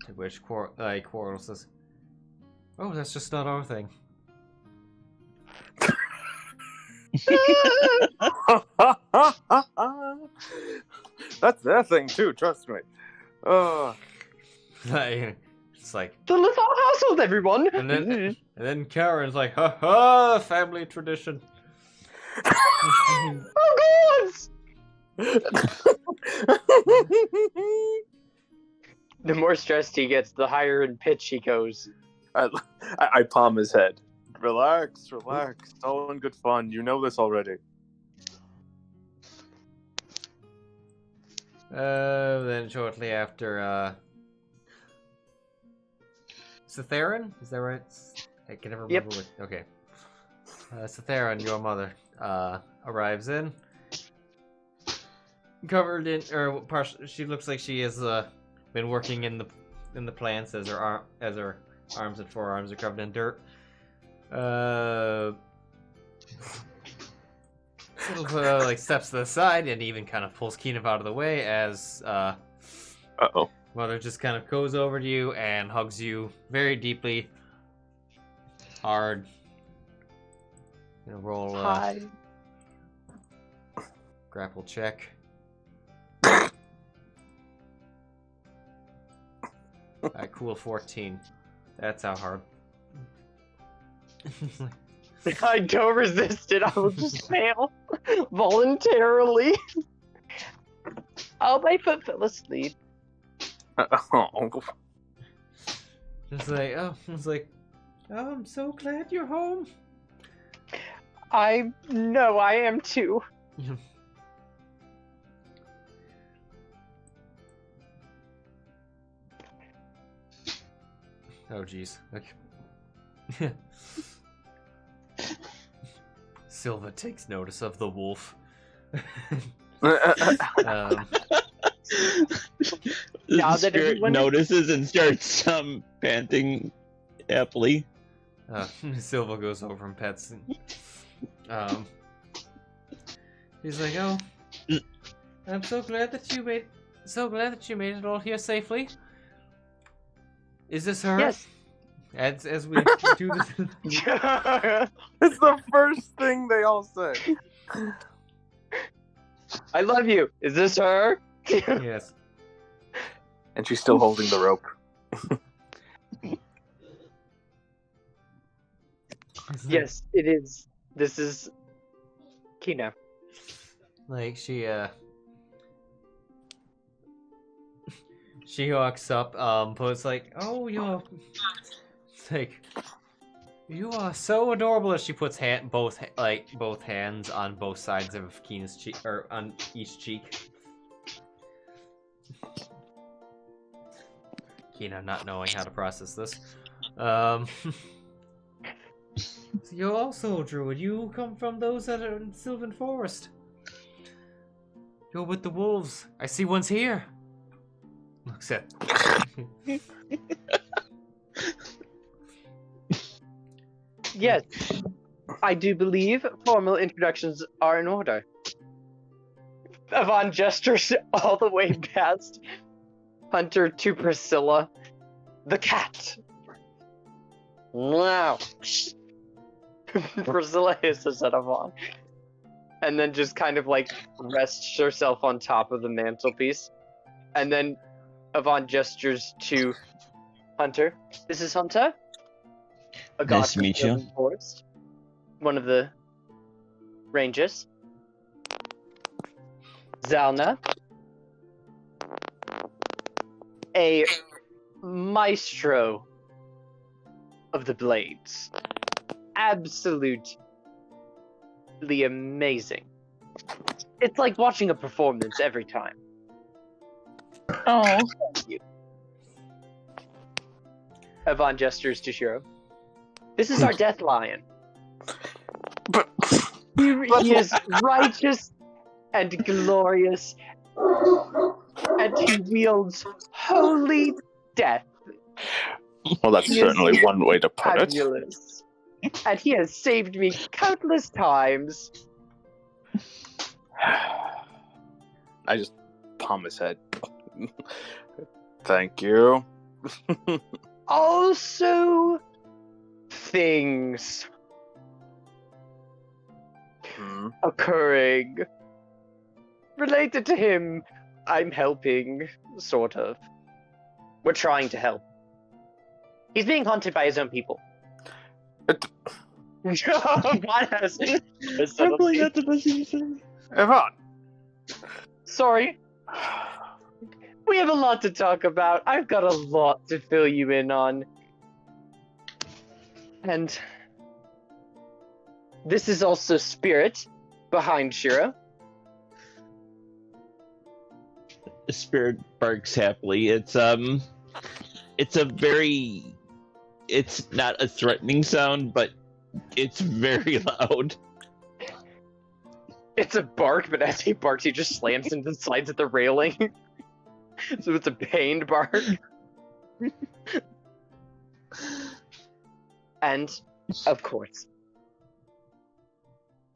To which Quarrel says, oh, that's just not our thing. That's their thing too, trust me. It's like The little household, everyone! and then Karen's like, ha ha, family tradition. Oh god! The more stressed he gets, the higher in pitch he goes. I palm his head. Relax, relax. It's all in good fun. You know this already. Then shortly after, Cytherin? Is that right? I can never remember what. Okay. Cytherin, your mother, arrives in. Covered in, or she looks like she has, been working in the plants as her arms and forearms are covered in dirt. Like steps to the side and even kind of pulls Keenan out of the way as Mother just kind of goes over to you and hugs you very deeply, hard. Gonna roll grapple check. Cool 14. That's how hard. I don't resist it. I will just fail voluntarily. Oh, my foot fell asleep. It's like, oh, I'm so glad you're home. I know, I am too. Oh, jeez. Okay. Silva takes notice of the wolf. Now that everyone notices and starts panting happily. Silva goes over and pets. He's like, "Oh, I'm so glad that you made it all here safely. Is this her?" Yes. As we do this. It's the first thing they all say. I love you. Is this her? Yes. And she's still holding the rope. Yes, it is. This is Kina. Like she walks up, but it's like, oh, it's like, you are so adorable. As she puts both hands on both sides of Kina's cheek, or on each cheek. Kina not knowing how to process this. You're also a druid. You come from those that are in Sylvan Forest. You're with the wolves. I see one's here. Looks at. Yes, I do believe formal introductions are in order. Yvonne gestures all the way past Hunter to Priscilla, the cat. Wow. Priscilla hisses at Yvonne, and then just kind of like rests herself on top of the mantelpiece, and then Yvonne gestures to Hunter. This is Hunter. A god nice to meet you. Forest, one of the rangers. Zylna, a maestro of the blades. Absolutely amazing. It's like watching a performance every time. Oh. Thank you. Yvonne gestures to Sheero. This is our death lion. But He is righteous and glorious, and he wields holy death. well, that's He is certainly one way to put it. fabulous. And he has saved me countless times. I just palm his head. Thank you. Also, things occurring related to him. I'm helping, sort of. We're trying to help. He's being haunted by his own people. What has Probably not the best thing. Yvonne. Sorry. We have a lot to talk about. I've got a lot to fill you in on. And this is also Spirit behind Sheero. The spirit barks happily. It's a very, it's not a threatening sound, but it's very loud. It's a bark, but as he barks, he just slams into the sides of the railing. So it's a pained bark. And, of course,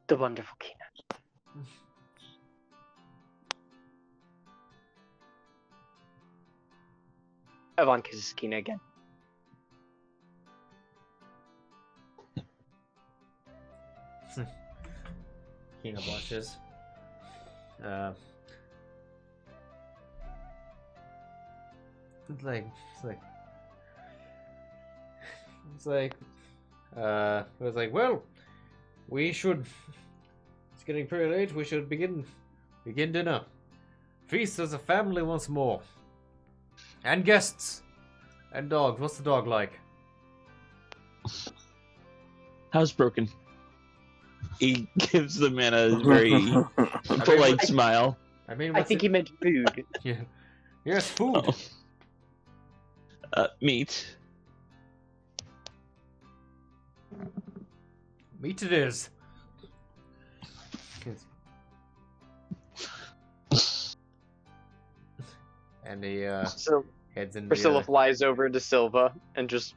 the wonderful Kina. Yvonne kisses Kina again. Kina blushes. It's like, well, we should, it's getting pretty late, we should begin dinner. Feast as a family once more. And guests. And dogs. What's the dog like? Housebroken. He gives the man a very polite smile. I think he meant food. Yeah. Yes, food. Oh. Meat. Meat it is. And he So heads into Priscilla flies over to Silva and just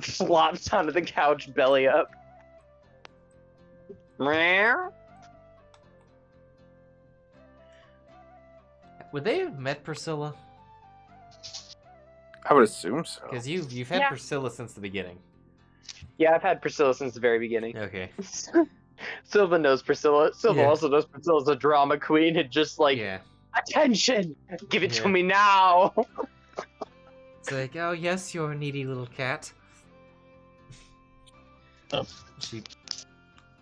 flops onto the couch, belly up. Would they have met Priscilla? I would assume so. Because you've had Priscilla since the beginning. Yeah, I've had Priscilla since the very beginning. Okay. Silva knows Priscilla. Silva also knows Priscilla's a drama queen and just like, attention! Give it to me now! It's like, oh yes, you're a needy little cat. Oh.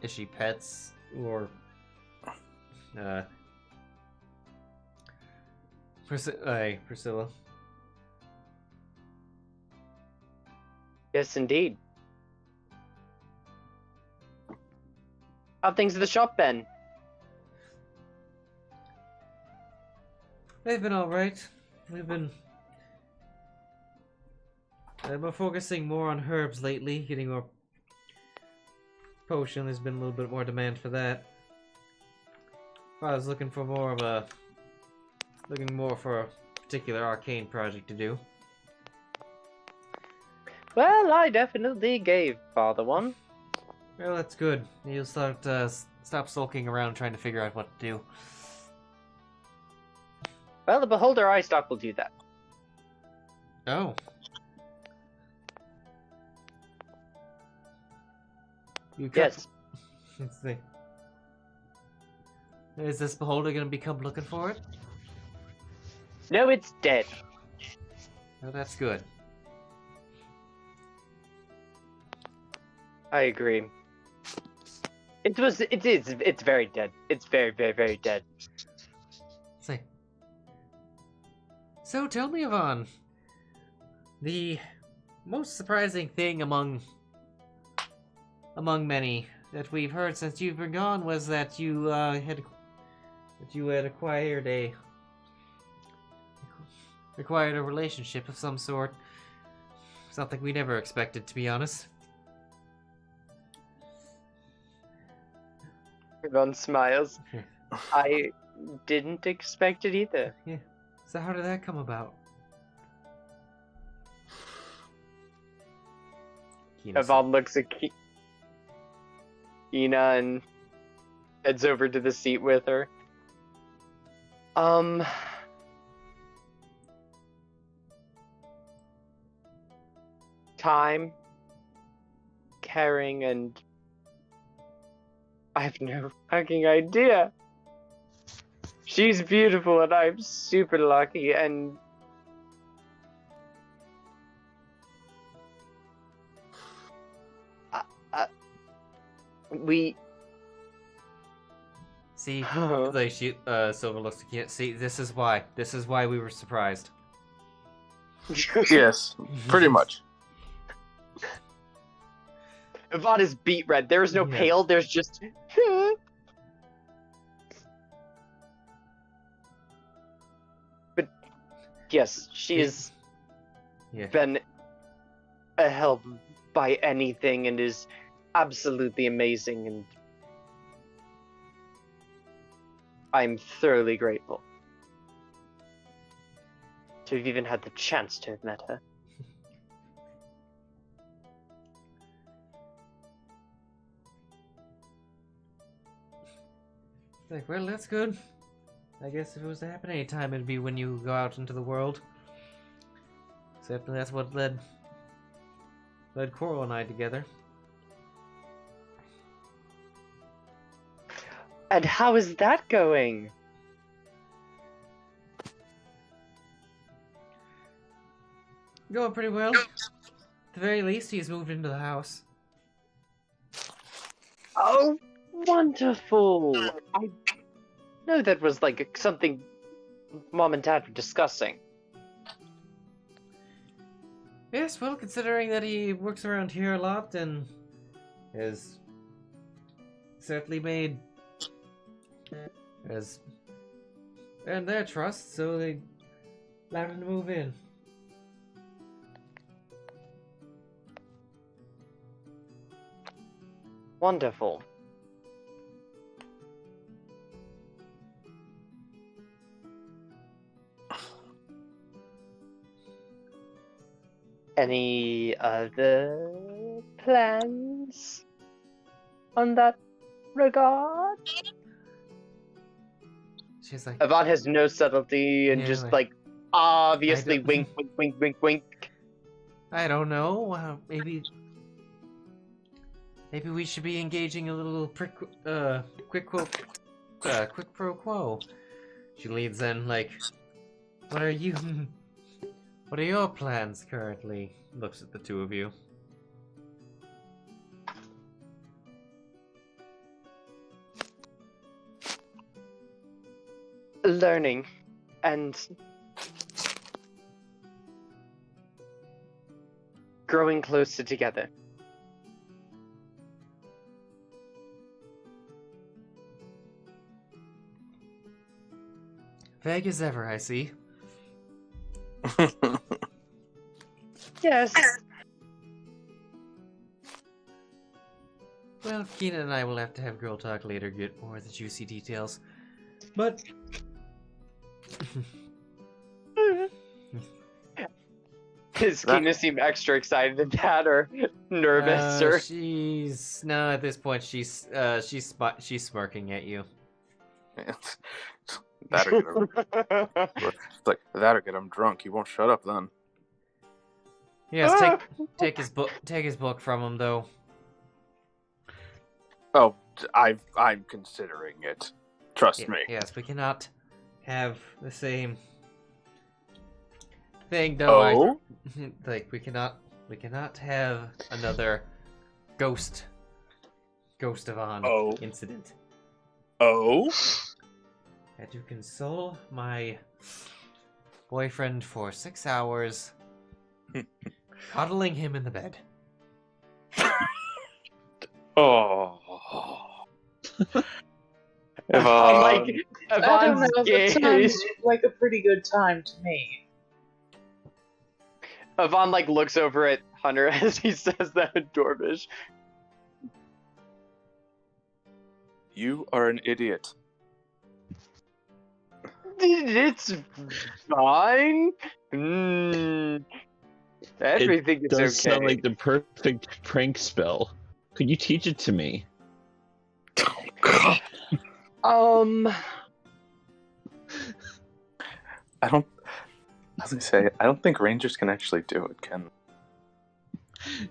Is she pets or Priscilla? Yes, indeed. How things at the shop been? They've been alright. We've been we're focusing more on herbs lately, getting more potion. There's been a little bit more demand for that. I was looking for a particular arcane project to do. Well, I definitely gave Father one. Well, that's good. You'll start stop sulking around trying to figure out what to do. Well, the Beholder Eye stock will do that. Oh. Yes. Let's see. Is this Beholder gonna come looking for it? No, it's dead. Oh, that's good. I agree. It's very dead. It's very, very, very dead. See. So tell me, Yvonne, the most surprising thing among many that we've heard since you've been gone was that you had acquired a required a relationship of some sort. Something we never expected, to be honest. Yvonne smiles. I didn't expect it either. Yeah. So how did that come about? Yvonne looks at Ina and heads over to the seat with her. Time, caring, and I have no fucking idea. She's beautiful and I'm super lucky, and we see, like Silver looks to Kina. See, this is why we were surprised. Yes, pretty much. Yvonne is beet red. There is no pale, there's just... But, yes, she has been a help by anything and is absolutely amazing, and I'm thoroughly grateful to have even had the chance to have met her. Like, well, that's good. I guess if it was to happen any time, it'd be when you go out into the world. Except that's what led Coral and I together. And how is that going? Going pretty well. At the very least, he's moved into the house. Oh, wonderful! I know that was like something Mom and Dad were discussing. Yes, well, considering that he works around here a lot and has certainly has earned their trust, so they allowed him to move in. Wonderful. Any other plans on that regard? She's like, Yvonne has no subtlety and just like obviously wink, wink, wink, wink, wink. I don't know. Maybe we should be engaging a little quid pro quo. She leads in like, what are your plans currently? Looks at the two of you. Learning and growing closer together. Vague as ever, I see. Yes. Well, Keenan and I will have to have girl talk later, get more of the juicy details. But... Does Keenan seem extra excited at that, or nervous, or...? No, at this point, she's smirking at you. That or get him drunk. He won't shut up then. Yes, take his book from him, though. Oh, I'm considering it. Trust me. Yes, we cannot have the same thing, though. Oh? We cannot have another Ghost of On incident. Oh? I had to console my boyfriend for 6 hours, coddling him in the bed. Oh. I don't know, that sounds like a pretty good time to me. Yvonne like looks over at Hunter as he says that in Dwarvish. You are an idiot. It's fine. Everything It is does okay. sound like the perfect prank spell. Could you teach it to me? I was gonna say, I don't think rangers can actually do it, can?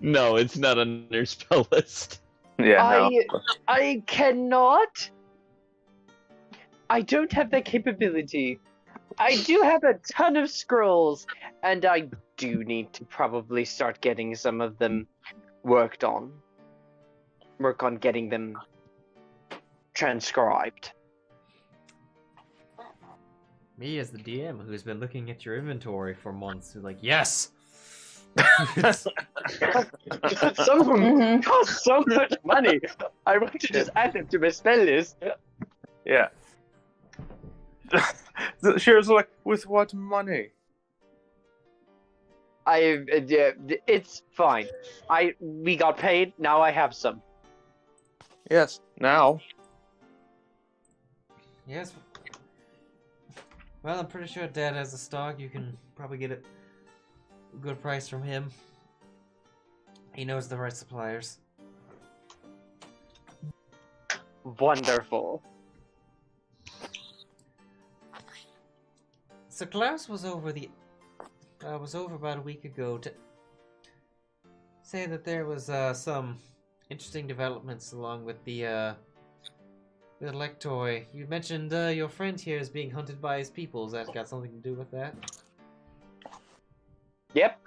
No, it's not on their spell list. Yeah, I cannot. I don't have that capability. I do have a ton of scrolls, and I do need to probably start getting some of them worked on. Work on getting them transcribed. Me as the DM who's been looking at your inventory for months, who's like, yes! Some of them cost so much money. I want to just add them to my spell list. Yeah. Sheero's like, with what money? It's fine. We got paid. Now I have some. Yes, now. Yes. Well, I'm pretty sure Dad has a stock. You can probably get a good price from him. He knows the right suppliers. Wonderful. So Klaus was over about a week ago to say that there was some interesting developments along with the Lectoy. You mentioned your friend here is being hunted by his people. Has that got something to do with that? Yep.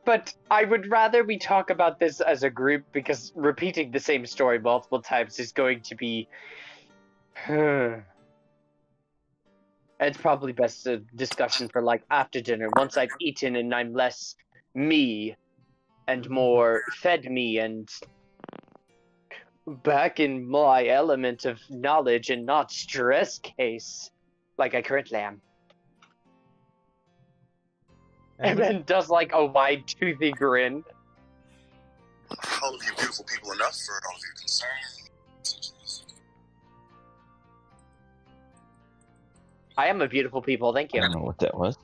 But I would rather we talk about this as a group, because repeating the same story multiple times is going to be... It's probably best a discussion for, like, after dinner, once I've eaten and I'm less me and more fed me and back in my element of knowledge and not stress case, like I currently am. And then does, like, a wide, toothy grin. All of you beautiful people enough for all of your concerns. I am a beautiful people, thank you. I don't know what that was.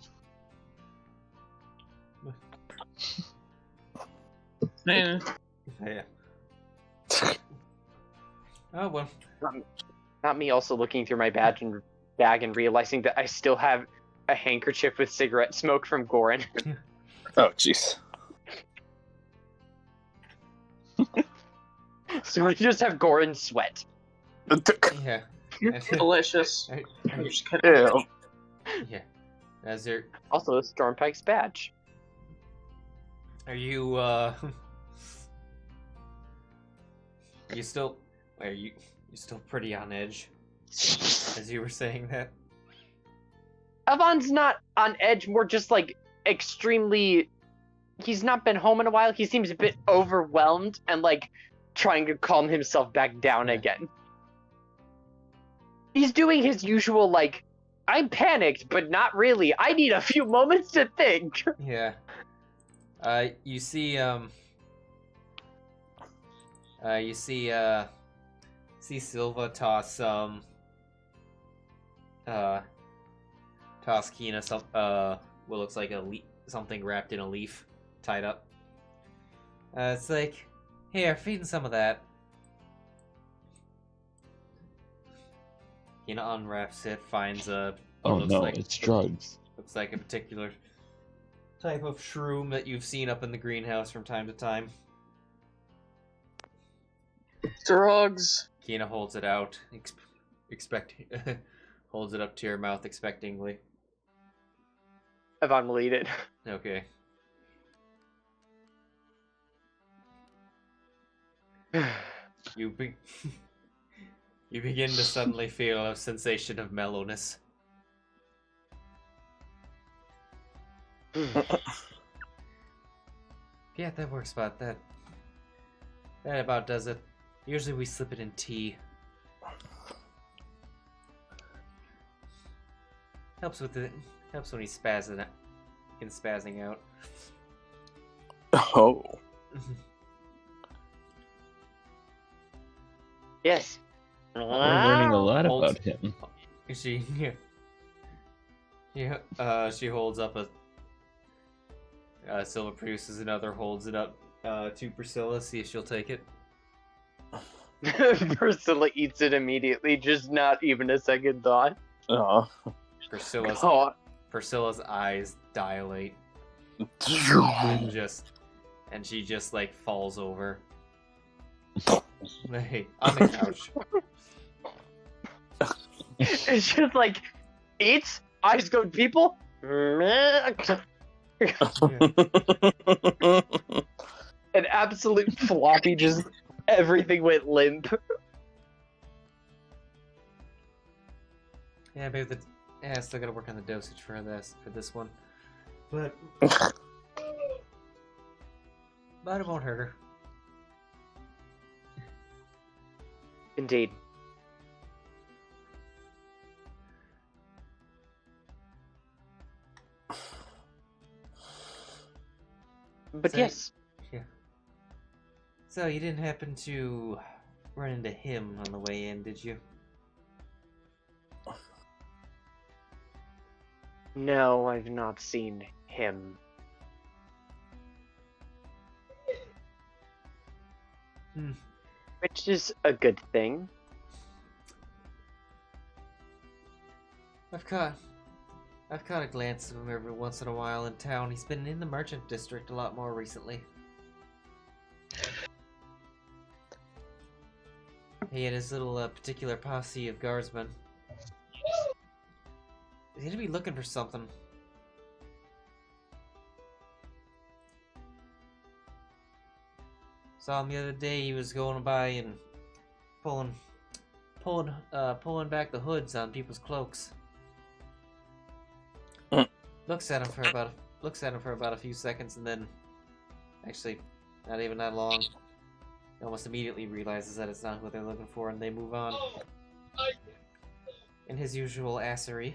Yeah. Yeah. Oh, well. Not me also looking through my bag and realizing that I still have a handkerchief with cigarette smoke from Goran. Oh, jeez. So I just have Goran sweat. Yeah. Delicious. I'm just kidding. Ew. Yeah. As there, Also, Stormpike's badge. are you you still you're still pretty on edge, as you were saying that? Avon's not on edge, more just like extremely. He's not been home in a while. He seems a bit overwhelmed and like trying to calm himself back down again. He's doing his usual like, I'm panicked, but not really. I need a few moments to think. Yeah. You see Silva toss Kina what looks like something wrapped in a leaf, tied up. It's like, here, feeding some of that. Kina unwraps it, finds a. Oh no, it's drugs. Looks like a particular type of shroom that you've seen up in the greenhouse from time to time. Drugs. Kina holds it out, holds it up to your mouth expectingly. Avon will eat it. Okay. You begin to suddenly feel a sensation of mellowness. Yeah, that works about that. That about does it. Usually we slip it in tea. Helps with the helps when he's spazzing out. Oh. Yes. We're learning a lot Holds- about him. She holds up a Silva produces another, holds it up to Priscilla, see if she'll take it. Priscilla eats it immediately, just not even a second thought. Oh. Priscilla's eyes dilate and she just like falls over. Hey, on the couch. It's just like, eats, eyes go to people. An absolute floppy, just everything went limp. Yeah, maybe still gotta work on the dosage for this one. But it won't hurt her. Indeed. But So- yes. Yeah. So you didn't happen to run into him on the way in, did you? No, I've not seen him. Which is a good thing. I've caught a glance of him every once in a while in town. He's been in the merchant district a lot more recently. He had his little particular posse of guardsmen. He seemed to be looking for something. Saw him the other day. He was going by and pulling back the hoods on people's cloaks. Looks at him for about a few seconds, and then, actually, not even that long, he almost immediately realizes that it's not what they're looking for, and they move on. In his usual assery.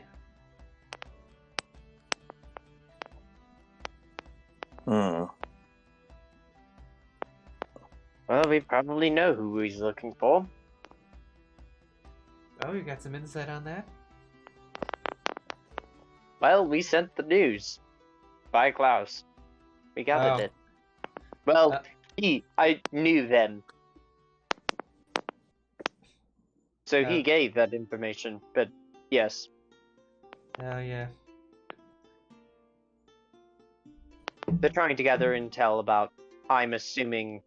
Well, we probably know who he's looking for. Oh, you got some insight on that? Well, we sent the news. By Klaus. We gathered it. Well, I knew then. So he gave that information, but yes. Oh, yeah. They're trying to gather intel about, I'm assuming,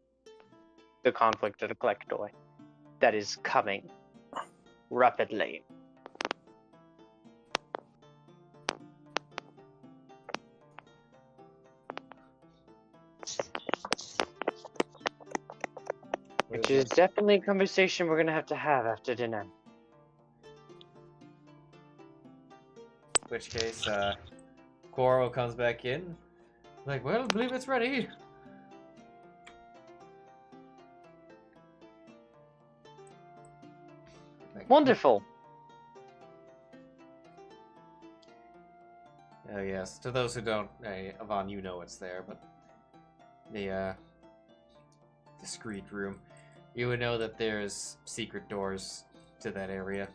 the conflict at the Collector that is coming rapidly. Which is definitely a conversation we're gonna have to have after dinner. In which case, Quoro comes back in. Like, well, I believe it's ready. Wonderful. Oh yes. To those who don't, Yvonne, you know it's there, but the discreet room, you would know that there's secret doors to that area.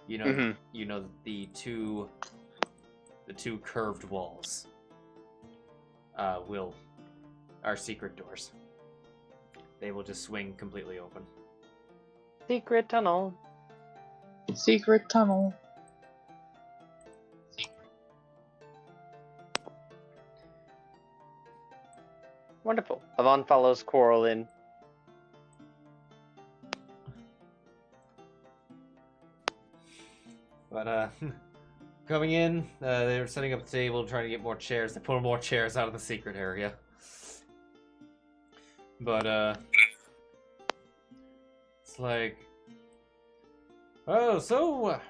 You know, you know that the two curved walls are secret doors. They will just swing completely open. Secret tunnel. Secret tunnel. Wonderful. Yvonne follows Coral in. But coming in, they're setting up the table, trying to get more chairs. They pull more chairs out of the secret area. But it's like, oh, so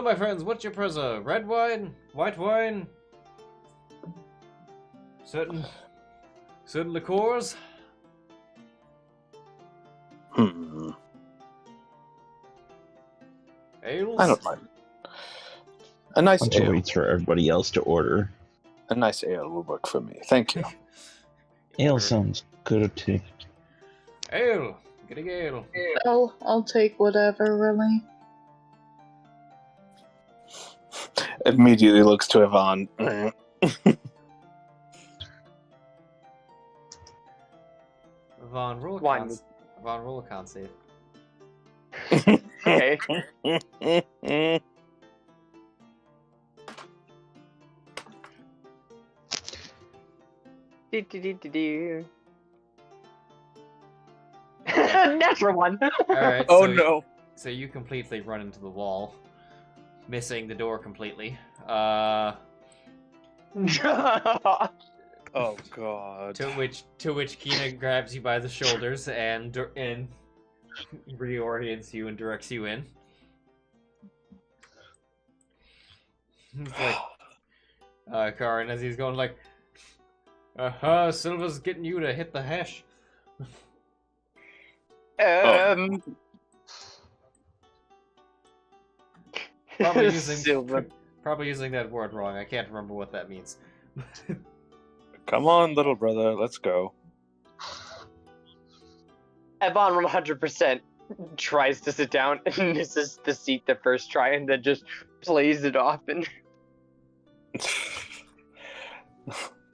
my friends, what's your preza? Red wine, white wine, certain liqueurs. Hmm. Ales? I don't mind. A nice Bunch of ale. waits for everybody else to order. A nice ale will work for me. Thank you. Ale sounds good too. Ale! Getting ale. I'll take whatever, really. Immediately looks to Yvonne. Vaughn, roll Wine. a con save. Okay. Do. Natural one. Alright, Oh so, no. So you completely run into the wall, missing the door completely. Oh god. To which Kina grabs you by the shoulders and reorients you and directs you in. It's like, Karin, as he's going like, Silva's getting you to hit the hash. Probably using that word wrong. I can't remember what that means. Come on, little brother, let's go. Evan 100% tries to sit down and misses the seat the first try and then just plays it off and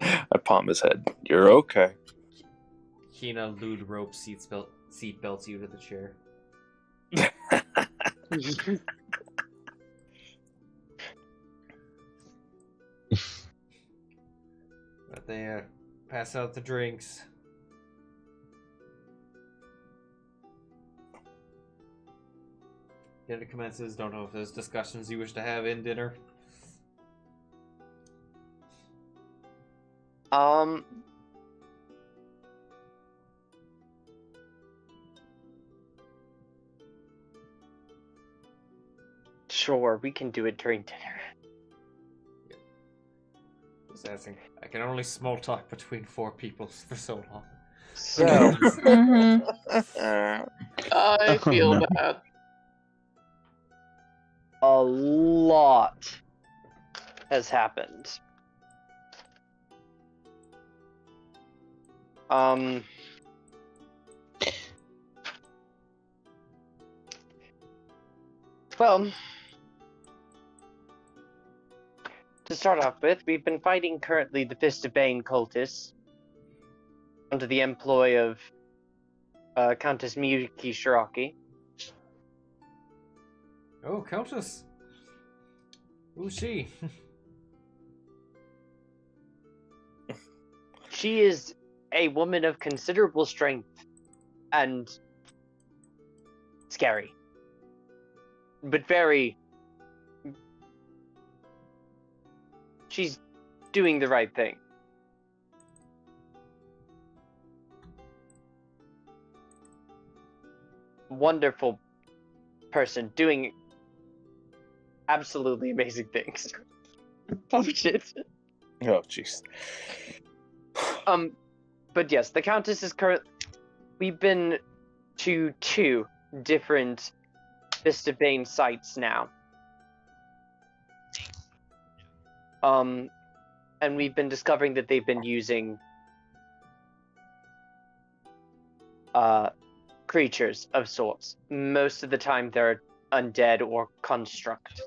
I palm his head. You're okay. Kina lewd rope seat belts you to the chair. But they pass out the drinks. Dinner commences. Don't know if there's discussions you wish to have in dinner. Sure, we can do it during dinner. Just asking. I can only small talk between 4 people for so long. So, I feel bad. a lot has happened. Well, to start off with, we've been fighting currently the Fist of Bane cultists under the employ of Countess Miyuki Shiraki. Oh, Countess! Who's she? She is a woman of considerable strength and scary, but she's doing the right thing. Wonderful person doing absolutely amazing things. Oh shit. Oh jeez. But yes, the Countess is we've been to 2 different Fist of Bane sites now. And we've been discovering that they've been using creatures of sorts. Most of the time they're undead or construct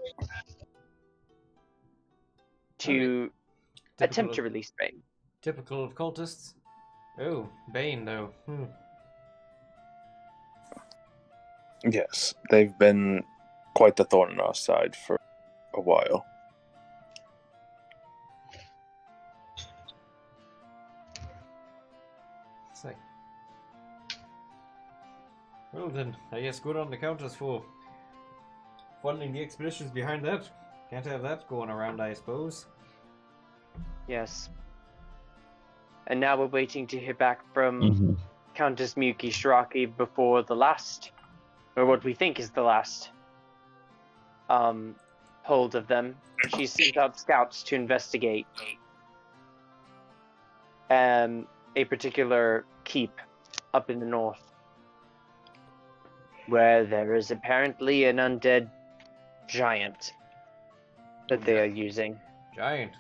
to attempt to release Bane. Typical of cultists. Oh, Bane though. Yes, they've been quite the thorn in our side for a while. Say. Well then, I guess good on the Countess for funding the expeditions behind that. Can't have that going around, I suppose. Yes. And now we're waiting to hear back from Countess Miyuki Shiraki before the last, or what we think is the last, hold of them. She sent out scouts to investigate a particular keep up in the north, where there is apparently an undead giant. that they are using. Giant.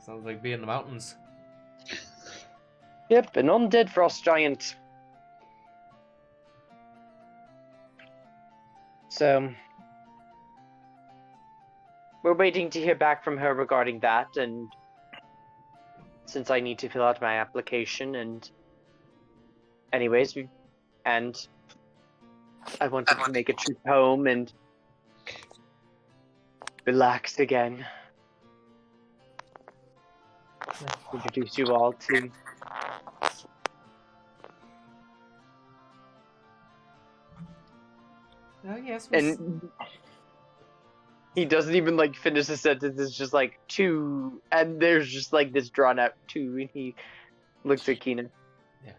Sounds like being in the mountains. Yep, an undead frost giant. So, we're waiting to hear back from her regarding that, and since I need to fill out my application, and anyways, and I wanted to make a trip home and relax again. Introduce you all to... Oh, yes. And he doesn't even like finish the sentence. It's just like two, and there's just like this drawn out two, and he looks at Keenan. Yeah.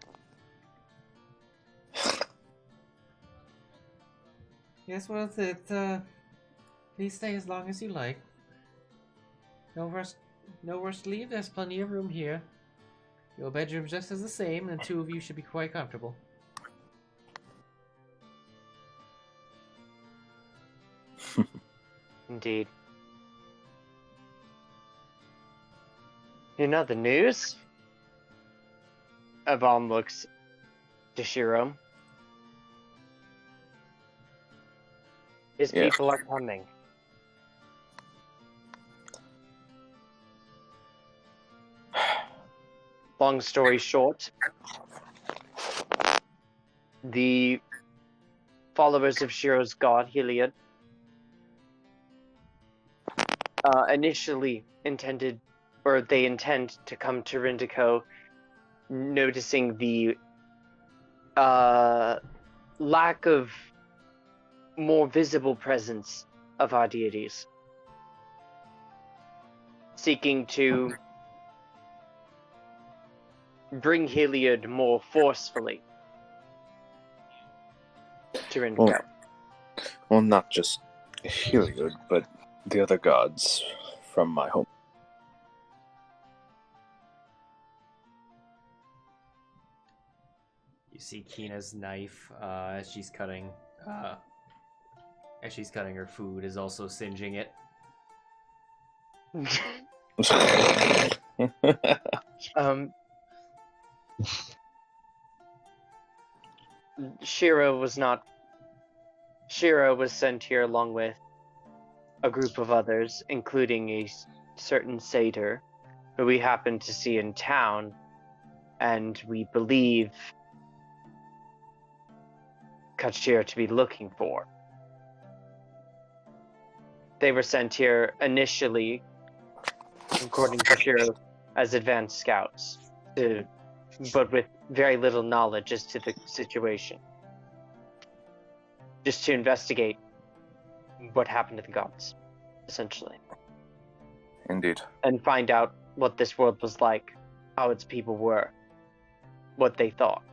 Yes, well, please stay as long as you like. No rush to leave. There's plenty of room here. Your bedroom's just as the same, and the two of you should be quite comfortable. Indeed. In other news, Avon looks to Sheero. His people are coming. Long story short, the followers of Sheero's god, Heliod, initially intended, or they intend to come to Rindico, noticing the lack of more visible presence of our deities, seeking to bring Heliod more forcefully to Rindico. Well, not just Heliod, but the other gods from my home. You see Kina's knife as she's cutting her food is also singeing it. Sheero was sent here along with a group of others, including a certain satyr who we happened to see in town, and we believe Kachir to be looking for. They were sent here initially, according to Sheero, as advanced scouts, but with very little knowledge as to the situation. Just to investigate what happened to the gods, essentially. Indeed. And find out what this world was like, how its people were, what they thought.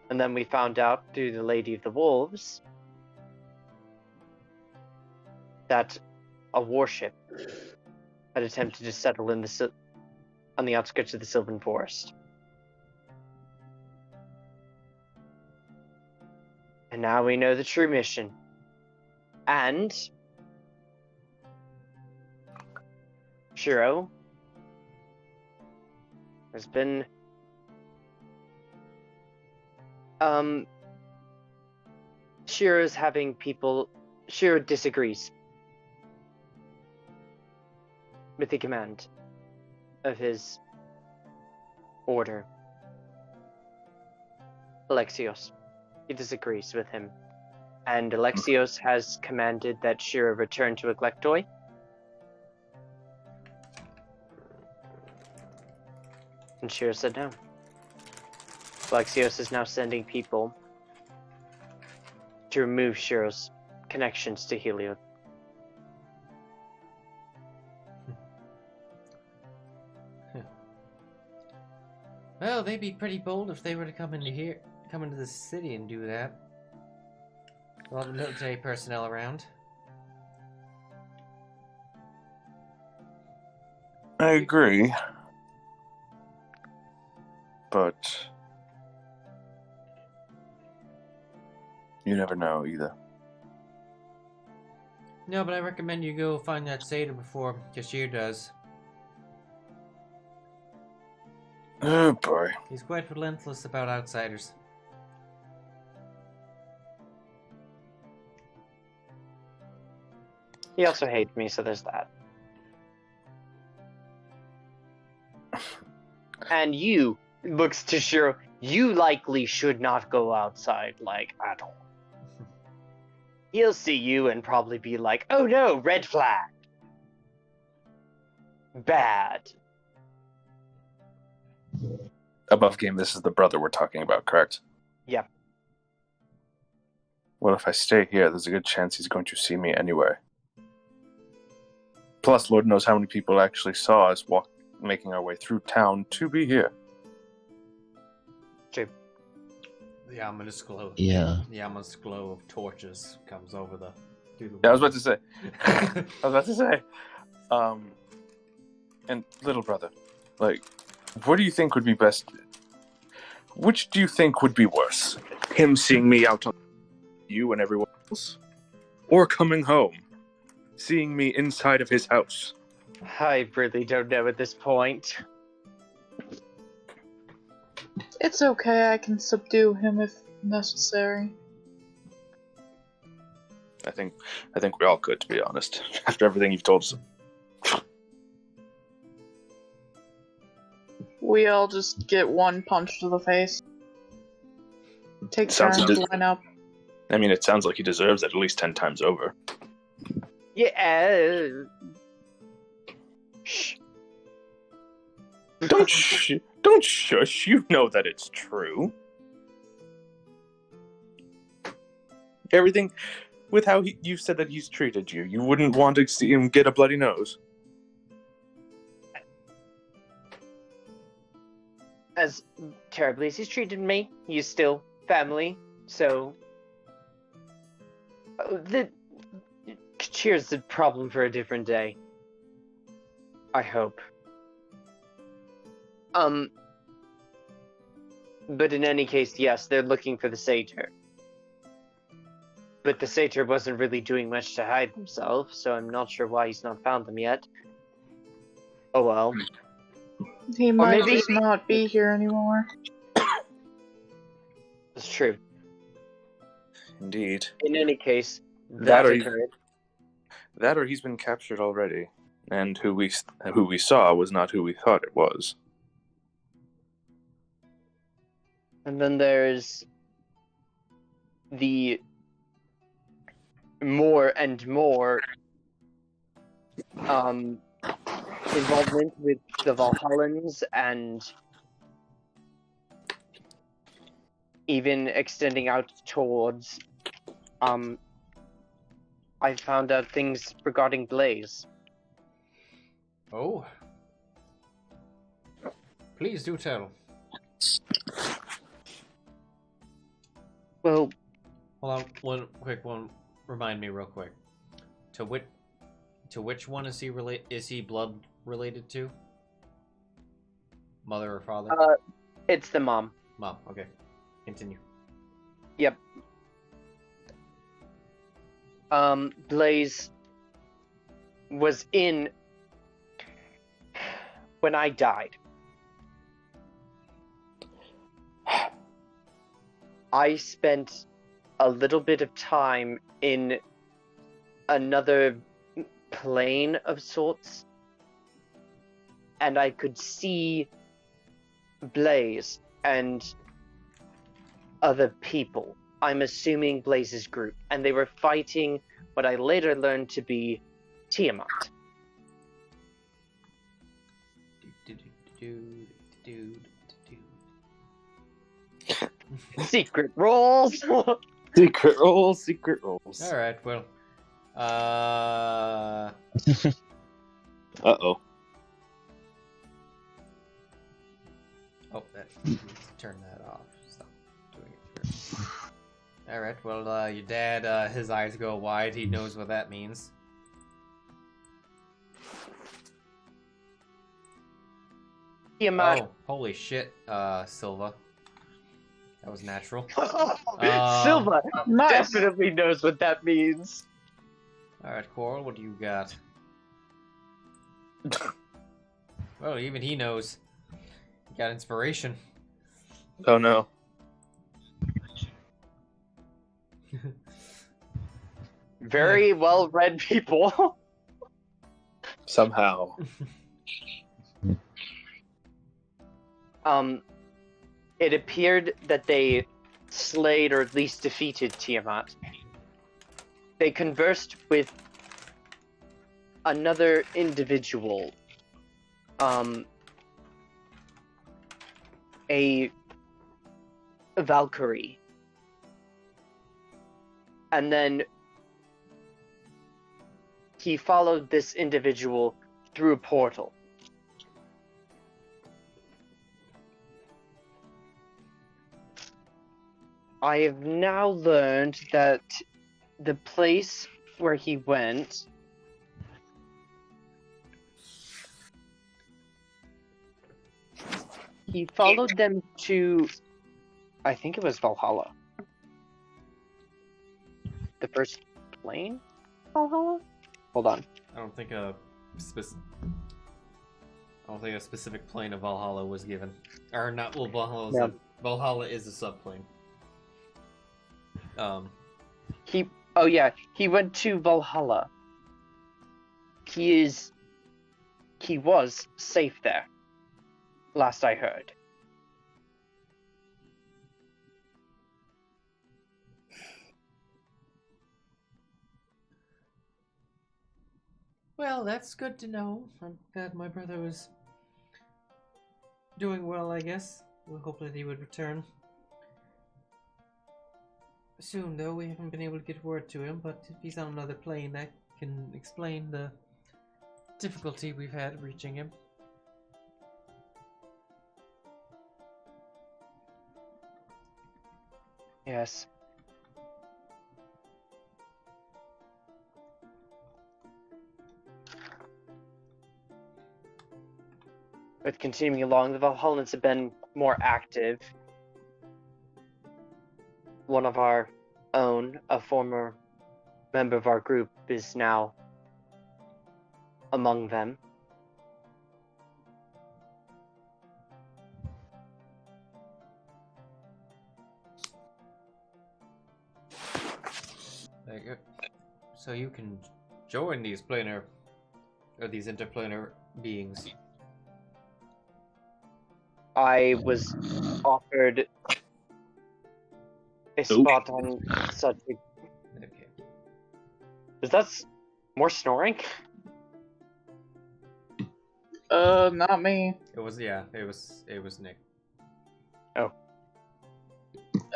And then we found out through the Lady of the Wolves that a warship had attempted to settle in on the outskirts of the Sylvan Forest. And now we know the true mission. And Sheero has been Sheero's having people... Sheero disagrees with the command of his order, Alexios. He disagrees with him. And Alexios has commanded that Sheero return to Eclectoi. And Sheero said no. Alexios is now sending people to remove Sheero's connections to Heliod. Well, they'd be pretty bold if they were to come into the city and do that. A lot of military personnel around. I agree. But you never know either. No, but I recommend you go find that satyr before Kashir does. Oh boy. He's quite relentless about outsiders. He also hates me, so there's that. And you, looks to Sheero, you likely should not go outside, like, at all. He'll see you and probably be like, oh no, red flag. Bad. Above game, this is the brother we're talking about, correct? Yep. Well, if I stay here, there's a good chance he's going to see me anyway. Plus, Lord knows how many people actually saw us making our way through town to be here. True. The ominous glow. Yeah. The ominous glow of torches comes over the. Yeah, I was about to say. And little brother, like, what do you think would be best? Which do you think would be worse? Him seeing me out on you and everyone else? Or coming home, seeing me inside of his house? I really don't know at this point. It's okay, I can subdue him if necessary. I think we all could, to be honest, after everything you've told us. We all just get one punch to the face. Take turns to line up. I mean, it sounds like he deserves it at least 10 times over. Yeah. Shh. Don't shush. You know that it's true. Everything with how you said that he's treated you, you wouldn't want to see him get a bloody nose. As terribly as he's treated me, he's still family, so... Cheers the problem for a different day. I hope. But in any case, yes, they're looking for the satyr. But the satyr wasn't really doing much to hide himself, so I'm not sure why he's not found them yet. Oh well. He might just not be here anymore. That's true. Indeed. In any case, that or he's been captured already, and who we saw was not who we thought it was. And then there's the more and more involvement with the Valhallans, and even extending out towards I found out things regarding Blaze. Oh. Please do tell. Well, hold on, one quick one. Remind me real quick. To which one is he blood related to? Mother or father? It's the mom. Mom. Okay. Continue. Yep. Blaze was in when I died. I spent a little bit of time in another plane of sorts, and I could see Blaze and other people. I'm assuming Blaze's group, and they were fighting what I later learned to be Tiamat. Secret rolls. Secret rolls. All right. Well. Uh-oh. Oh, turn that off. Stop doing it here. All right. Well, your dad, his eyes go wide. He knows what that means. Tiamat. Oh, holy shit, Silva. That was natural. Silva definitely knows what that means. Alright, Coral, what do you got? Well, even he knows. He got inspiration. Oh no. Very well-read people. Somehow. It appeared that they slayed or at least defeated Tiamat. They conversed with another individual, a Valkyrie, and then he followed this individual through a portal. I have now learned that the place where he went he followed them to, I think it was Valhalla. The first plane? Valhalla? Hold on. I don't think a specific plane of Valhalla was given. Or not, well, Valhalla is a subplane. He went to Valhalla. He was safe there, last I heard. Well, that's good to know. I'm glad my brother was doing well, I guess. We'll hope that he would return soon, though. We haven't been able to get word to him, but if he's on another plane, that can explain the difficulty we've had reaching him. Yes. With continuing along, the Valhallans have been more active. One of our own, a former member of our group, is now among them. So you can join these planar, or these interplanar beings. I was offered a spot on such a... Okay. Is that more snoring? Not me. It was Nick. Oh.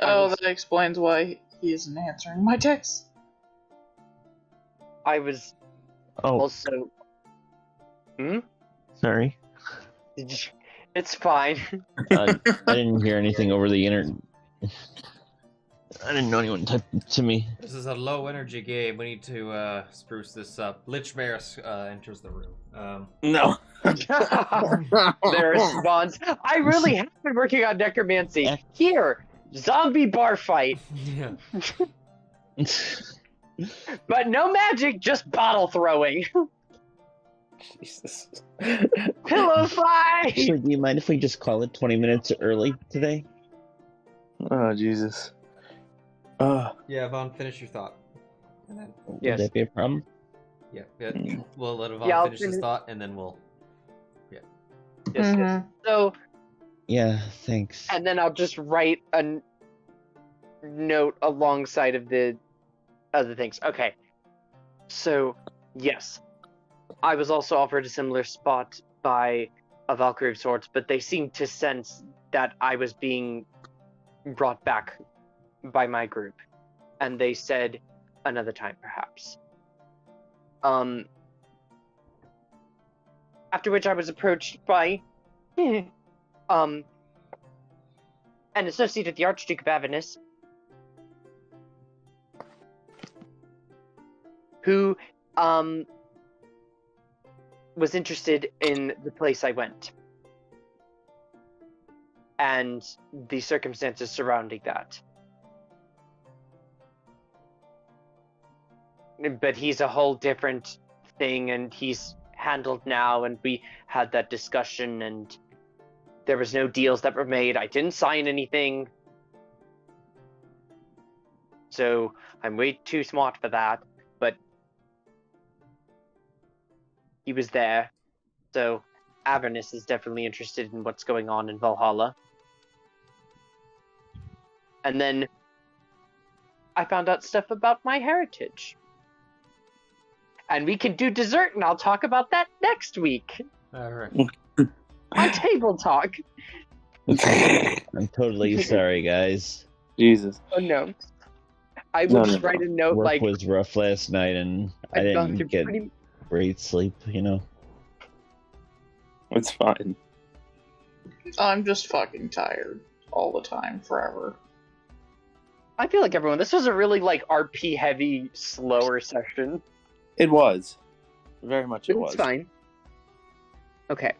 Oh, that explains why he isn't answering my texts. I was also... Sorry. It's fine. I didn't hear anything over the internet. I didn't know anyone typed to me. This is a low energy game. We need to spruce this up. Lichmare enters the room. No. Their response, I really have been working on necromancy. Here, zombie bar fight. Yeah. But no magic, just bottle throwing. Jesus. Pillow fight! Actually, do you mind if we just call it 20 minutes early today? Oh, Jesus. Yeah, Vaughn, finish your thought. And then, Would that be a problem? yeah. We'll let Vaughn finish his thought, and then we'll... Yeah. Yes. So... Yeah, thanks. And then I'll just write a note alongside of the other things. Okay. So, yes. I was also offered a similar spot by a Valkyrie of sorts, but they seemed to sense that I was being brought back by my group. And they said another time, perhaps. After which I was approached by an associate of the Archduke of Avernus, who was interested in the place I went and the circumstances surrounding that. but he's a whole different thing, and he's handled now, and we had that discussion, and there was no deals that were made. I didn't sign anything. So I'm way too smart for that, but he was there. So Avernus is definitely interested in what's going on in Valhalla. And then I found out stuff about my heritage. And we can do dessert, and I'll talk about that next week. Alright. On Table Talk. I'm totally sorry, guys. Jesus. Oh no. I will just write a note Work like... was rough last night, and I didn't get great sleep, you know? It's fine. I'm just fucking tired all the time, forever. I feel like everyone, this was a really, like, RP-heavy, slower session. It was. Very much it was. It's fine. Okay.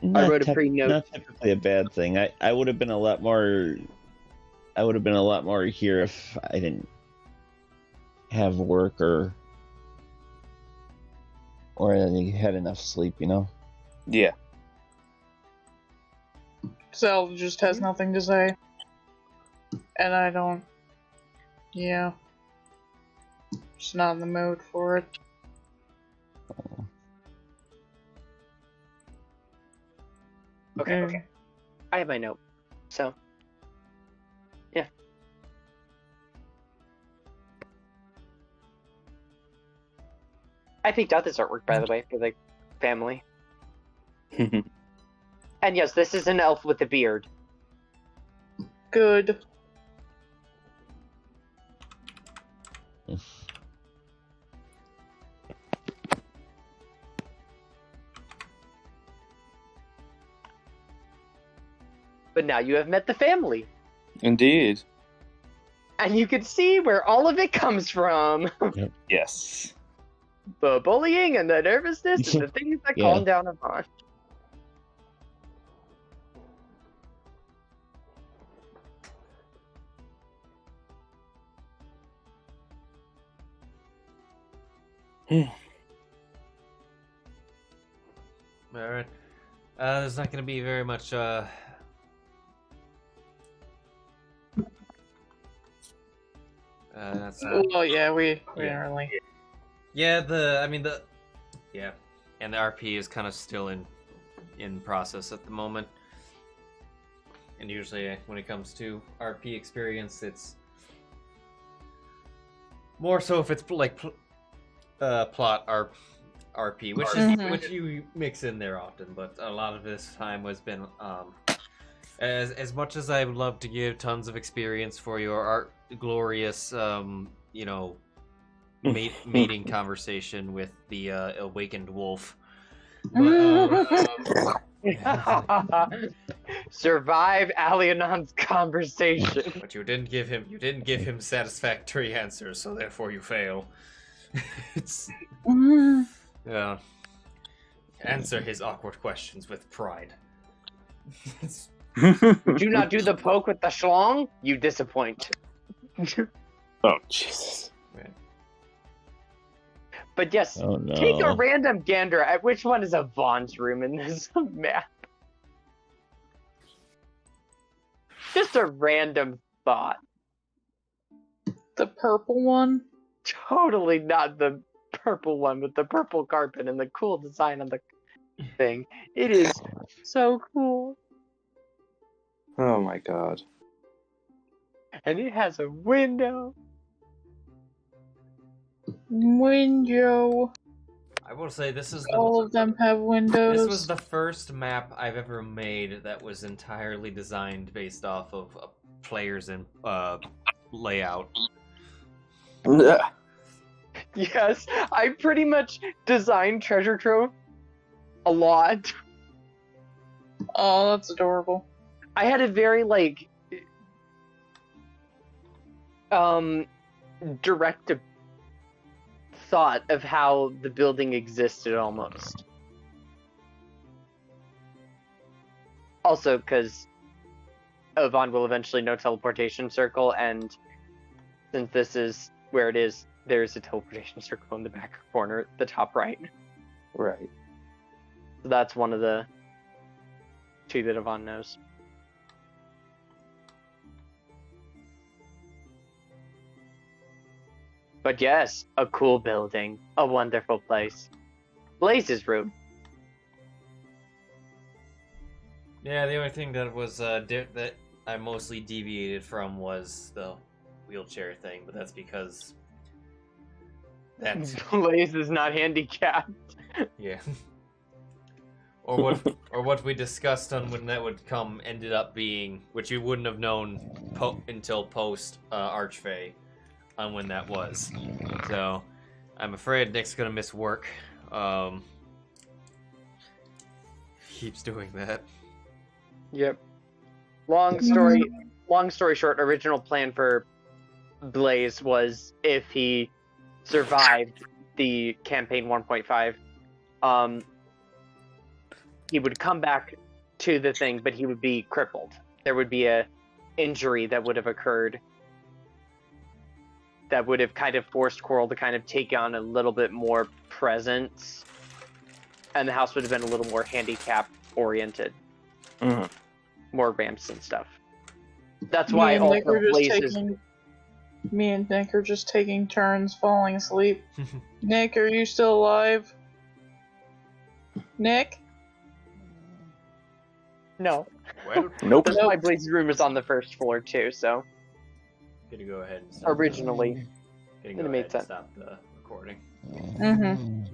Not I wrote a pre-note. Not typically a bad thing. I would have been a lot more... I would have been a lot more here if I didn't have work or I had enough sleep, you know? Yeah. Sal just has nothing to say. And I don't... Yeah. Just not in the mood for it. Okay. I have my note. So... yeah. I picked out this artwork, by the way, for the family. And yes, this is an elf with a beard. Good. But now you have met the family. Indeed. And you can see where all of it comes from. Yes. The bullying and the nervousness and the things that calm down upon. Alright. There's not going to be very much, that's not... Well, yeah, we early. Yeah, yeah, and the RP is kind of still in process at the moment. And usually when it comes to RP experience, it's more so if it's like plot RP, which you mix in there often, but a lot of this time has been as much as I would love to give tons of experience for your glorious you know, mating conversation with the awakened wolf. But, survive Alionon's conversation. But you didn't give him satisfactory answers, so therefore you fail. It's yeah. Answer his awkward questions with pride. Do not do the poke with the schlong, you disappoint. Oh, Jesus. But yes, take a random gander at which one is Yvonne's room in this map. Just a random thought. The purple one? Totally not the purple one with the purple carpet and the cool design on the thing. It is so cool. Oh my god. And it has a window. Window. I will say this is all of them have windows. This was the first map I've ever made that was entirely designed based off of players and layout. Yes, I pretty much designed Treasure Trove a lot. Oh, that's adorable. I had a very like direct thought of how the building existed almost. Also, because Yvonne will eventually know teleportation circle, and since this is where it is, there's a teleportation circle in the back corner, the top right. Right. So that's one of the two that Yvonne knows. But yes, a cool building, a wonderful place. Blaze's room. Yeah, the only thing that was that I mostly deviated from was the wheelchair thing, but that's because that's Blaze is not handicapped. yeah. Or what we discussed on when that would come ended up being, which you wouldn't have known until post Archfey on when that was. So I'm afraid Nick's gonna miss work. Keeps doing that. Yep. Long story short, original plan for Blaze was if he survived the campaign 1.5, he would come back to the thing, but he would be crippled. There would be a injury that would have occurred that would have kind of forced Coral to kind of take on a little bit more presence, and the house would have been a little more handicap oriented. Mm-hmm. More ramps and stuff. That's why all the places. Me and Nick are just taking turns falling asleep. Nick, are you still alive? Nick? No. Well, Nope. That's why Blaze's room is on the first floor too. So. Gonna go ahead and stop Originally. Gonna It go made ahead and sense. stop the recording. Mm-hmm.